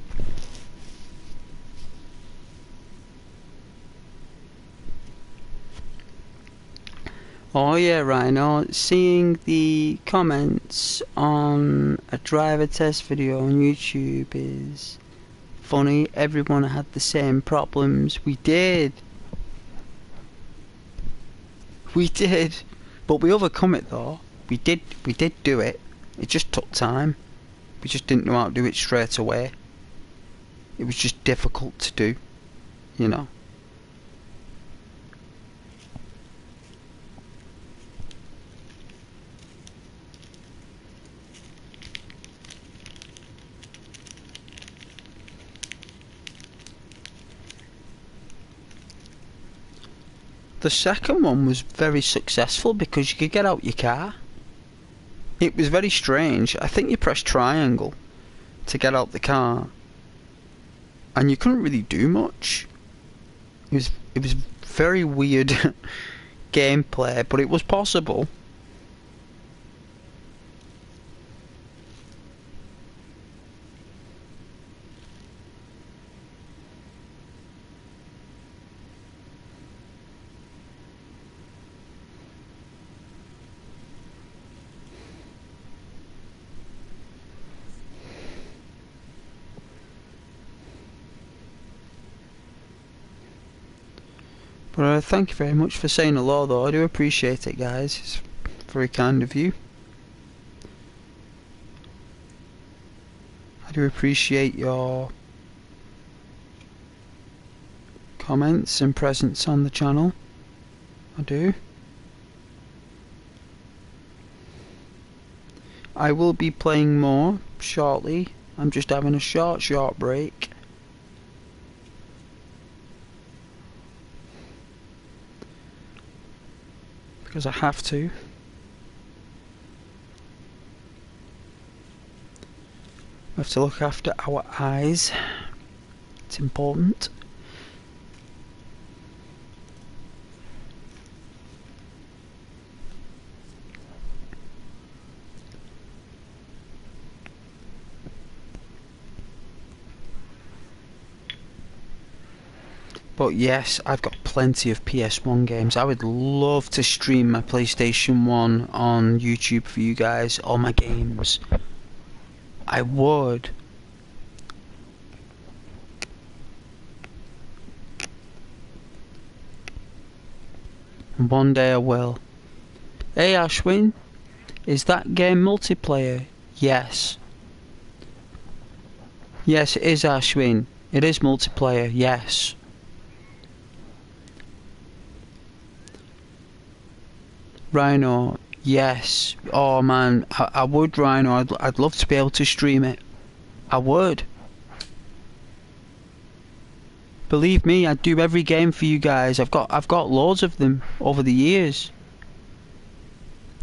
Oh yeah, Rhino. Seeing the comments on a driver test video on YouTube is funny. Everyone had the same problems. We did. But we overcome it though. We did do it. It just took time. We just didn't know how to do it straight away. It was just difficult to do, you know. The second one was very successful because you could get out your car. It was very strange. I think you pressed triangle to get out the car, and you couldn't really do much. It was very weird gameplay, but it was possible. But thank you very much for saying hello though. I do appreciate it, guys. It's very kind of you. I do appreciate your comments and presence on the channel. I do. I will be playing more shortly. I'm just having a short break. Because I have to. We have to look after our eyes. It's important. But yes, I've got plenty of PS1 games. I would love to stream my PlayStation 1 on YouTube for you guys, all my games. I would. And one day I will. Hey Ashwin, is that game multiplayer? Yes. Yes, it is, Ashwin. It is multiplayer, yes. Rhino, yes. Oh man, I would, Rhino. I'd love to be able to stream it. I would. Believe me, I'd do every game for you guys. I've got loads of them over the years.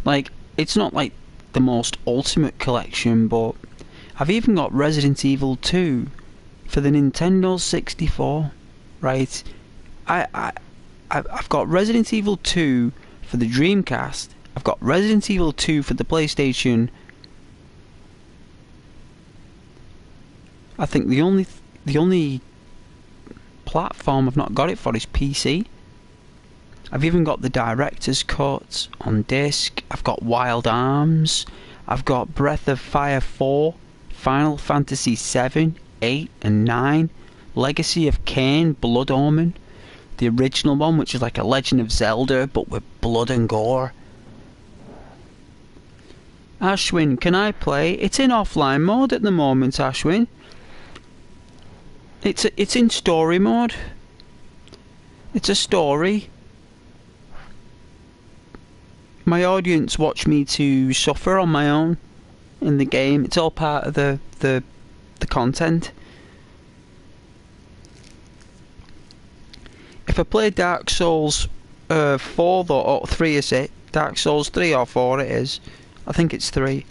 Like, it's not like the most ultimate collection, but I've even got Resident Evil 2 for the Nintendo 64. Right? I've got Resident Evil 2 for the Dreamcast. I've got Resident Evil 2 for the PlayStation. I think the only platform I've not got it for is PC. I've even got the director's cut on disc. I've got Wild Arms. I've got Breath of Fire 4, Final Fantasy 7, 8 and 9, Legacy of Kain, Blood Omen, the original one, which is like a Legend of Zelda but with blood and gore. Ashwin, can I play? It's in offline mode at the moment, Ashwin. It's in story mode. It's a story. My audience watch me to suffer on my own in the game. It's all part of the content. If I play Dark Souls 4 though, or 3 is it? Dark Souls 3 or 4 it is. I think it's 3.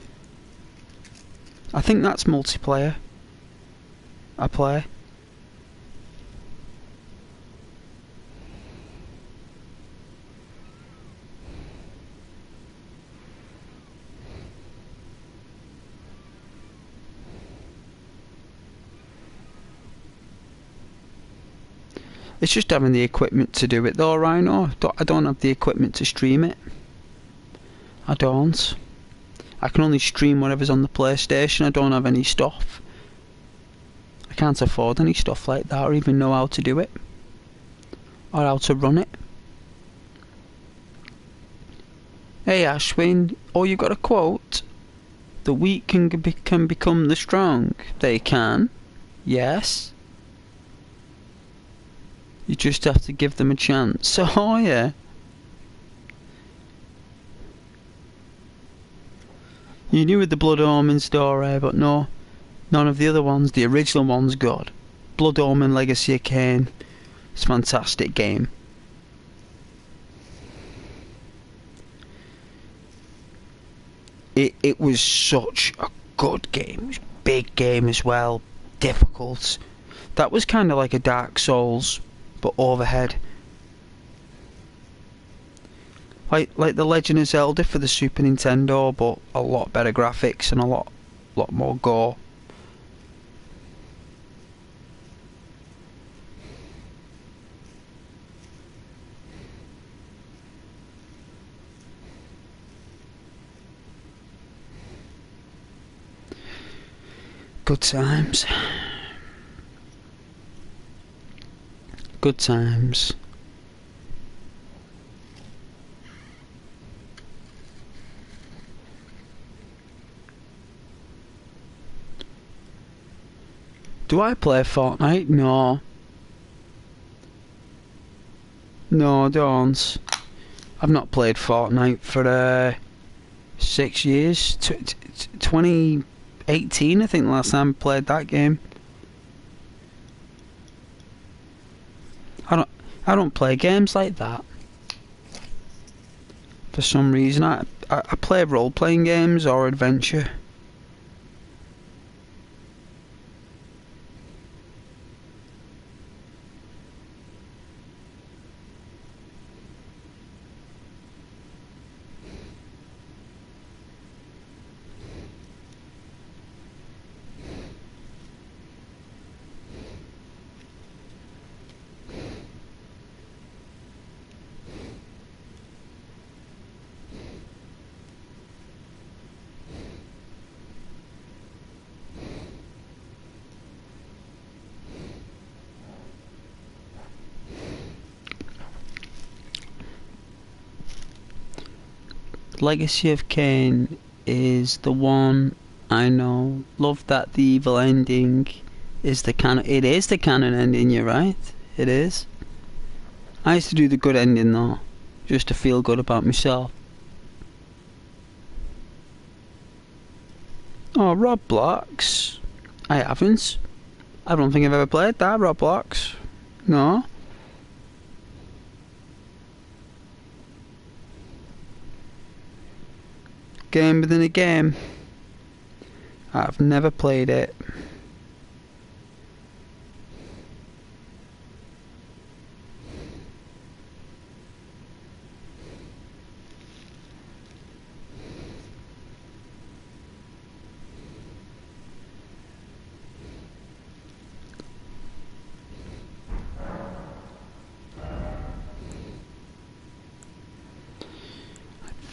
I think that's multiplayer. I play. It's just having the equipment to do it though, Rhino. I don't have the equipment to stream it. I don't. I can only stream whatever's on the PlayStation. I don't have any stuff. I can't afford any stuff like that or even know how to do it. Or how to run it. Hey Ashwin, oh, you got a quote? The weak can become the strong. They can. Yes. You just have to give them a chance. Oh yeah. You knew with the Blood Omen story, but no, none of the other ones. The original one's good. Blood Omen Legacy of Kain. It's a fantastic game. It was such a good game. It was a big game as well. Difficult. That was kind of like a Dark Souls, but overhead. Like the Legend of Zelda for the Super Nintendo, but a lot better graphics and a lot more gore. Good times. Good times. Do I play Fortnite? No. No, I don't. I've not played Fortnite for 6 years. 2018, I think, the last time I played that game. I don't play games like that. For some reason, I play role-playing games or adventure. Legacy of Kain is the one I know. Love that the evil ending is the canon. It is the canon ending, you're right. It is. I used to do the good ending though, just to feel good about myself. Oh, Roblox. I haven't. I don't think I've ever played that, Roblox. No. Game within a game. I've never played it.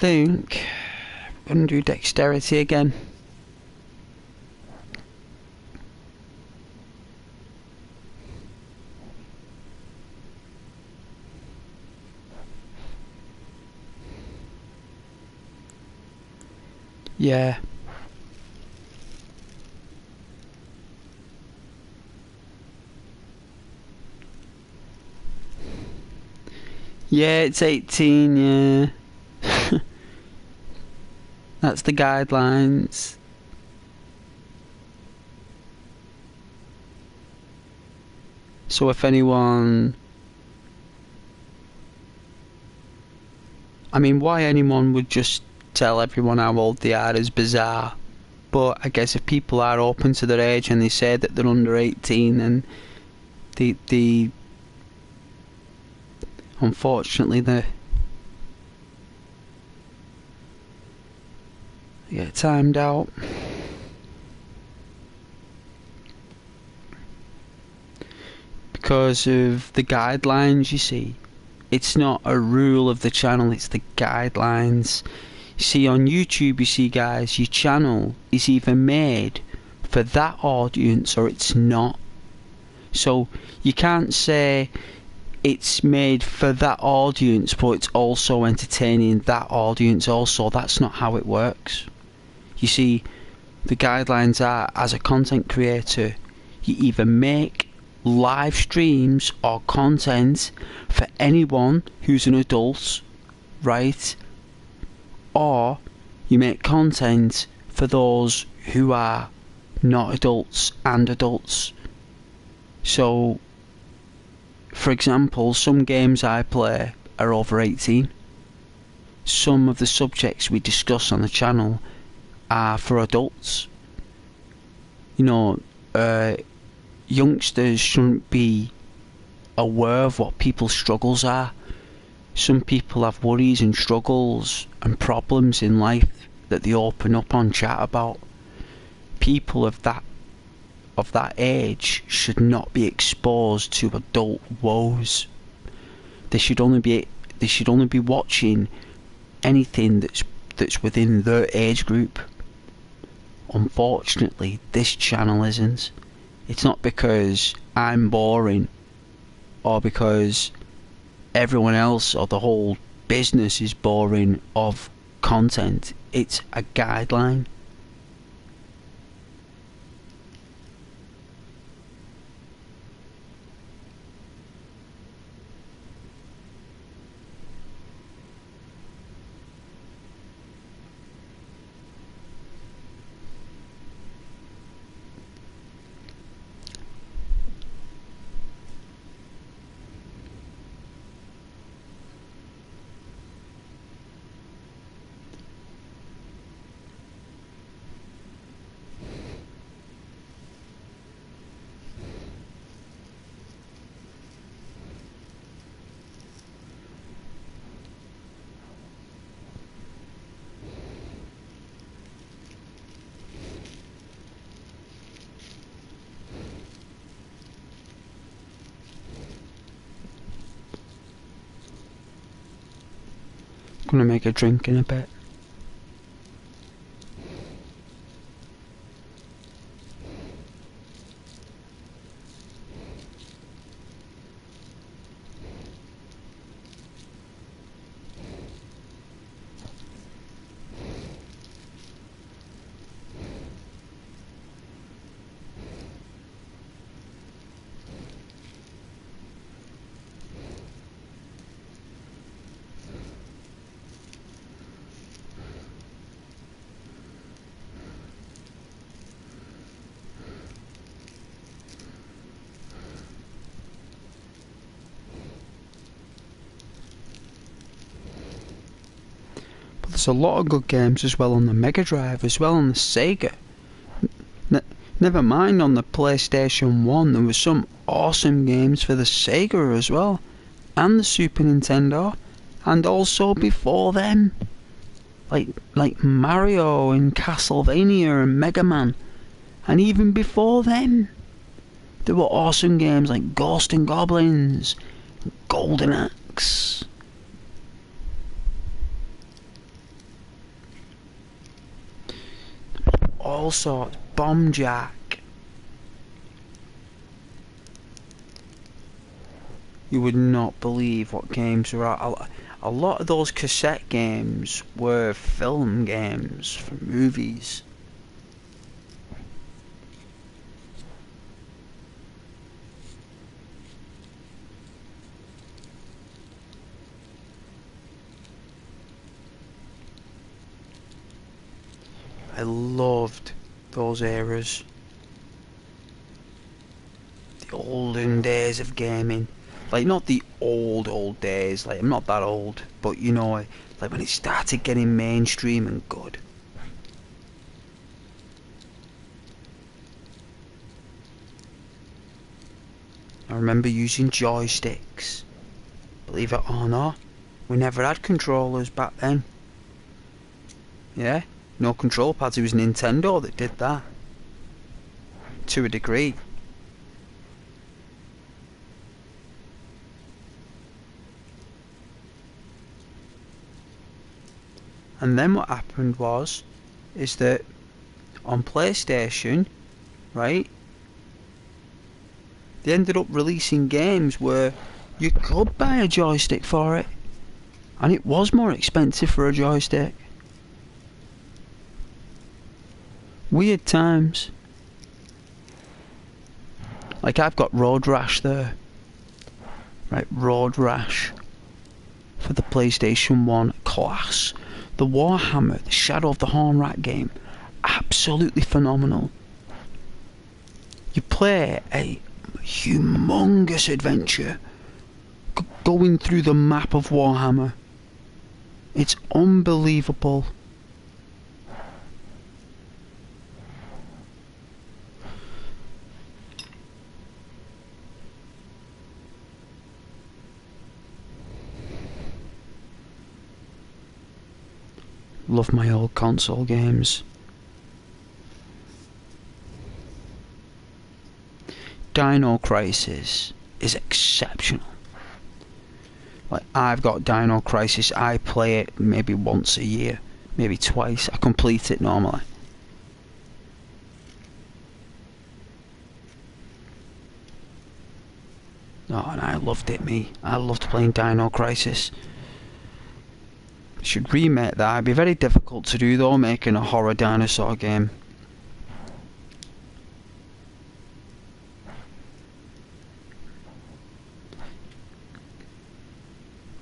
think I'm going to do dexterity again. Yeah. Yeah, it's 18, yeah. That's the guidelines. So if anyone... I mean, why anyone would just tell everyone how old they are is bizarre. But I guess if people are open to their age and they say that they're under 18, then they unfortunately they get timed out. Because of the guidelines, you see. It's not a rule of the channel, it's the guidelines. You see, on YouTube, you see, guys, your channel is either made for that audience or it's not. So you can't say it's made for that audience but it's also entertaining that audience also. That's not how it works. You see, the guidelines are, as a content creator, you either make live streams or content for anyone who's an adult, right? Or you make content for those who are not adults and adults. So, for example, some games I play are over 18. Some of the subjects we discuss on the channel are for adults. You know, youngsters shouldn't be aware of what people's struggles are. Some people have worries and struggles and problems in life that they open up on chat about. People of that age should not be exposed to adult woes. They should only be watching anything that's within their age group. Unfortunately, this channel isn't. It's not because I'm boring or because everyone else or the whole business is boring of content. It's a guideline. I'm gonna make a drink in a bit. There's a lot of good games as well on the Mega Drive, as well on the Sega. Never mind on the PlayStation 1, there were some awesome games for the Sega as well, and the Super Nintendo, and also before them, like Mario and Castlevania and Mega Man, and even before them, there were awesome games like Ghost and Goblins, Golden Axe. all sorts. Bomb Jack. You would not believe what games were out. A lot of those cassette games were film games for movies. I loved those eras. The olden days of gaming. Like, not the old days, like, I'm not that old, but you know, like when it started getting mainstream and good. I remember using joysticks. Believe it or not, we never had controllers back then. Yeah, no control pads, it was Nintendo that did that. To a degree. And then what happened is that on PlayStation, right, they ended up releasing games where you could buy a joystick for it, and it was more expensive for a joystick. Weird times. Like, I've got Road Rash there. Right, Road Rash for the PlayStation 1, class. The Warhammer, the Shadow of the Hornrat game, absolutely phenomenal. You play a humongous adventure going through the map of Warhammer. It's unbelievable. Love my old console games. Dino Crisis is exceptional. Like, I've got Dino Crisis, I play it maybe once a year, maybe twice. I complete it normally. Oh, and I loved it, me. I loved playing Dino Crisis. Should remake that. It'd be very difficult to do though, making a horror dinosaur game.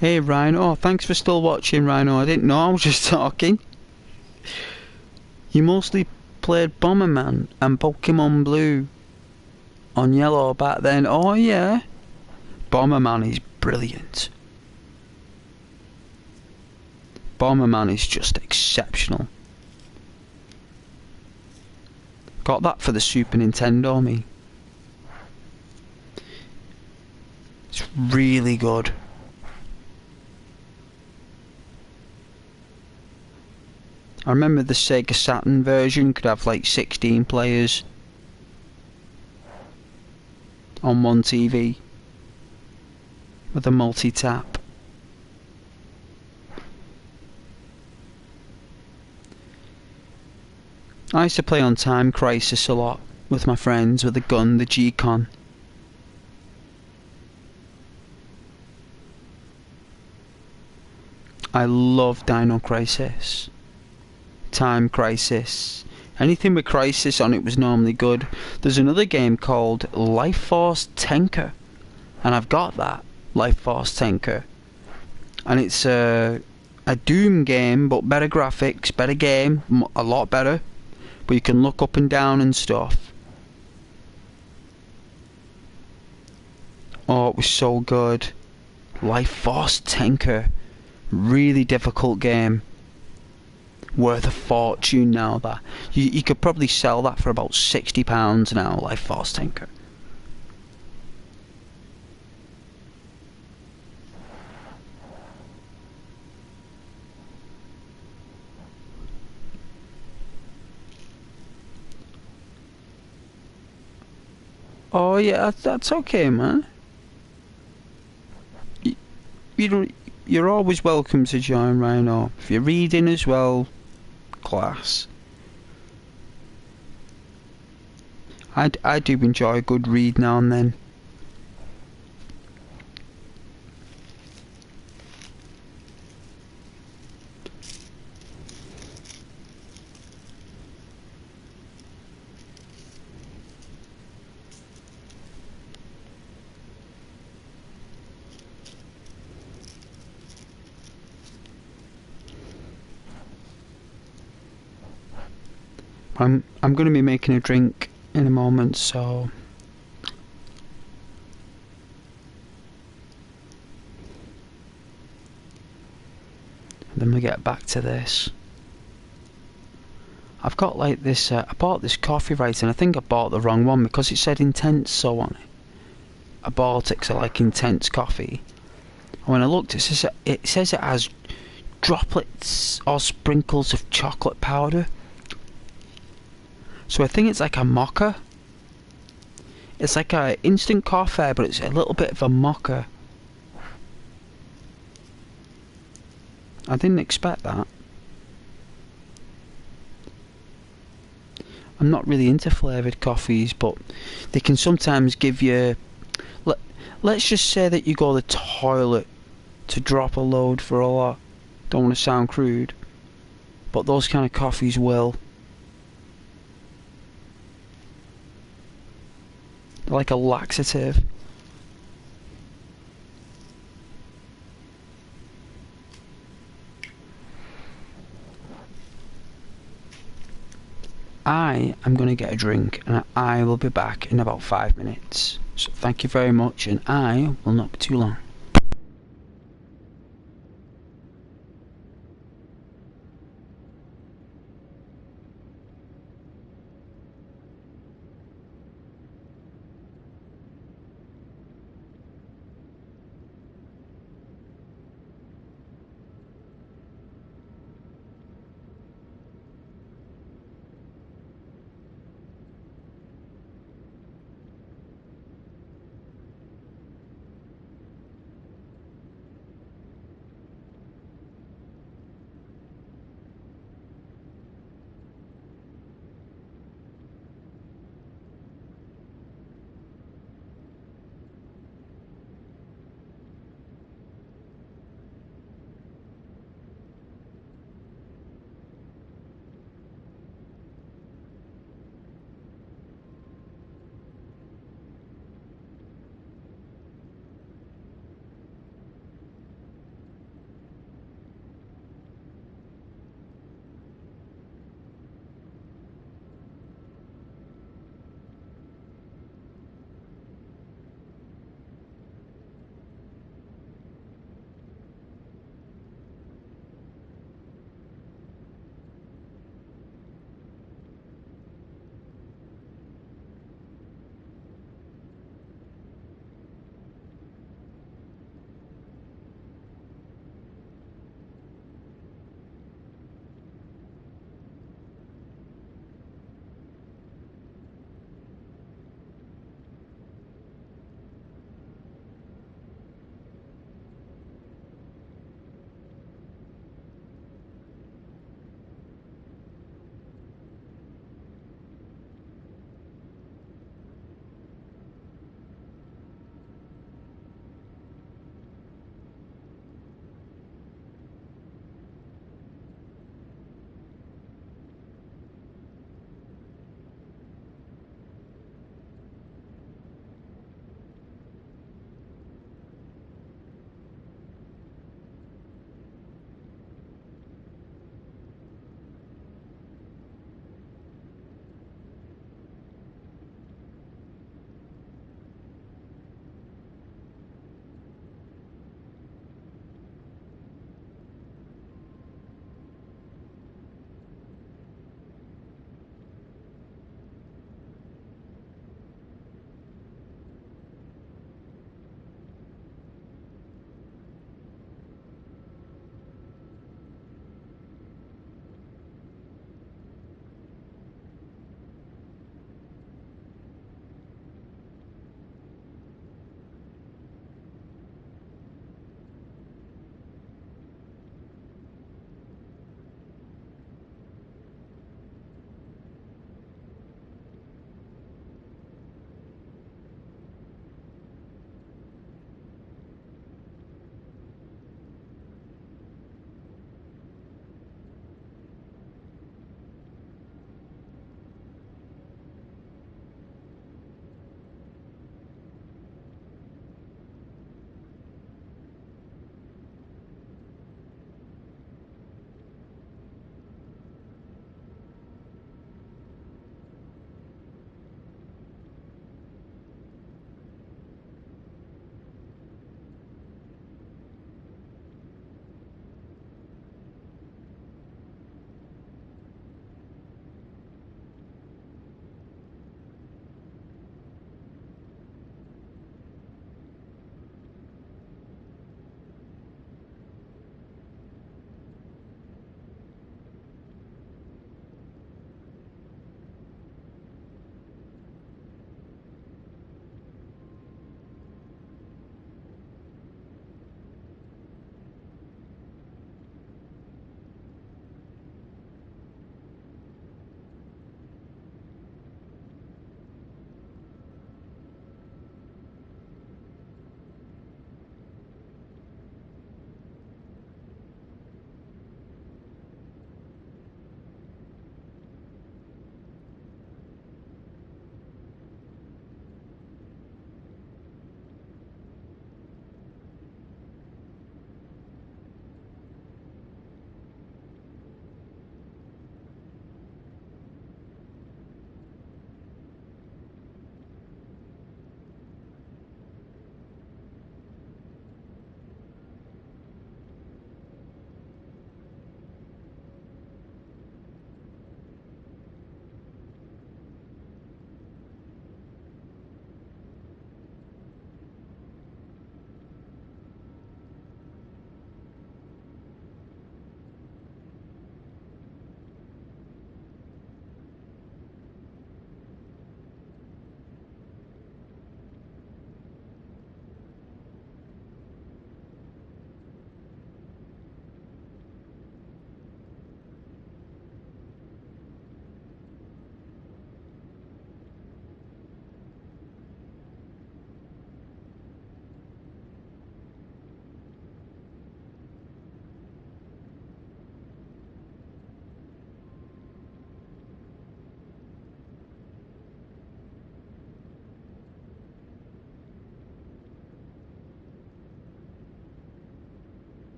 Hey Rhino, thanks for still watching, Rhino. I didn't know, I was just talking. You mostly played Bomberman and Pokemon Blue on Yellow back then. Oh yeah. Bomberman is brilliant. Bomberman is just exceptional. Got that for the Super Nintendo, me. It's really good. I remember the Sega Saturn version could have like 16 players on one TV with a multi-tap. I used to play on Time Crisis a lot with my friends with a gun, the G-Con. I love Dino Crisis. Time Crisis. Anything with Crisis on it was normally good. There's another game called Life Force Tenker, and I've got that, Life Force Tenker. And it's a Doom game, but better graphics, better game, a lot better. But you can look up and down and stuff. Oh, it was so good. Life Force Tenker. Really difficult game. Worth a fortune now. That you could probably sell that for about £60 now, Life Force Tenker. Oh yeah, that's okay, man. You don't. You're always welcome to join, Rhino. If you're reading as well, class. I do enjoy a good read now and then. I'm going to be making a drink in a moment, so then we get back to this. I've got like this. I bought this coffee, right, and I think I bought the wrong one because it said intense so on it. I bought it 'cause I like intense coffee. And when I looked, it says it has droplets or sprinkles of chocolate powder. So I think it's like a mocha. It's like a instant coffee, but it's a little bit of a mocha. I didn't expect that. I'm not really into flavoured coffees, but they can sometimes give you... Let's just say that you go to the toilet to drop a load for a lot. Don't want to sound crude, but those kind of coffees will. They're like a laxative. I am going to get a drink and I will be back in about 5 minutes. So thank you very much, and I will not be too long.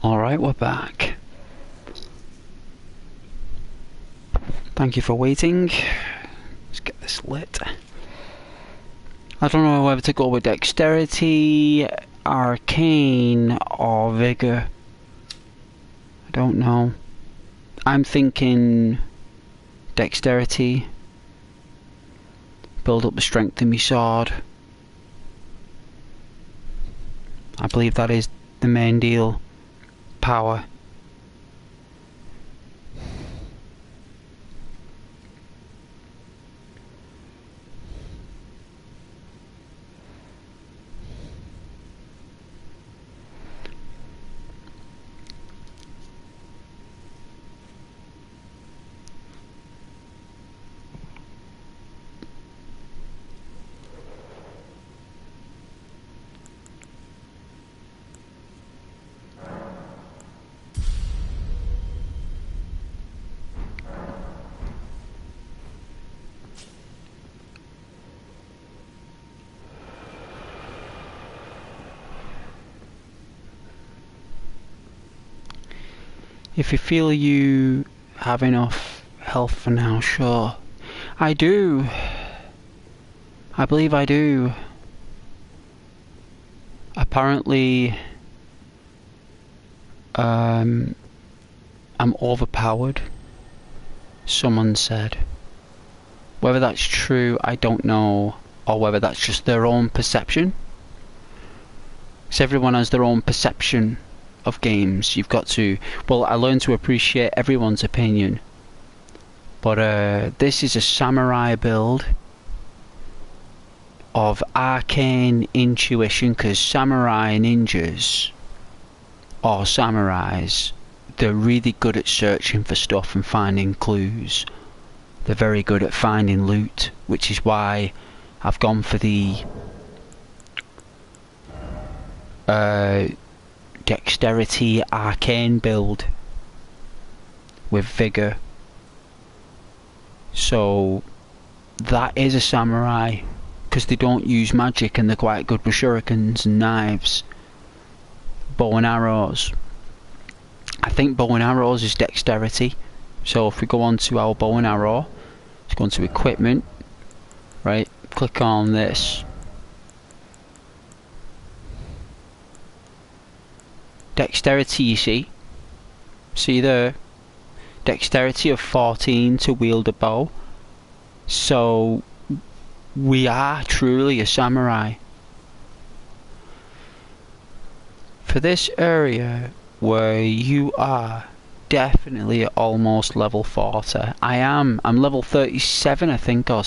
Alright, we're back. Thank you for waiting. Let's get this lit. I don't know whether to go with dexterity, arcane, or vigor. I don't know. I'm thinking dexterity. Build up the strength in my sword. I believe that is the main deal. Power. If you feel you have enough health for now, sure. I do. I believe I do. Apparently, I'm overpowered, someone said. Whether that's true, I don't know, or whether that's just their own perception. Because everyone has their own perception of games. You've got to... Well, I learned to appreciate everyone's opinion. But this is a samurai build of arcane intuition, because samurai ninjas, or samurais, they're really good at searching for stuff and finding clues. They're very good at finding loot, which is why I've gone for the dexterity arcane build with vigor. So that is a samurai, because they don't use magic and they're quite good with shurikens and knives, bow and arrows. I think bow and arrows is dexterity. So if we go on to our bow and arrow, let's go on to equipment, right, click on this. Dexterity, you see there, dexterity of 14 to wield a bow. So we are truly a samurai. For this area where you are definitely almost level 40, I'm level 37 I think, or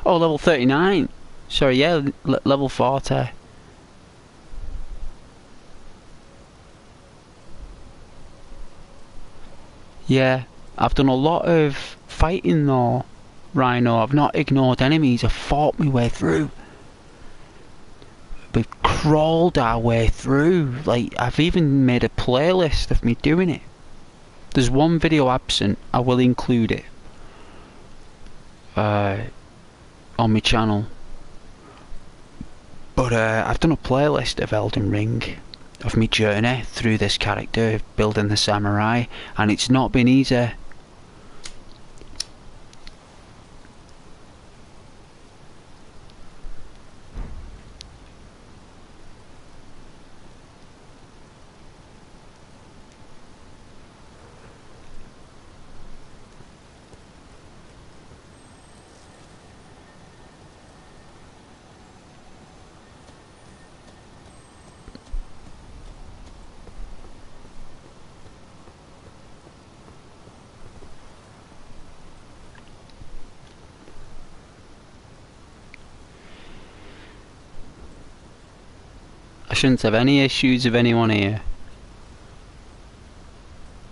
level 39, sorry, yeah, level 40. Yeah, I've done a lot of fighting though, Rhino. I've not ignored enemies, I've fought my way through. We've crawled our way through. Like, I've even made a playlist of me doing it. There's one video absent, I will include it on my channel. But I've done a playlist of Elden Ring, of my journey through this character, building the samurai, and it's not been easy. I shouldn't have any issues with anyone here,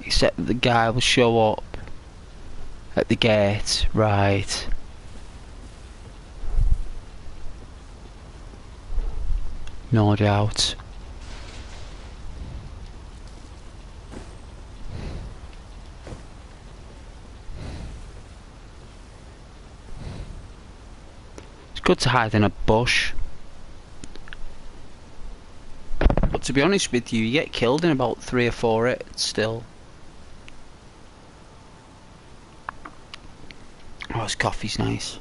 except that the guy will show up at the gate, right? No doubt. It's good to hide in a bush. But But to be honest with you, you get killed in about 3 or 4 hits still. Oh, this coffee's nice.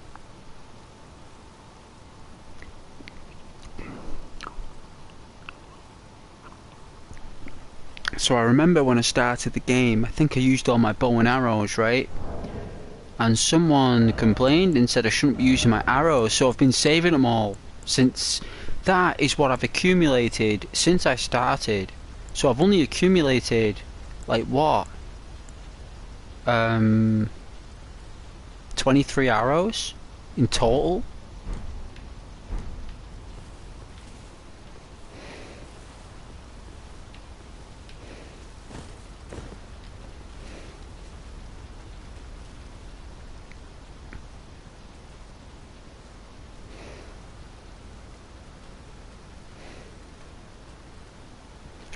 So I remember when I started the game, I think I used all my bow and arrows, right? And someone complained and said I shouldn't be using my arrows, so I've been saving them all since. That is what I've accumulated since I started. So I've only accumulated, like what? 23 arrows in total.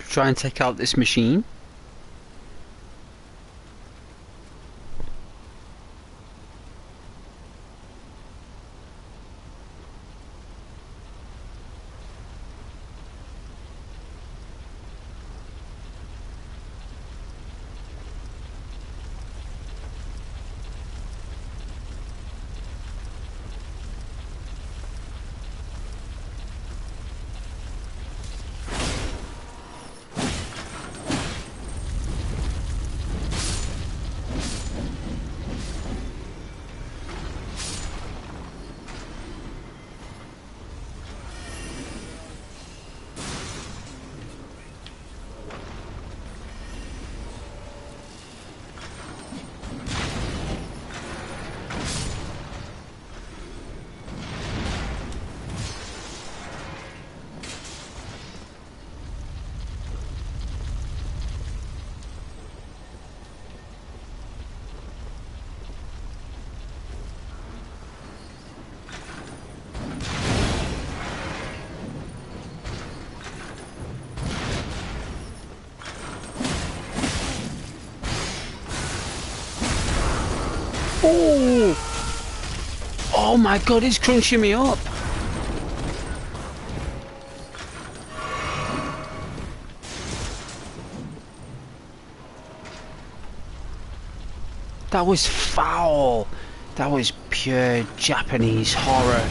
Try and take out this machine. Oh! Oh my god, it's crunching me up! That was foul! That was pure Japanese horror.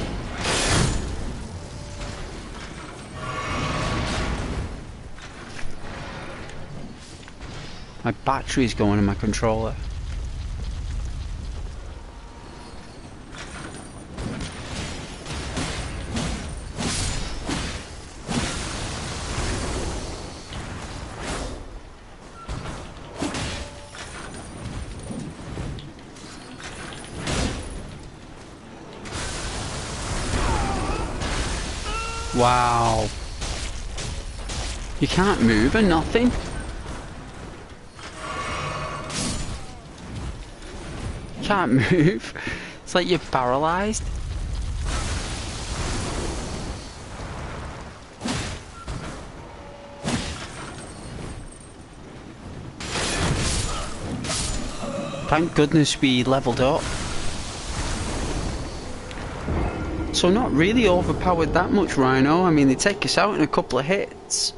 My battery's going in my controller. Wow. You can't move or nothing? Can't move. It's like you're paralyzed. Thank goodness we leveled up. So not really overpowered that much, Rhino. I mean, they take us out in a couple of hits.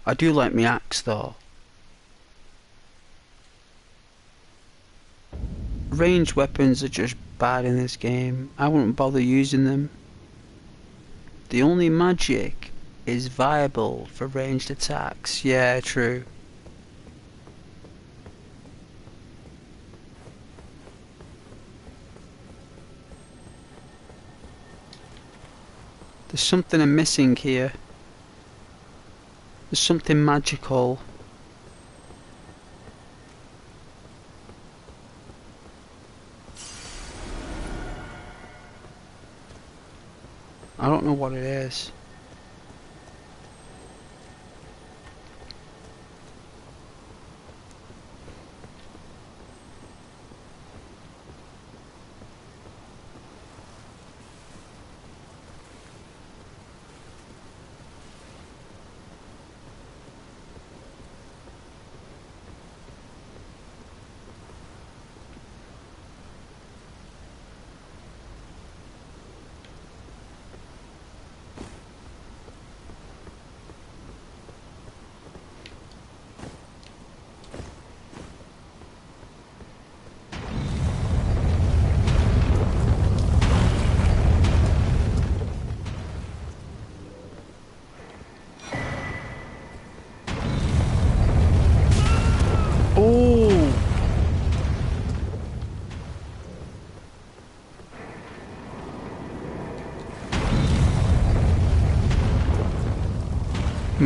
I do like my axe though. Ranged weapons are just bad in this game. I wouldn't bother using them. The only magic is viable for ranged attacks. Yeah, true. There's something I'm missing here. There's something magical. I don't know what it is.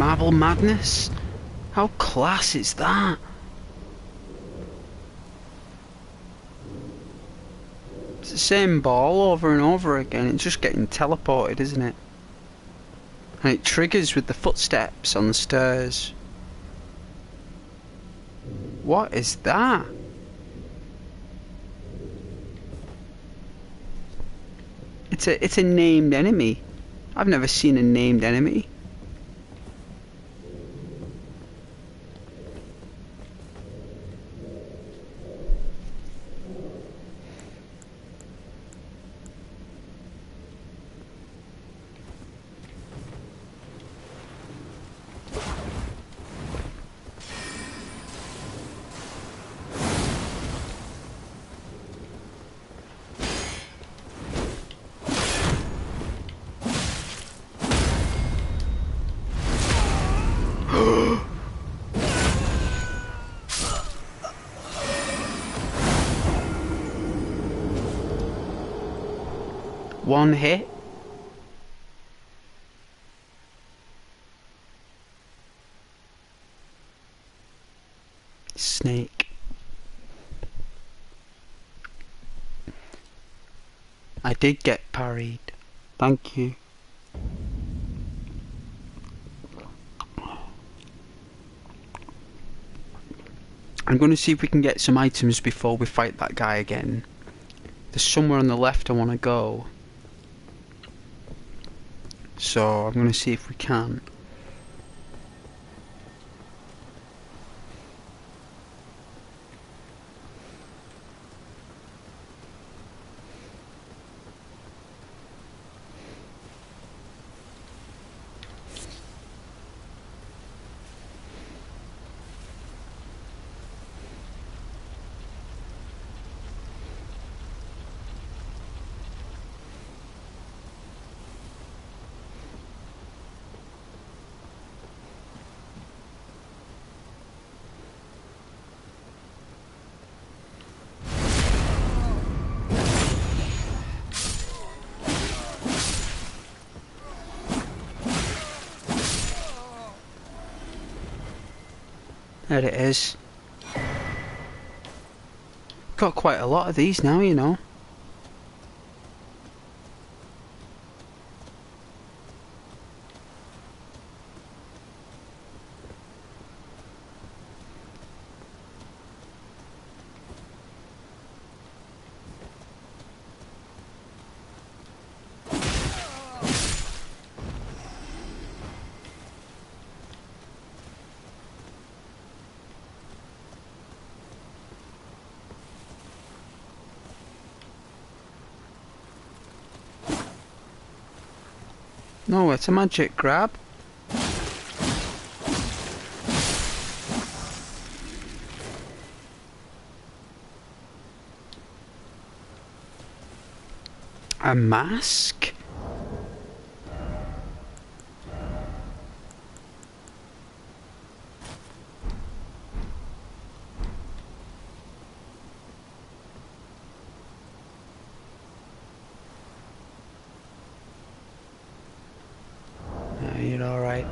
Marble Madness? How class is that? It's the same ball over and over again. It's just getting teleported, isn't it? And it triggers with the footsteps on the stairs. What is that? It's a named enemy. I've never seen a named enemy. One hit. Snake. I did get parried. Thank you. I'm going to see if we can get some items before we fight that guy again. There's somewhere on the left I want to go. So I'm going to see if we can. There it is. Got quite a lot of these now, you know. No, it's a magic grab. A mask? You're alright.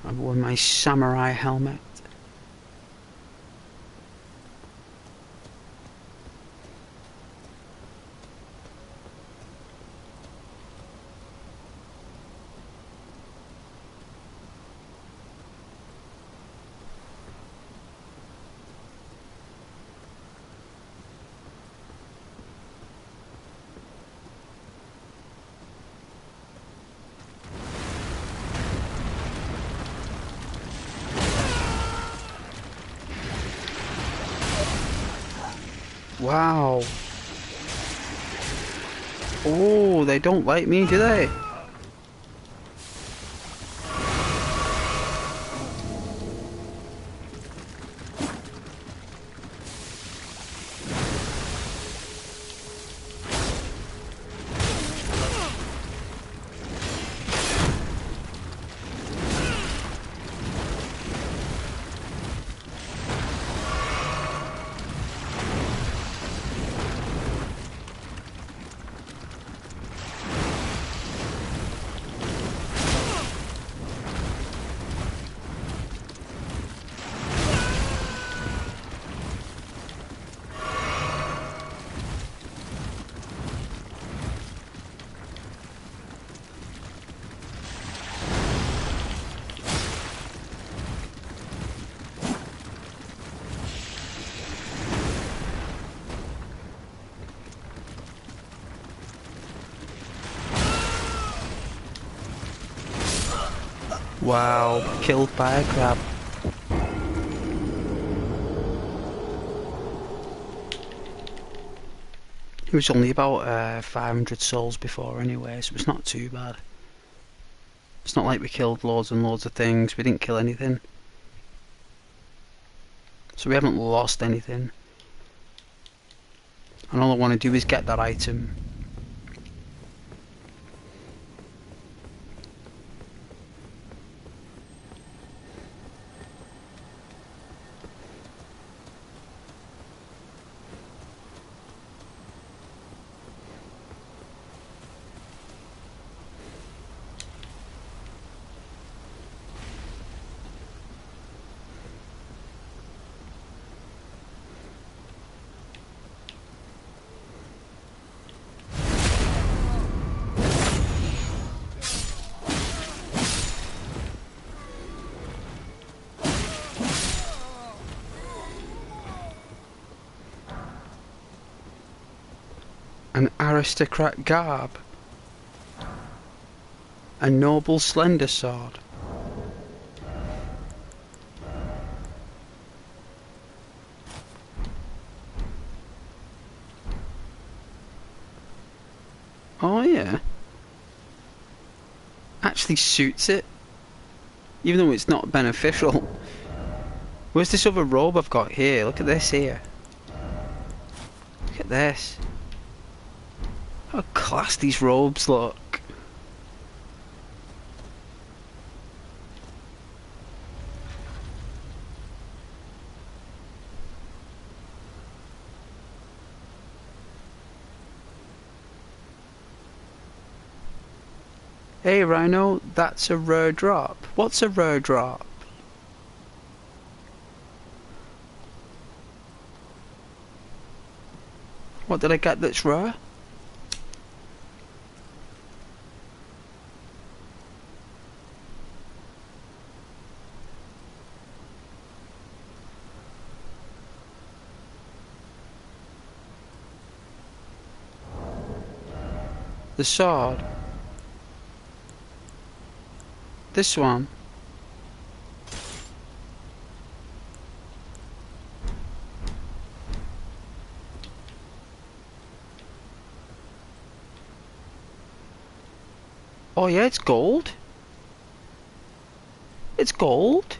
I've worn my samurai helmet. Wow. Oh, they don't like me, do they? Wow, killed by a crab. It was only about 500 souls before anyway, so it's not too bad. It's not like we killed loads and loads of things, we didn't kill anything. So we haven't lost anything. And all I want to do is get that item. An aristocrat garb. A noble slender sword. Oh yeah. Actually suits it. Even though it's not beneficial. Where's this other robe I've got here? Look at this here. Look at this. How class these robes look. Hey Rhino, that's a rare drop. What's a rare drop? What did I get that's rare? The sword. This one. Oh yeah, it's gold. It's gold.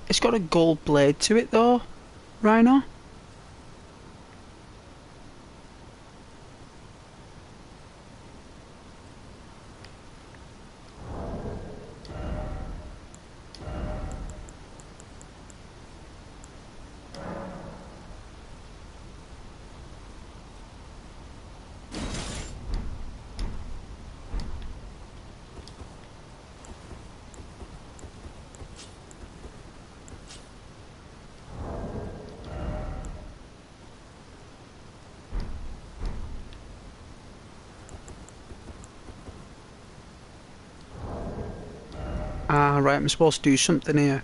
It's got a gold blade to it though, Rhino. Ah, right, I'm supposed to do something here.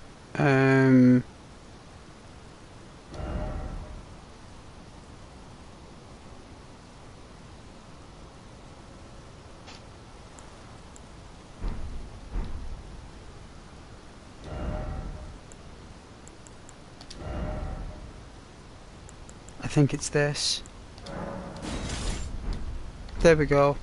I think it's this. There we go.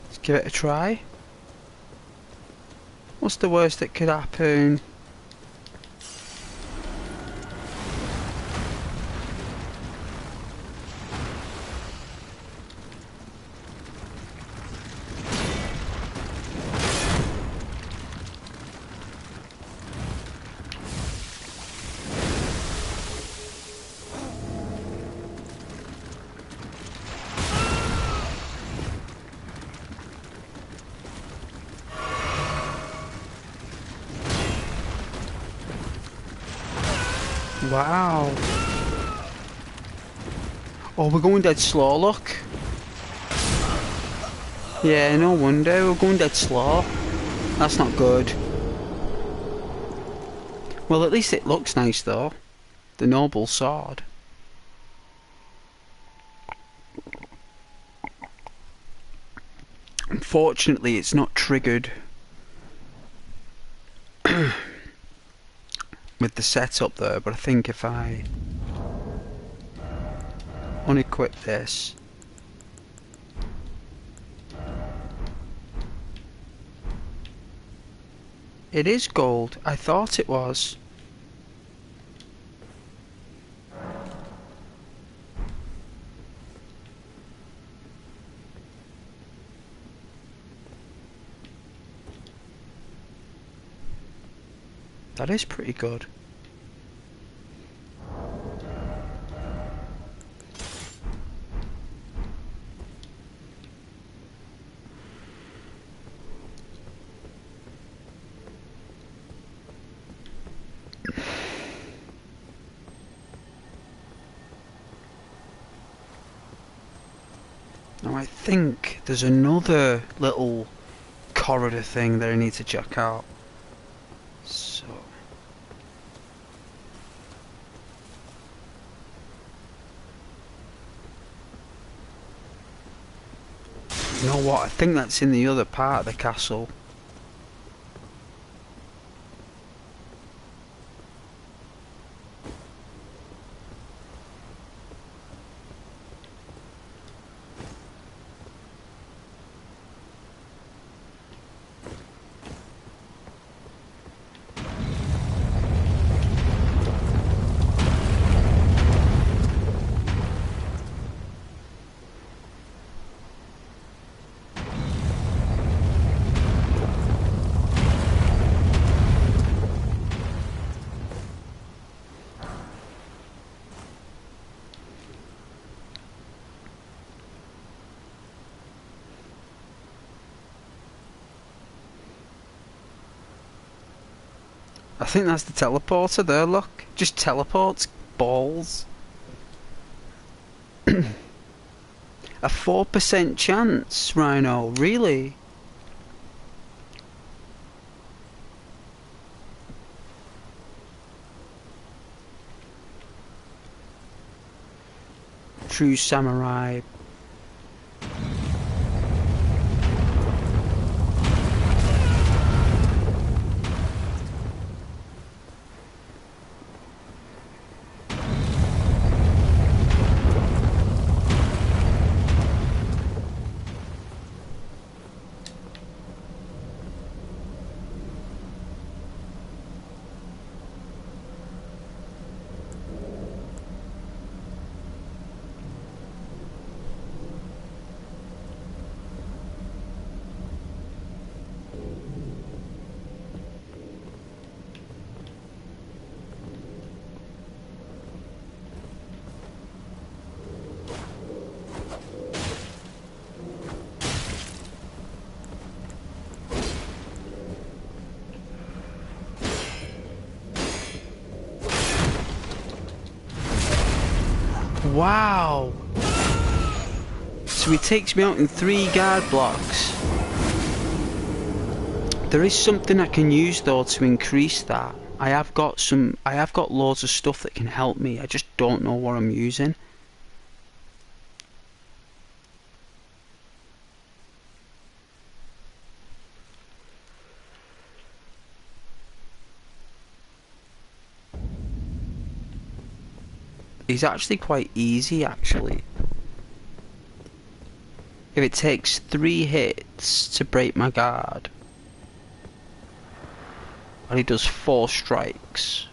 Let's give it a try. What's the worst that could happen? Wow. Oh, we're going dead slow, look. Yeah, no wonder. We're going dead slow. That's not good. Well, at least it looks nice, though. The noble sword. Unfortunately, it's not triggered with the setup there, but I think if I unequip this... It is gold. I thought it was. That is pretty good. Now I think there's another little corridor thing that I need to check out. So... You know what? I think that's in the other part of the castle. I think that's the teleporter there, look. Just teleports balls. A 4% chance, Rhino, really? True samurai. Wow! So he takes me out in 3 guard blocks. There is something I can use though to increase that. I have got loads of stuff that can help me. I just don't know what I'm using. He's actually quite easy, actually. If it takes 3 hits to break my guard, and he does 4 strikes.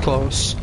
close.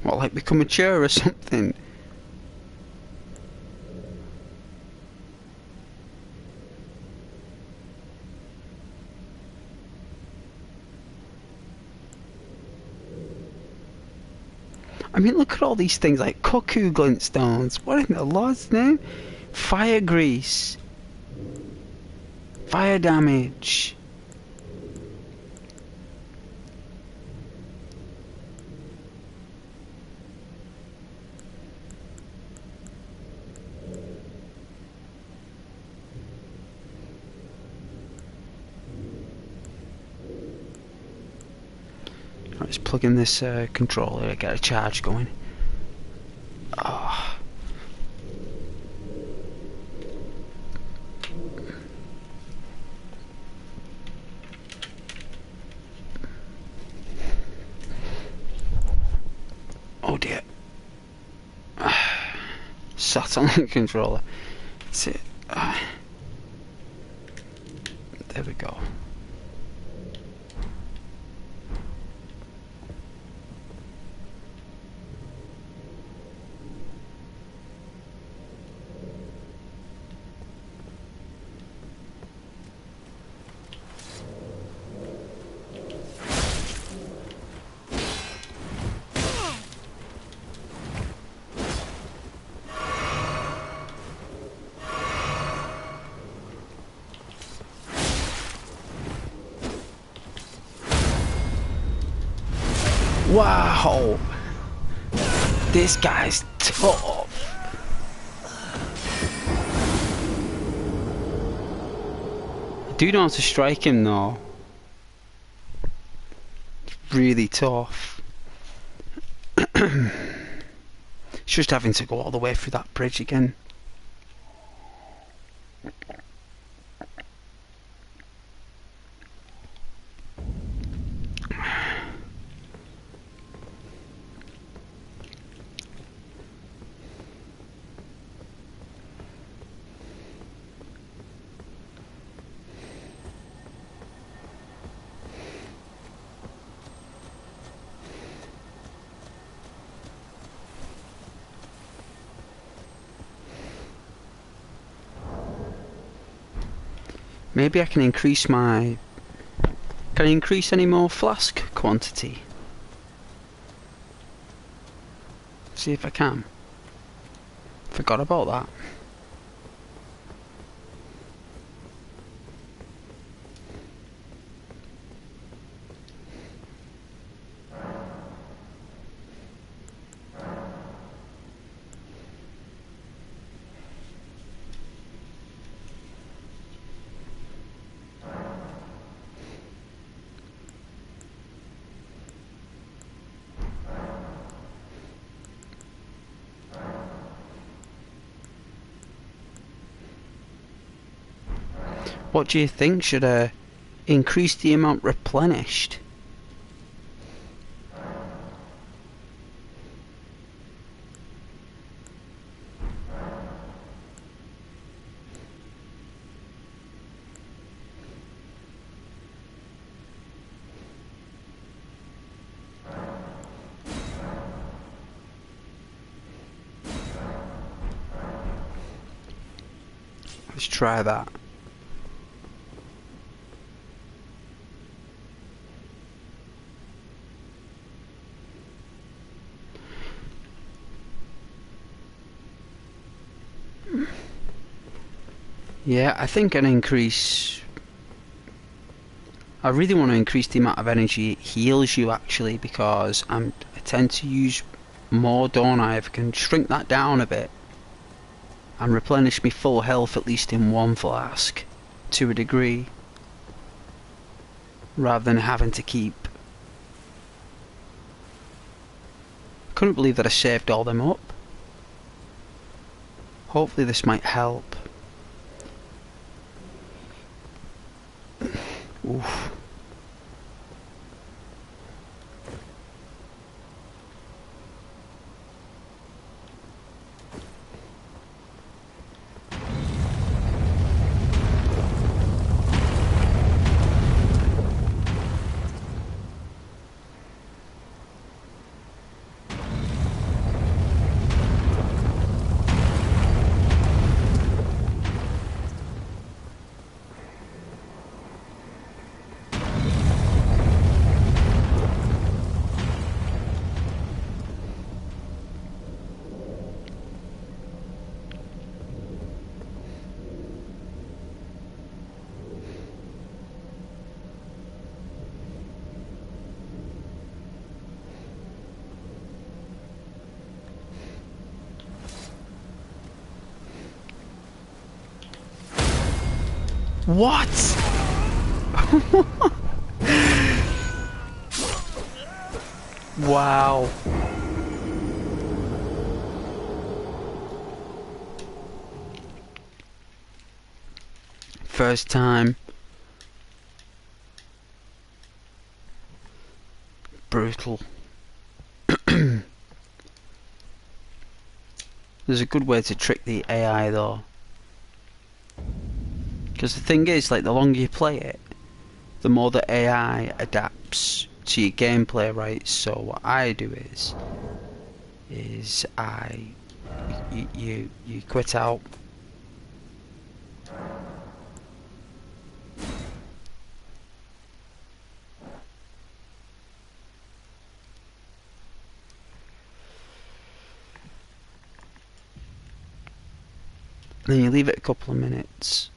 What, like become a chair or something? I mean, look at all these things like cuckoo glintstones. What in the Lord's name? Fire grease. Fire damage. Let's plug in this controller to get a charge going. Oh. Oh dear. Sat on the controller. That's it. There we go. Wow! This guy's tough! I do know how to strike him though. Really tough. It's just having to go all the way through that bridge again. Maybe I can increase my... Can I increase any more flask quantity? See if I can. Forgot about that. What do you think? Should I increase the amount replenished? Let's try that. Yeah, I think an increase... I really want to increase the amount of energy it heals you, actually, because I tend to use more, don't I? If I can shrink that down a bit and replenish me full health at least in one flask, to a degree, rather than having to keep... Couldn't believe that I saved all them up. Hopefully this might help. Oof. What? Wow. First time. Brutal. There's a good way to trick the AI though. Because the thing is, like, the longer you play it, the more the AI adapts to your gameplay, right? So what I do is you quit out. Then you leave it a couple of minutes.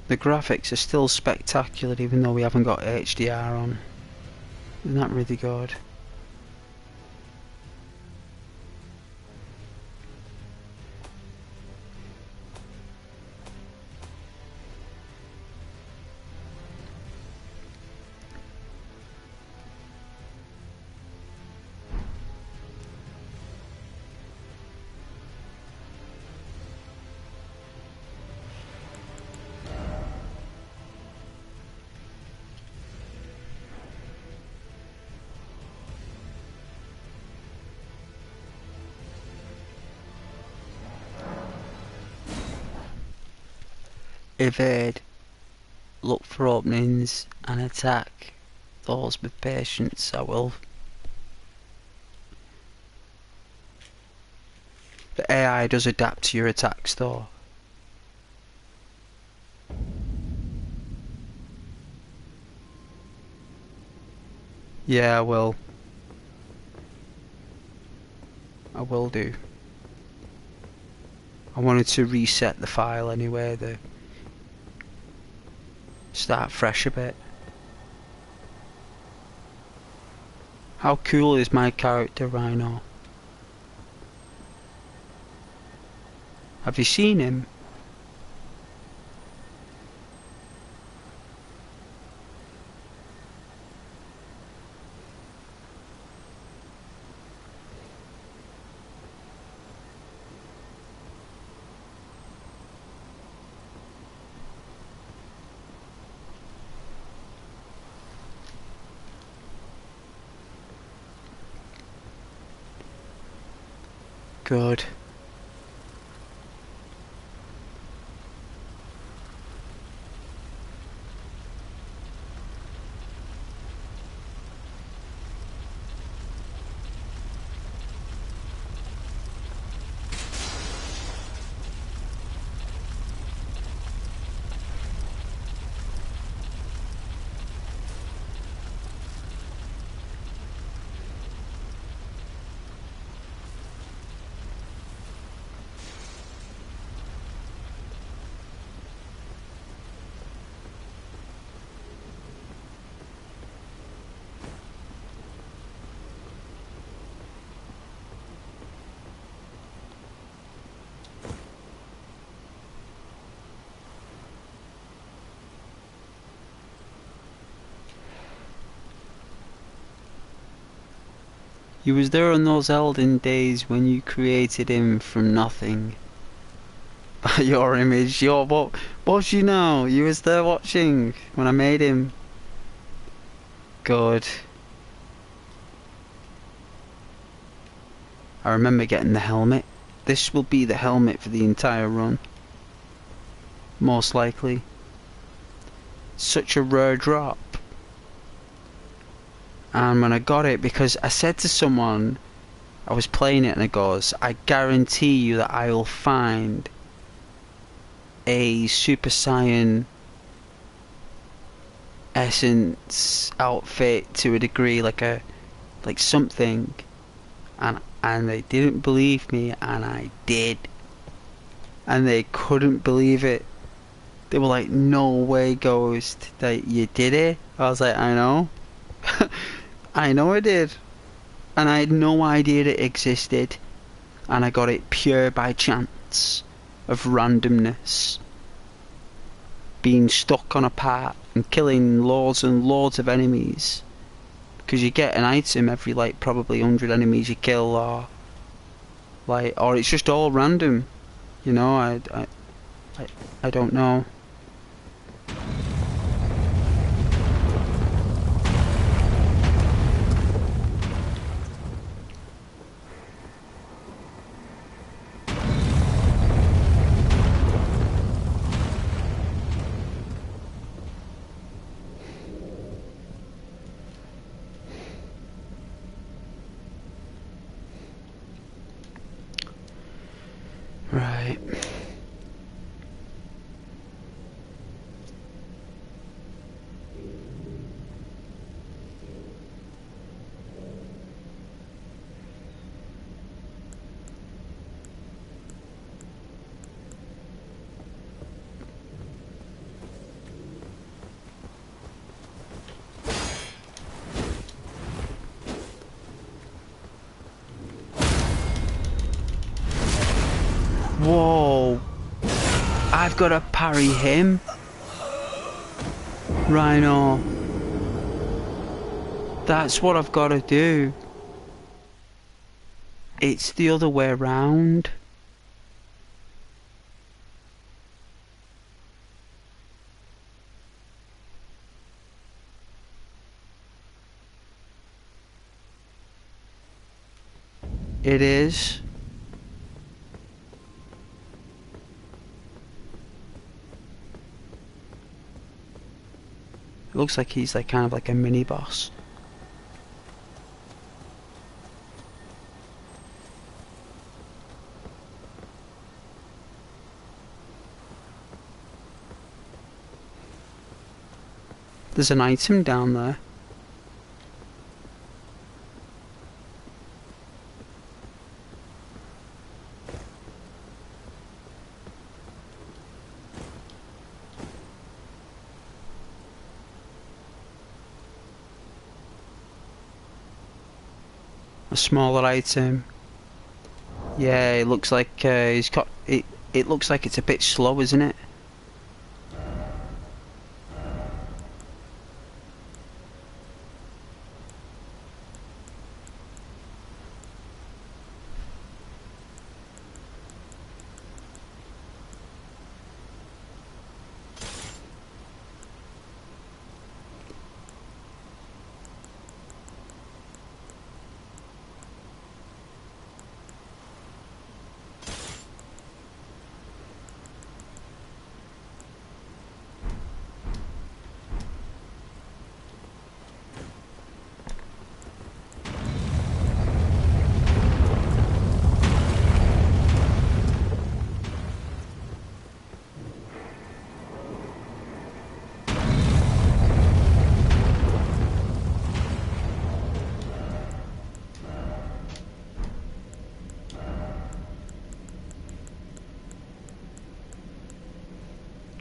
The graphics are still spectacular even though we haven't got HDR on. Isn't that really good? Evade, look for openings and attack those with patience. I will. The AI does adapt to your attacks though. Yeah, I will. I will do. I wanted to reset the file anyway, start fresh a bit. How cool is my character, Rhino? Have you seen him? Good. You was there on those Elden days when you created him from nothing. Your image, what was you know? You was there watching when I made him. Good. I remember getting the helmet. This will be the helmet for the entire run. Most likely. Such a rare drop. And when I got it, because I said to someone, I was playing it and it goes, I guarantee you that I will find a Super Saiyan essence outfit to a degree, like something, and they didn't believe me, and I did, and they couldn't believe it. They were like, no way, Ghost, that you did it. I was like, I know. I know I did, and I had no idea it existed, and I got it pure by chance of randomness, being stuck on a part and killing loads and loads of enemies, because you get an item every like probably 100 enemies you kill, or it's just all random, you know. I don't know. Right. Whoa! I've got to parry him. Rhino. That's what I've got to do. It's the other way round. It is. It looks like he's like kind of like a mini boss. There's an item down there. A smaller item. Yeah, it looks like he's got it. It looks like it's a bit slow, isn't it?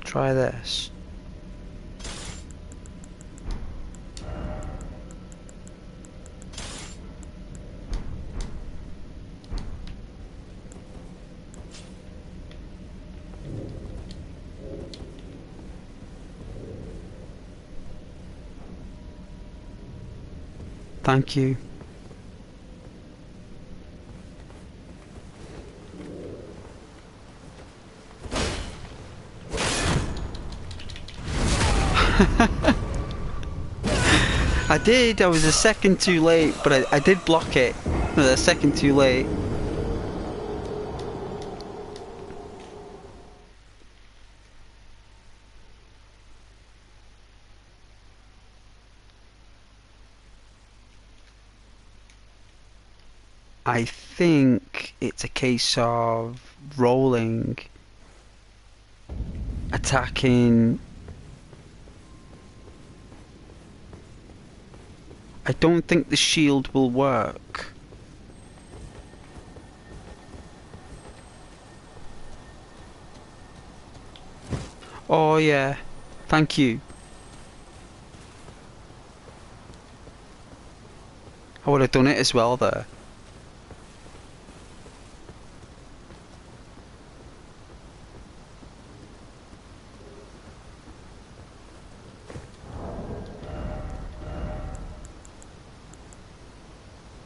Try this. Thank you. I did. I was a second too late, but I did block it. I was a second too late. I think it's a case of rolling, attacking. I don't think the shield will work. Oh yeah, thank you. I would have done it as well there.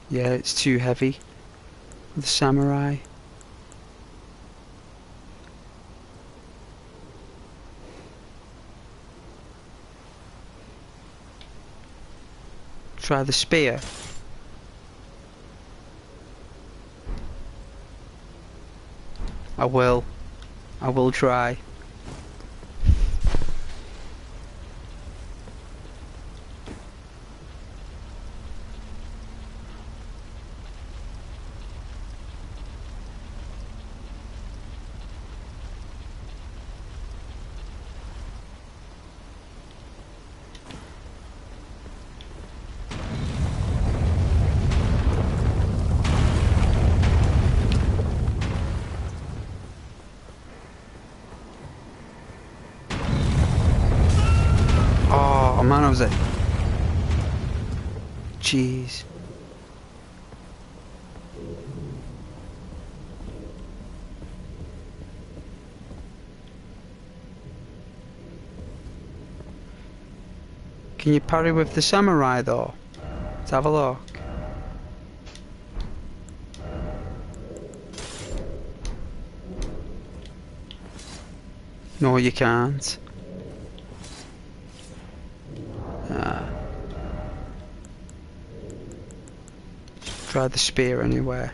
Yeah, it's too heavy. The samurai. Try the spear. I will. I will try. Oh man, I was a... Jeez. Can you parry with the samurai though? Let's have a look. No, you can't. Try the spear anyway.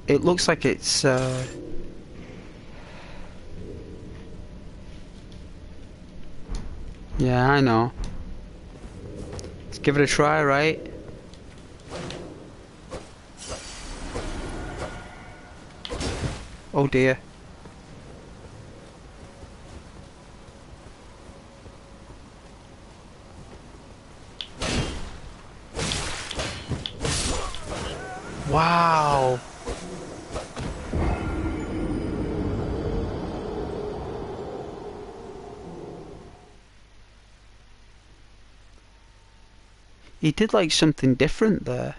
It looks like it's yeah, I know. Let's give it a try, right? Oh dear. Wow. He did like something different there.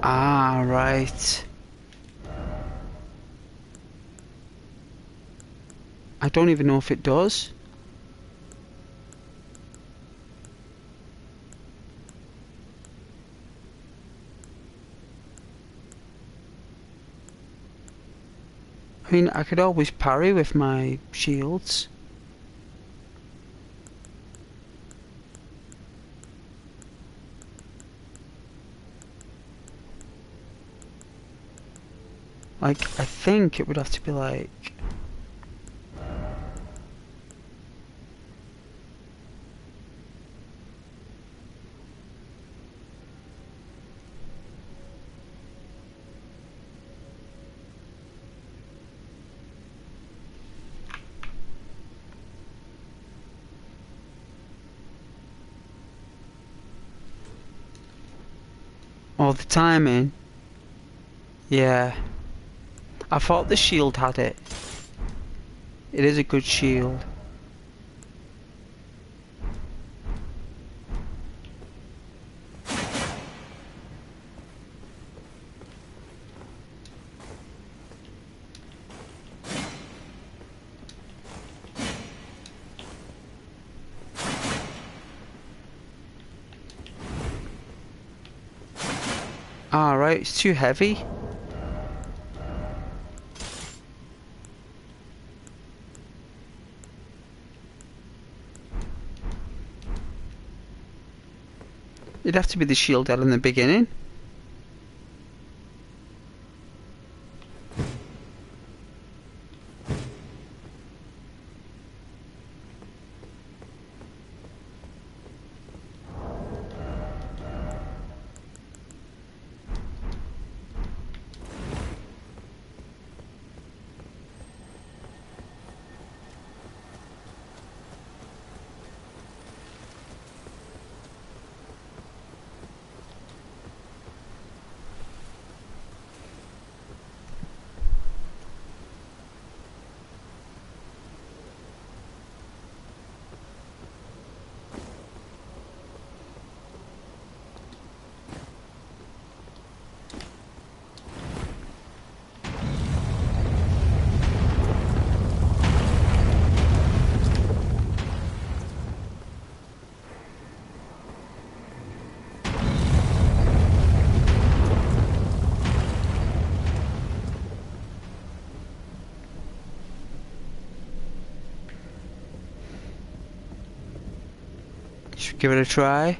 Ah, right. I don't even know if it does. I mean, I could always parry with my shields. Like, I think it would have to be like... Oh, the timing. Yeah. I thought the shield had it. It is a good shield. Alright, it's too heavy. It'd have to be the shield head in the beginning. Should we give it a try?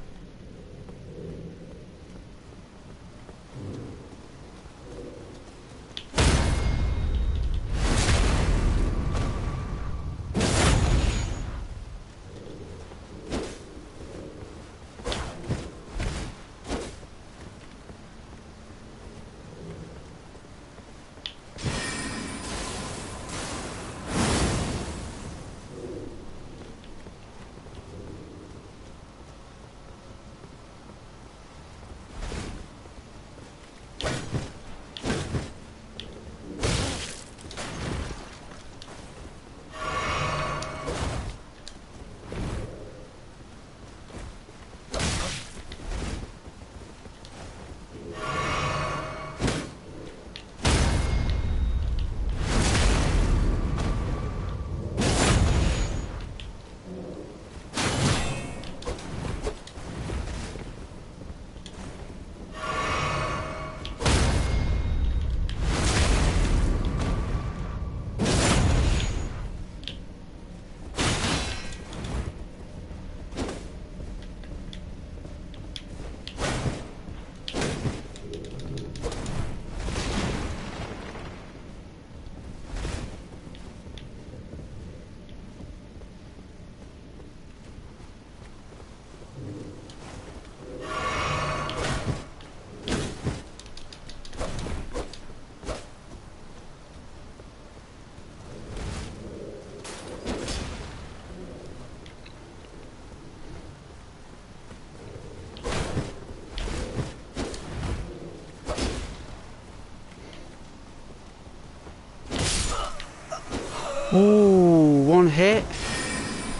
Ooh, one hit.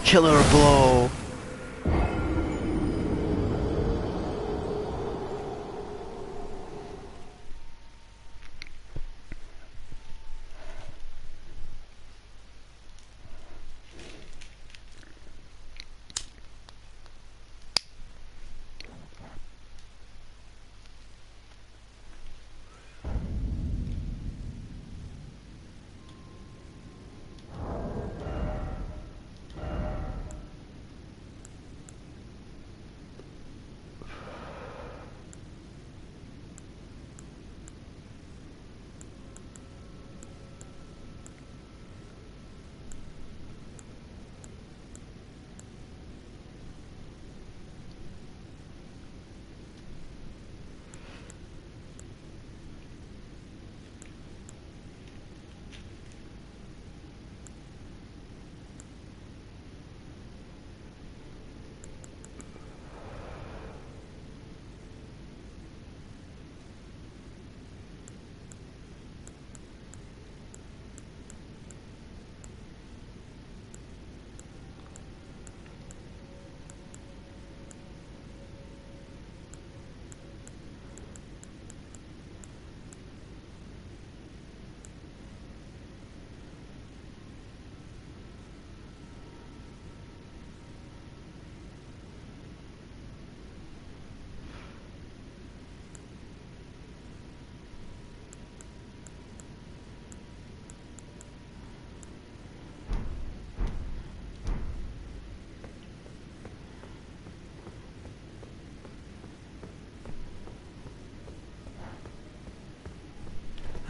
Killer blow.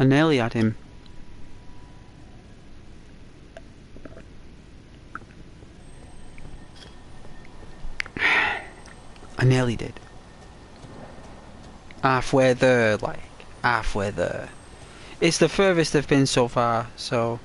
I nearly had him. I nearly did. Halfway there, like, halfway there. It's the furthest they've been so far, so...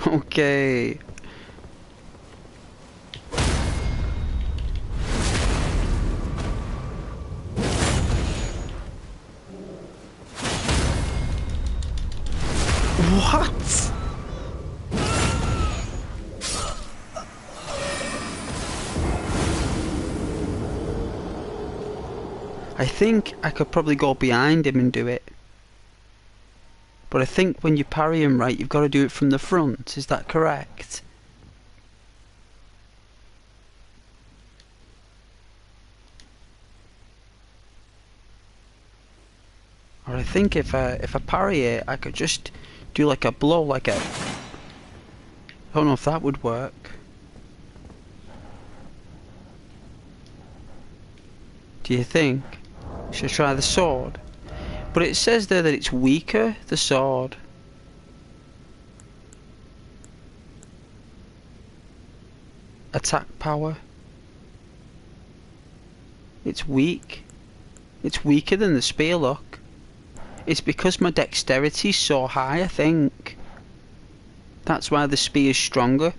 Okay. What? I think I could probably go behind him and do it. But I think when you parry him right, you've got to do it from the front. Is that correct? Or I think if I parry it, I could just do like a blow, like a... I don't know if that would work. Do you think? Should I try the sword? But it says there that it's weaker, the sword. Attack power. It's weak. It's weaker than the spear, look. It's because my dexterity's so high, I think. That's why the spear's stronger.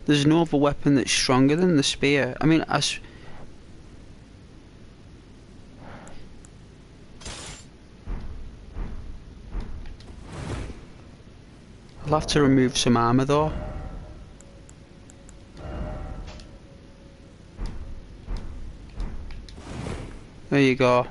There's no other weapon that's stronger than the spear. I mean, I'll have to remove some armour though. There you go.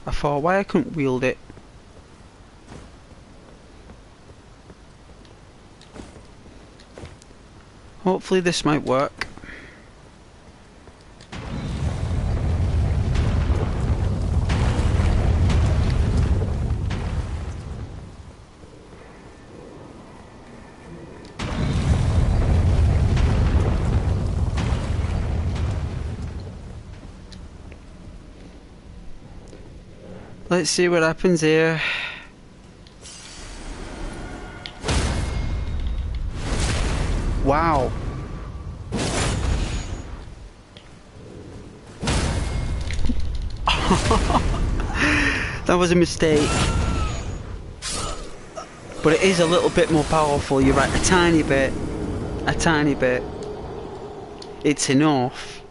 I thought, why I couldn't wield it? Hopefully this might work. Let's see what happens here. Wow. That was a mistake. But it is a little bit more powerful, you're right, a tiny bit. A tiny bit. It's enough.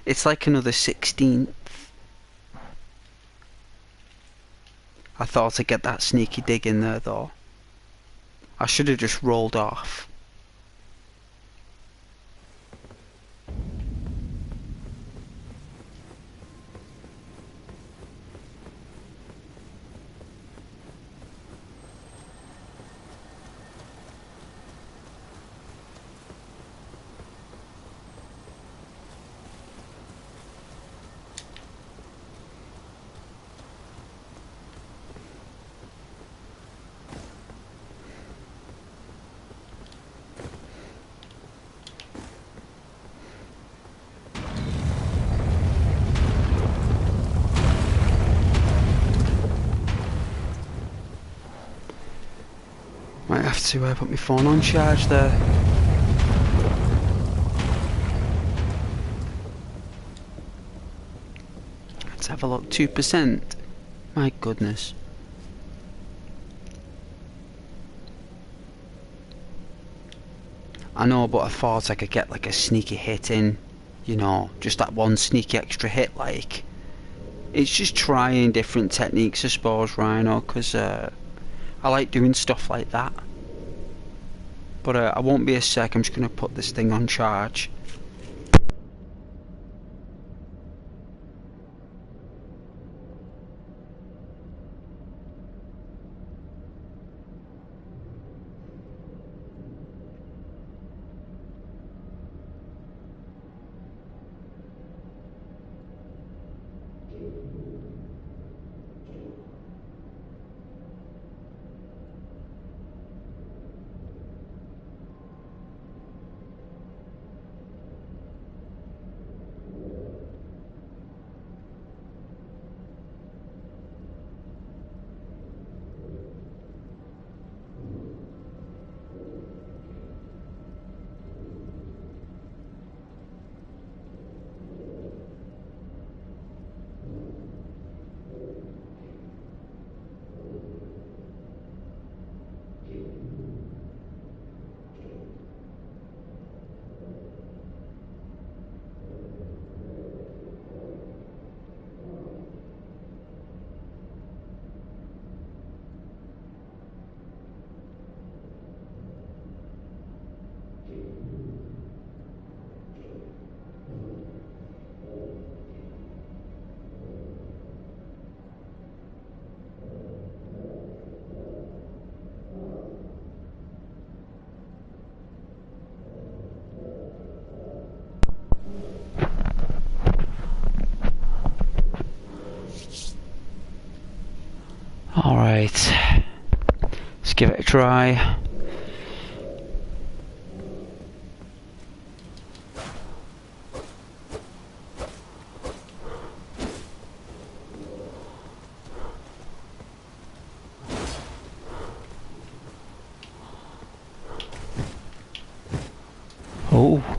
It's like another 16th. I thought I'd get that sneaky dig in there though. I should have just rolled off. Might have to put my phone on charge there. Let's have a look. 2%. My goodness. I know, but I thought I could get like a sneaky hit in. You know, just that one sneaky extra hit, like. It's just trying different techniques, I suppose, Rhino, because I like doing stuff like that. But I won't be a sec, I'm just going to put this thing on charge. Alright, let's give it a try. Oh.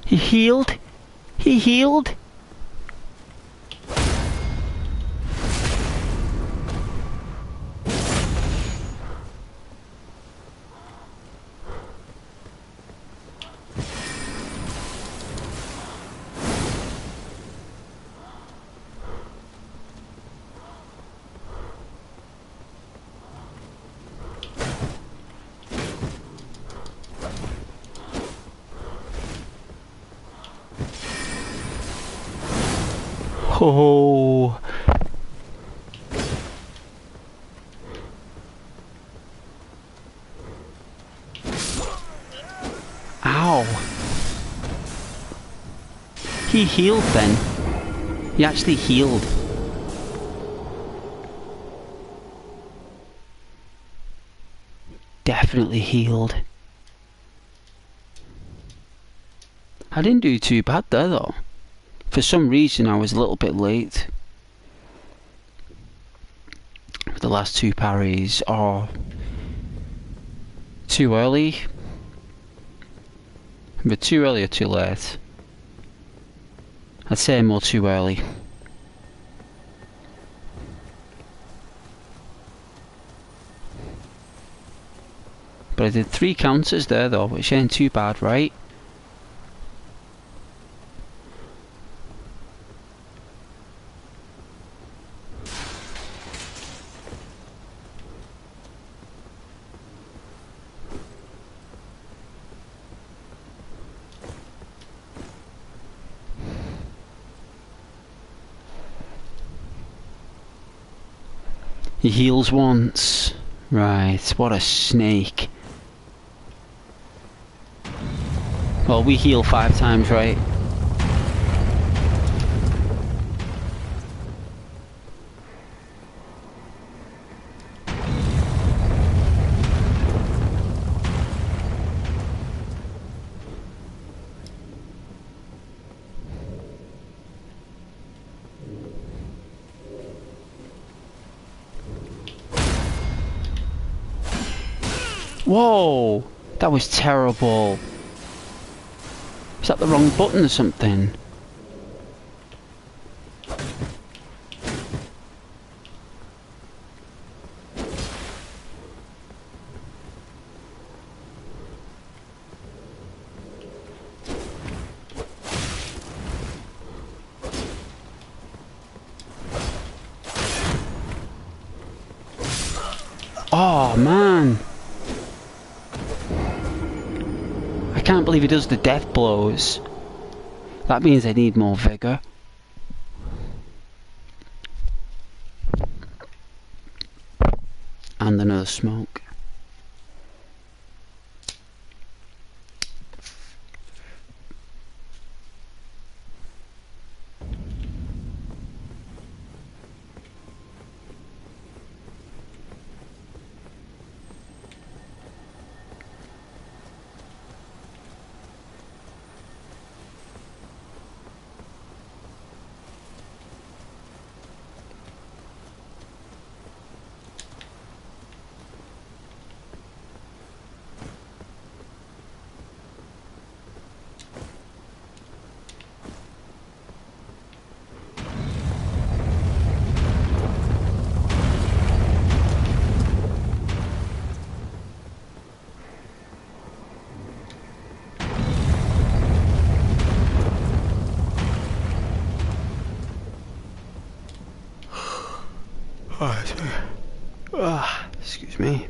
He healed? He healed? Oh. Ow. He healed then. He actually healed. Definitely healed. I didn't do too bad there though. For some reason I was a little bit late with the last two parries, or too early. But too early or too late? I'd say more too early. But I did 3 counters there though, which ain't too bad, right? He heals once. Right, what a snake. Well, we heal 5 times, right? Whoa! That was terrible. Is that the wrong button or something? Oh man! I can't believe he does the death blows. That means I need more vigor. And another smoke. Excuse me.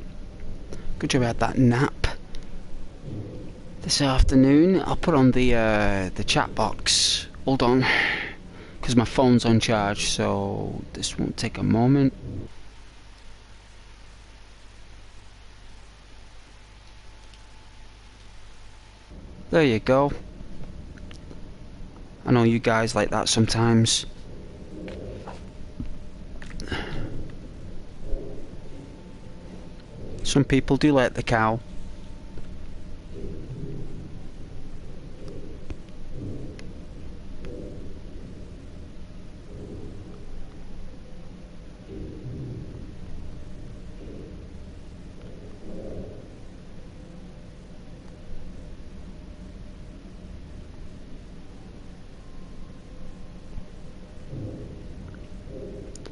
Good job I had that nap this afternoon. I'll put on the chat box. Hold on, because my phone's on charge, so this won't take a moment. There you go. I know you guys like that sometimes. Some people do like the cow.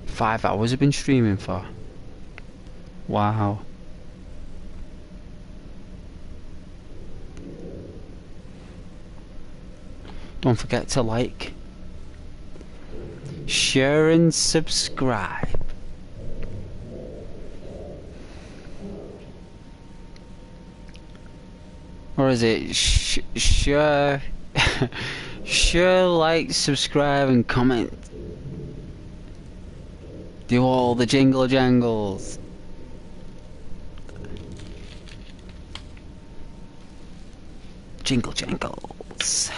Five hours I've been streaming for. Wow. Don't forget to like, share and subscribe. Or is it share, share, like, subscribe and comment. Do all the jingle jangles. Jingle jangles.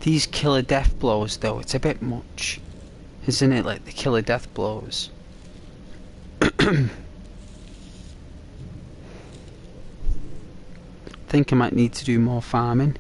These killer death blows though, it's a bit much, isn't it? Like the killer death blows. Think I might need to do more farming.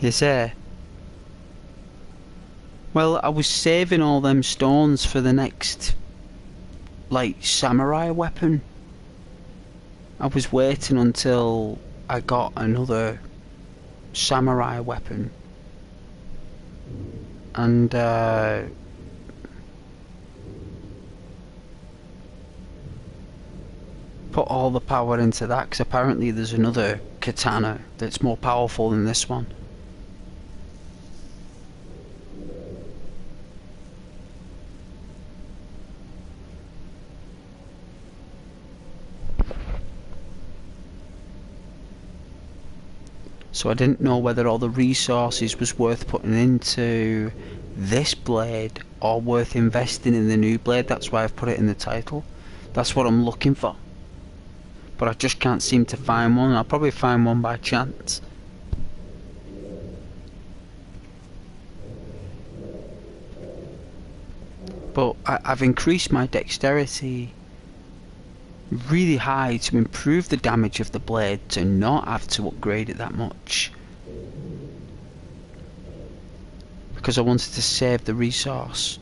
Yes, sir. Well, I was saving all them stones for the next, like, samurai weapon. I was waiting until I got another samurai weapon. And, put all the power into that, because apparently there's another katana that's more powerful than this one. So I didn't know whether all the resources was worth putting into this blade or worth investing in the new blade. That's why I've put it in the title. That's what I'm looking for. But I just can't seem to find one. I'll probably find one by chance. But I've increased my dexterity really high to improve the damage of the blade, to not have to upgrade it that much, because I wanted to save the resource,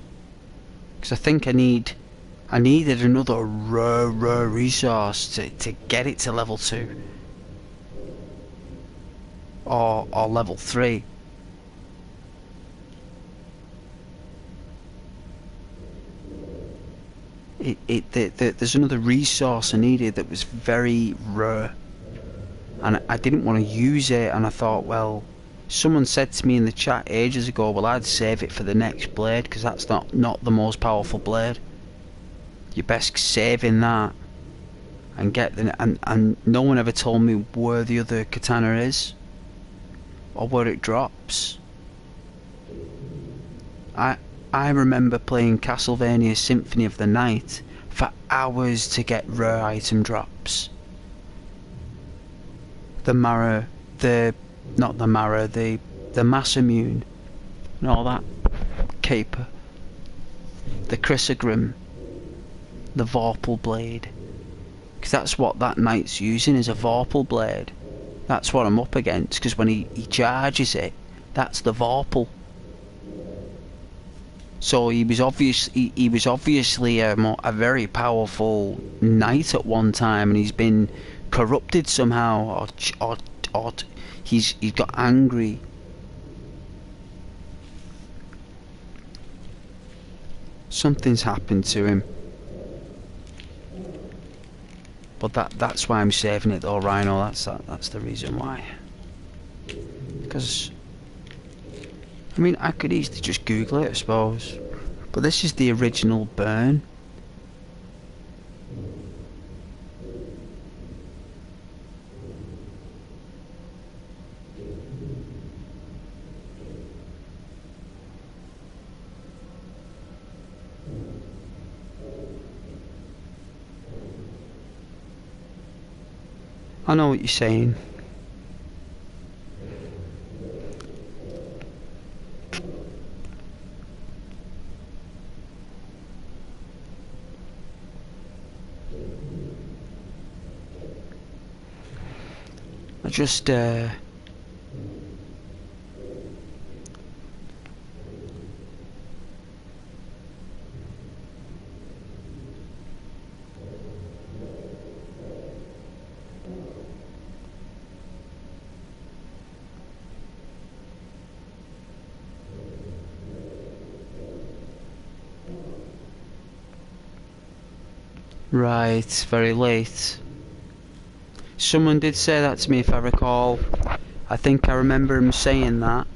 because I think I needed another rare resource to get it to level 2 or level 3. There's another resource I needed that was very rare, and I didn't want to use it, and I thought, well, someone said to me in the chat ages ago, well, I'd save it for the next blade, because that's not the most powerful blade. You're best saving that and get the, and no one ever told me where the other katana is or where it drops. I remember playing Castlevania Symphony of the Night for hours to get rare item drops. The Masamune and all that caper. The Chrysogrim, the Vorpal blade. Because that's what that knight's using, is a Vorpal blade. That's what I'm up against, because when he charges it, that's the Vorpal. So he was obviously a very powerful knight at one time, and he's been corrupted somehow, or he's got angry. Something's happened to him. But that's why I'm saving it though, Rhino. That's the reason why. Because I mean, I could easily just Google it, I suppose. But this is the original burn. I know what you're saying. I just Right, very late. Someone did say that to me, if I recall. I think I remember him saying that.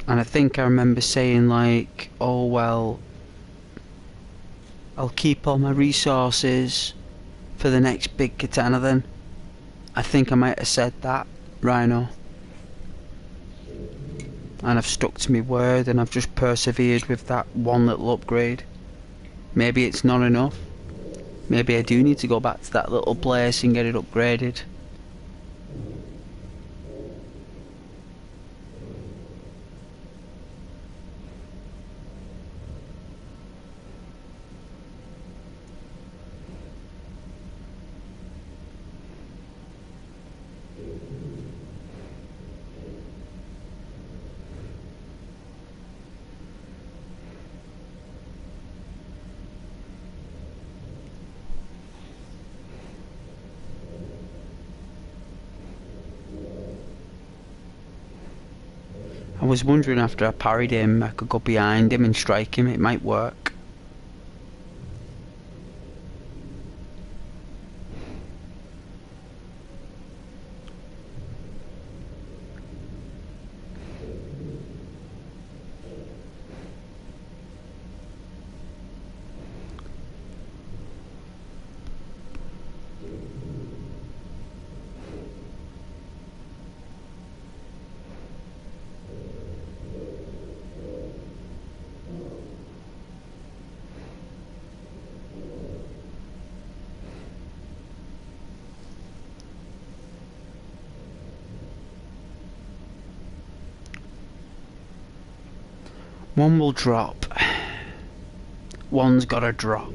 And I think I remember saying like, oh well, I'll keep all my resources for the next big katana then. I think I might have said that, Rhino. And I've stuck to my word and I've just persevered with that one little upgrade. Maybe it's not enough. Maybe I do need to go back to that little place and get it upgraded. I was wondering after I parried him, I could go behind him and strike him, it might work. One will drop. One's gotta drop.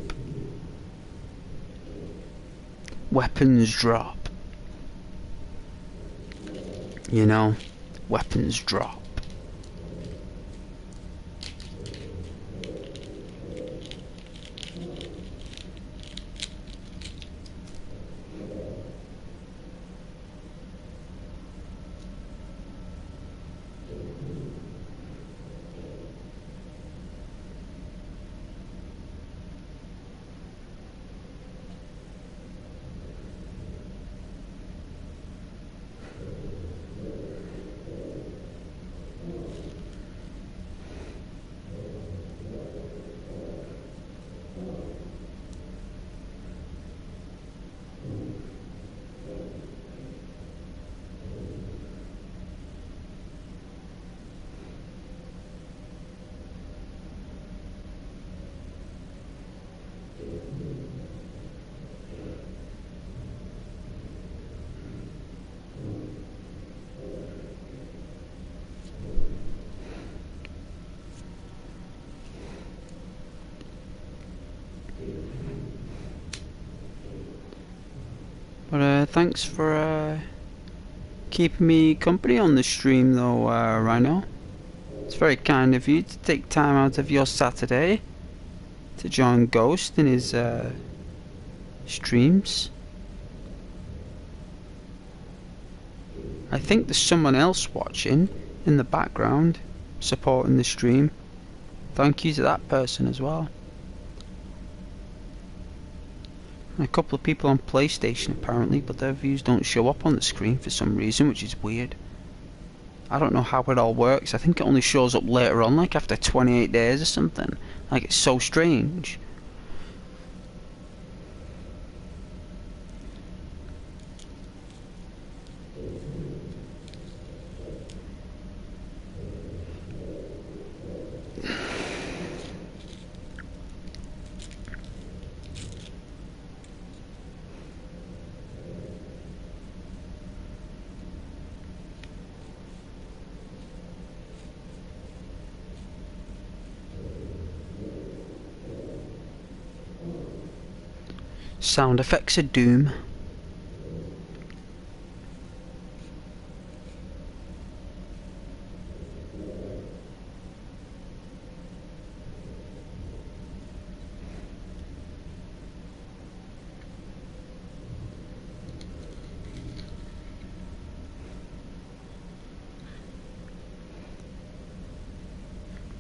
Weapons drop. You know, weapons drop. But thanks for keeping me company on the stream though, Rhino. It's very kind of you to take time out of your Saturday to join Ghost in his streams. I think there's someone else watching in the background supporting the stream. Thank you to that person as well. And a couple of people on PlayStation apparently, but their views don't show up on the screen for some reason, which is weird. I don't know how it all works. I think it only shows up later on, like after 28 days or something. Like, it's so strange. Sound effects of doom.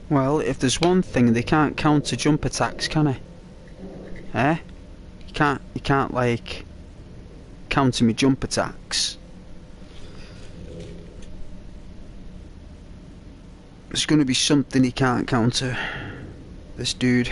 Well, if there's one thing, they can't counter jump attacks, can they? Eh? You can't like counter me jump attacks. There's gonna be something he can't counter. This dude.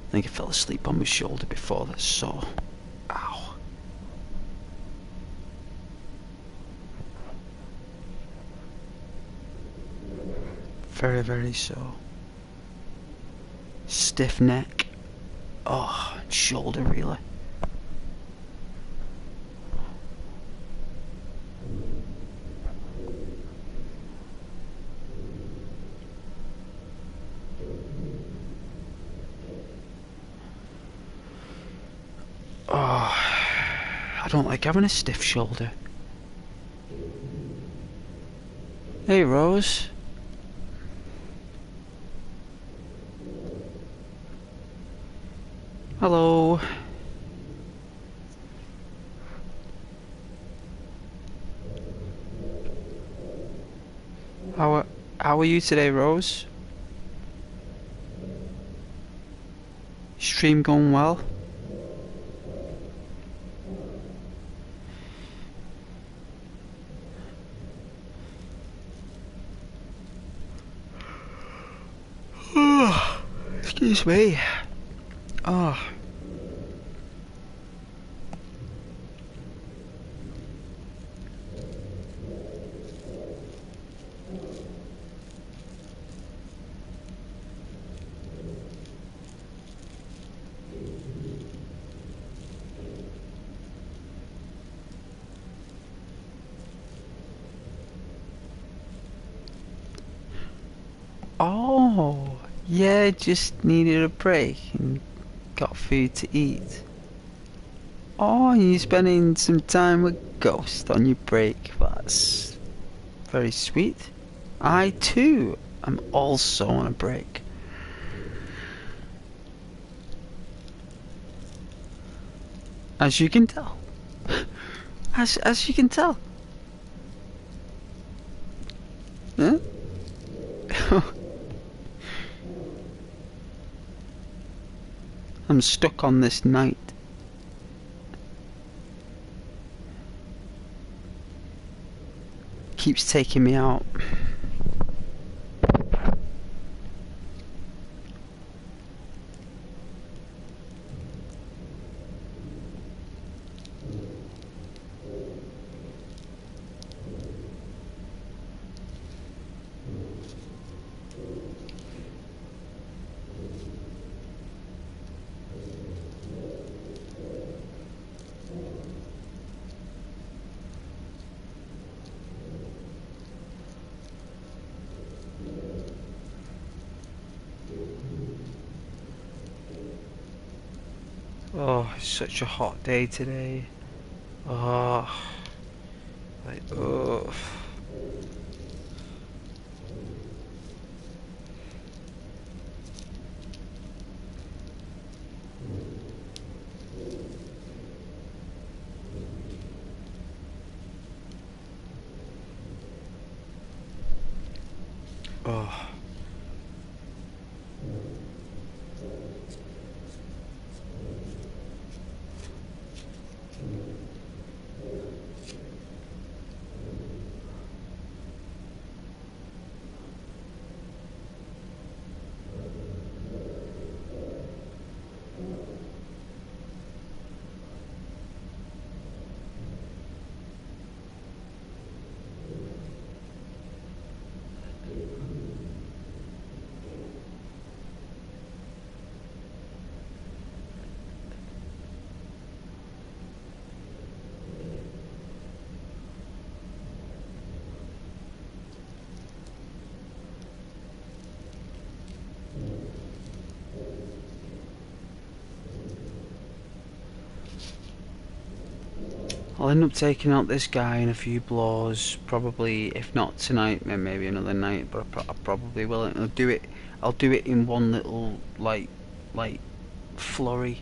I think I fell asleep on my shoulder before this, so... Ow. Very, very so. Stiff neck. Oh, shoulder really. Oh, I don't like having a stiff shoulder. Hey, Rose. Hello. How are you today, Rose? Stream going well? Excuse me. Oh. Oh, yeah, just needed a break and got food to eat. Oh, you're spending some time with Ghost on your break. That's very sweet. I too am also on a break. As you can tell. As you can tell. Huh? I'm stuck on this night. Keeps taking me out. Oh, it's such a hot day today. Oh, like, oh. Oh. I'll end up taking out this guy in a few blows, probably, if not tonight, then maybe another night, but I probably will. I'll do it in one little, like flurry.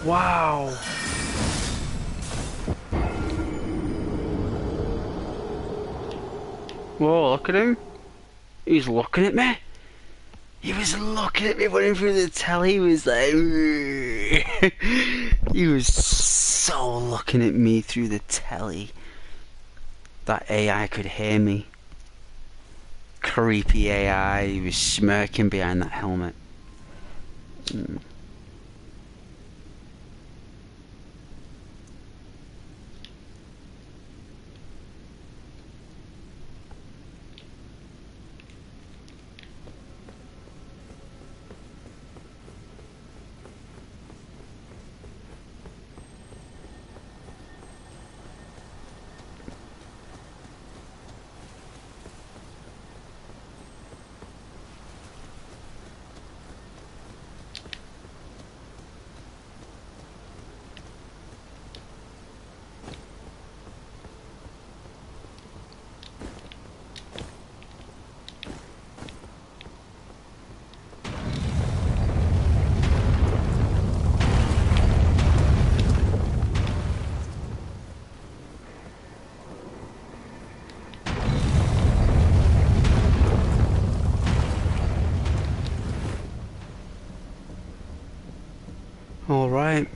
Wow. Whoa, look at him. He's looking at me. He was looking at me running through the telly. He was like... He was so looking at me through the telly. That AI could hear me. Creepy AI. He was smirking behind that helmet. All right.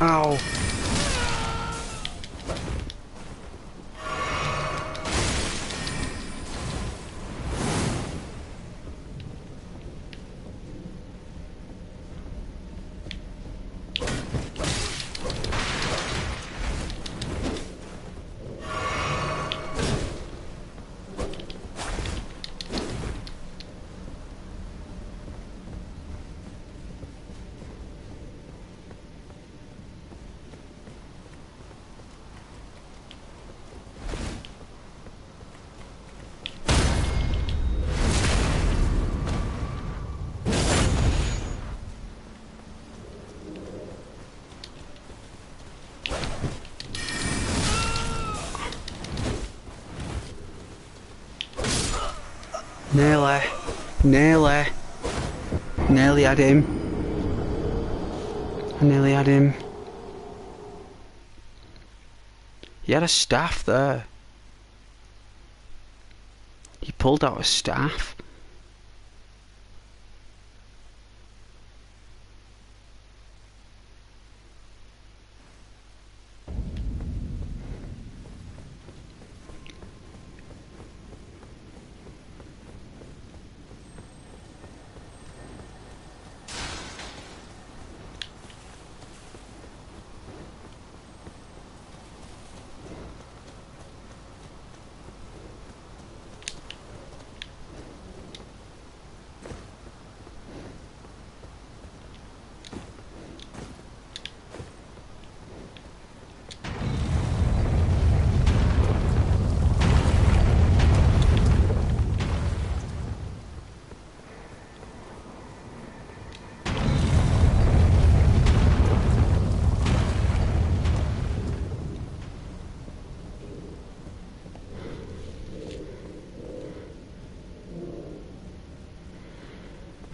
Ow. Nearly had him. I nearly had him. He had a staff there. He pulled out a staff.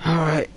Alright.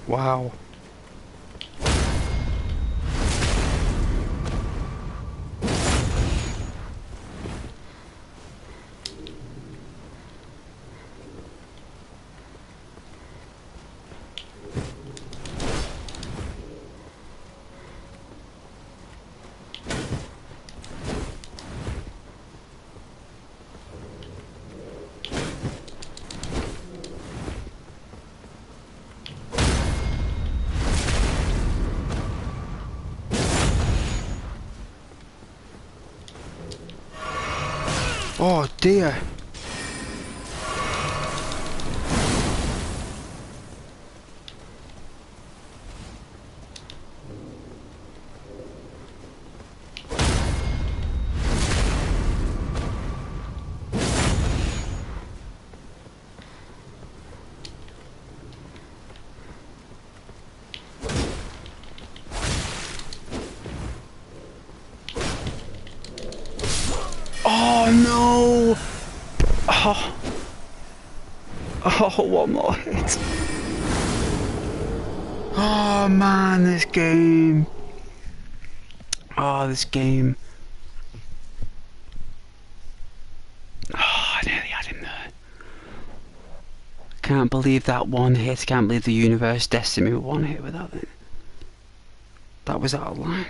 Wow. Oh dear. Oh no! Oh, oh, one more hit. Oh man, this game. Oh, this game. Oh, I nearly had him there. Can't believe that one hit. Can't believe the universe destined me with one hit without it. That was out of line.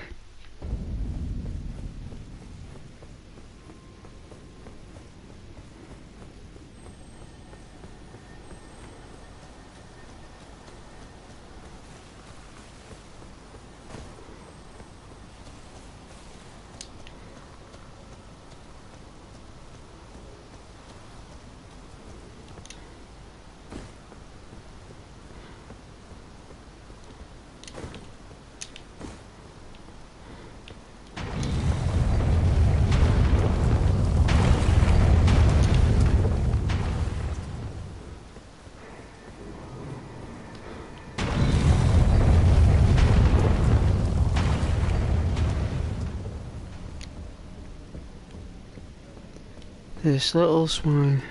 This little swine.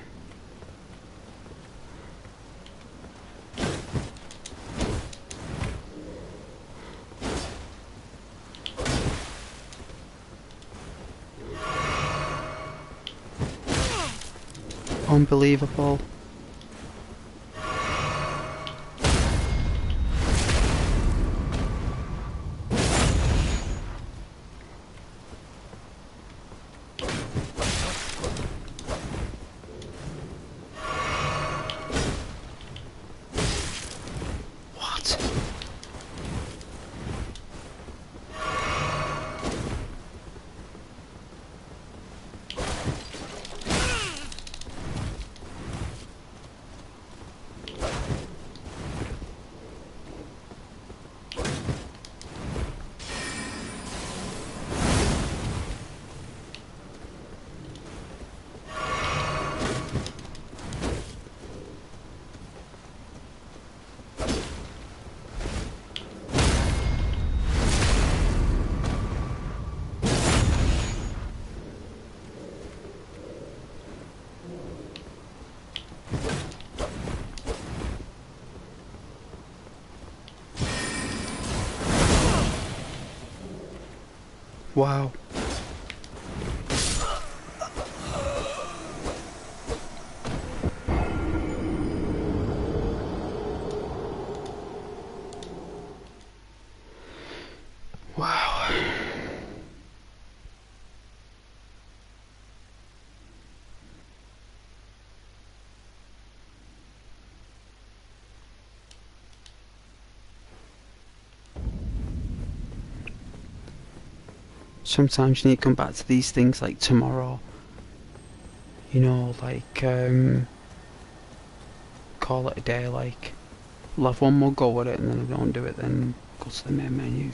Unbelievable. Wow. Wow. Sometimes you need to come back to these things like tomorrow. You know, like, call it a day, like, we'll have one more go at it, and then if we don't do it, then go to the main menu.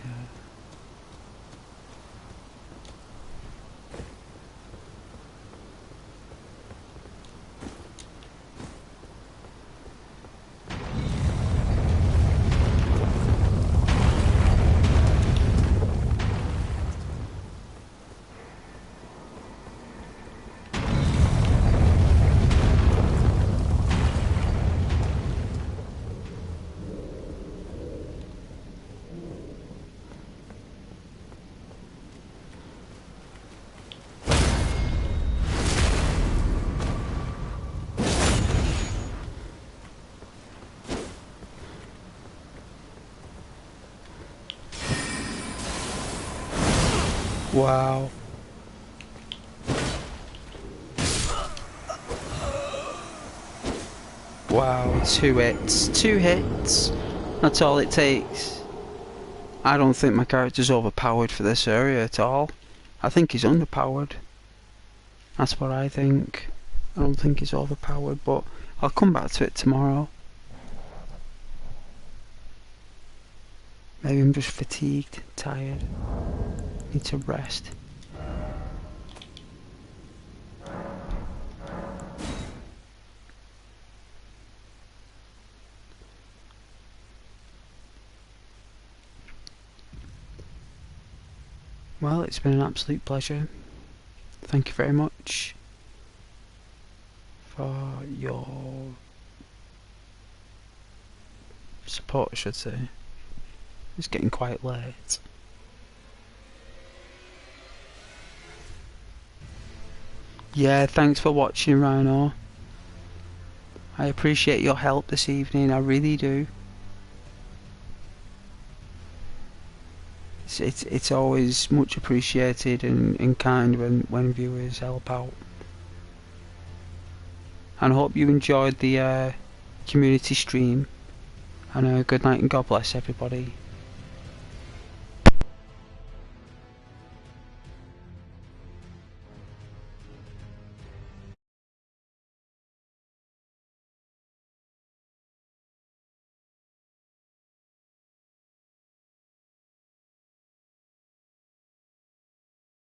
Yeah. Wow. Wow, 2 hits. 2 hits. That's all it takes. I don't think my character's overpowered for this area at all. I think he's underpowered. That's what I think. I don't think he's overpowered, but I'll come back to it tomorrow. Maybe I'm just fatigued, tired. Need to rest. Well, it's been an absolute pleasure. Thank you very much for your support, I should say. It's getting quite late. Yeah, thanks for watching, Rhino. I appreciate your help this evening, I really do. It's always much appreciated and kind when viewers help out. And I hope you enjoyed the community stream. And good night and God bless everybody.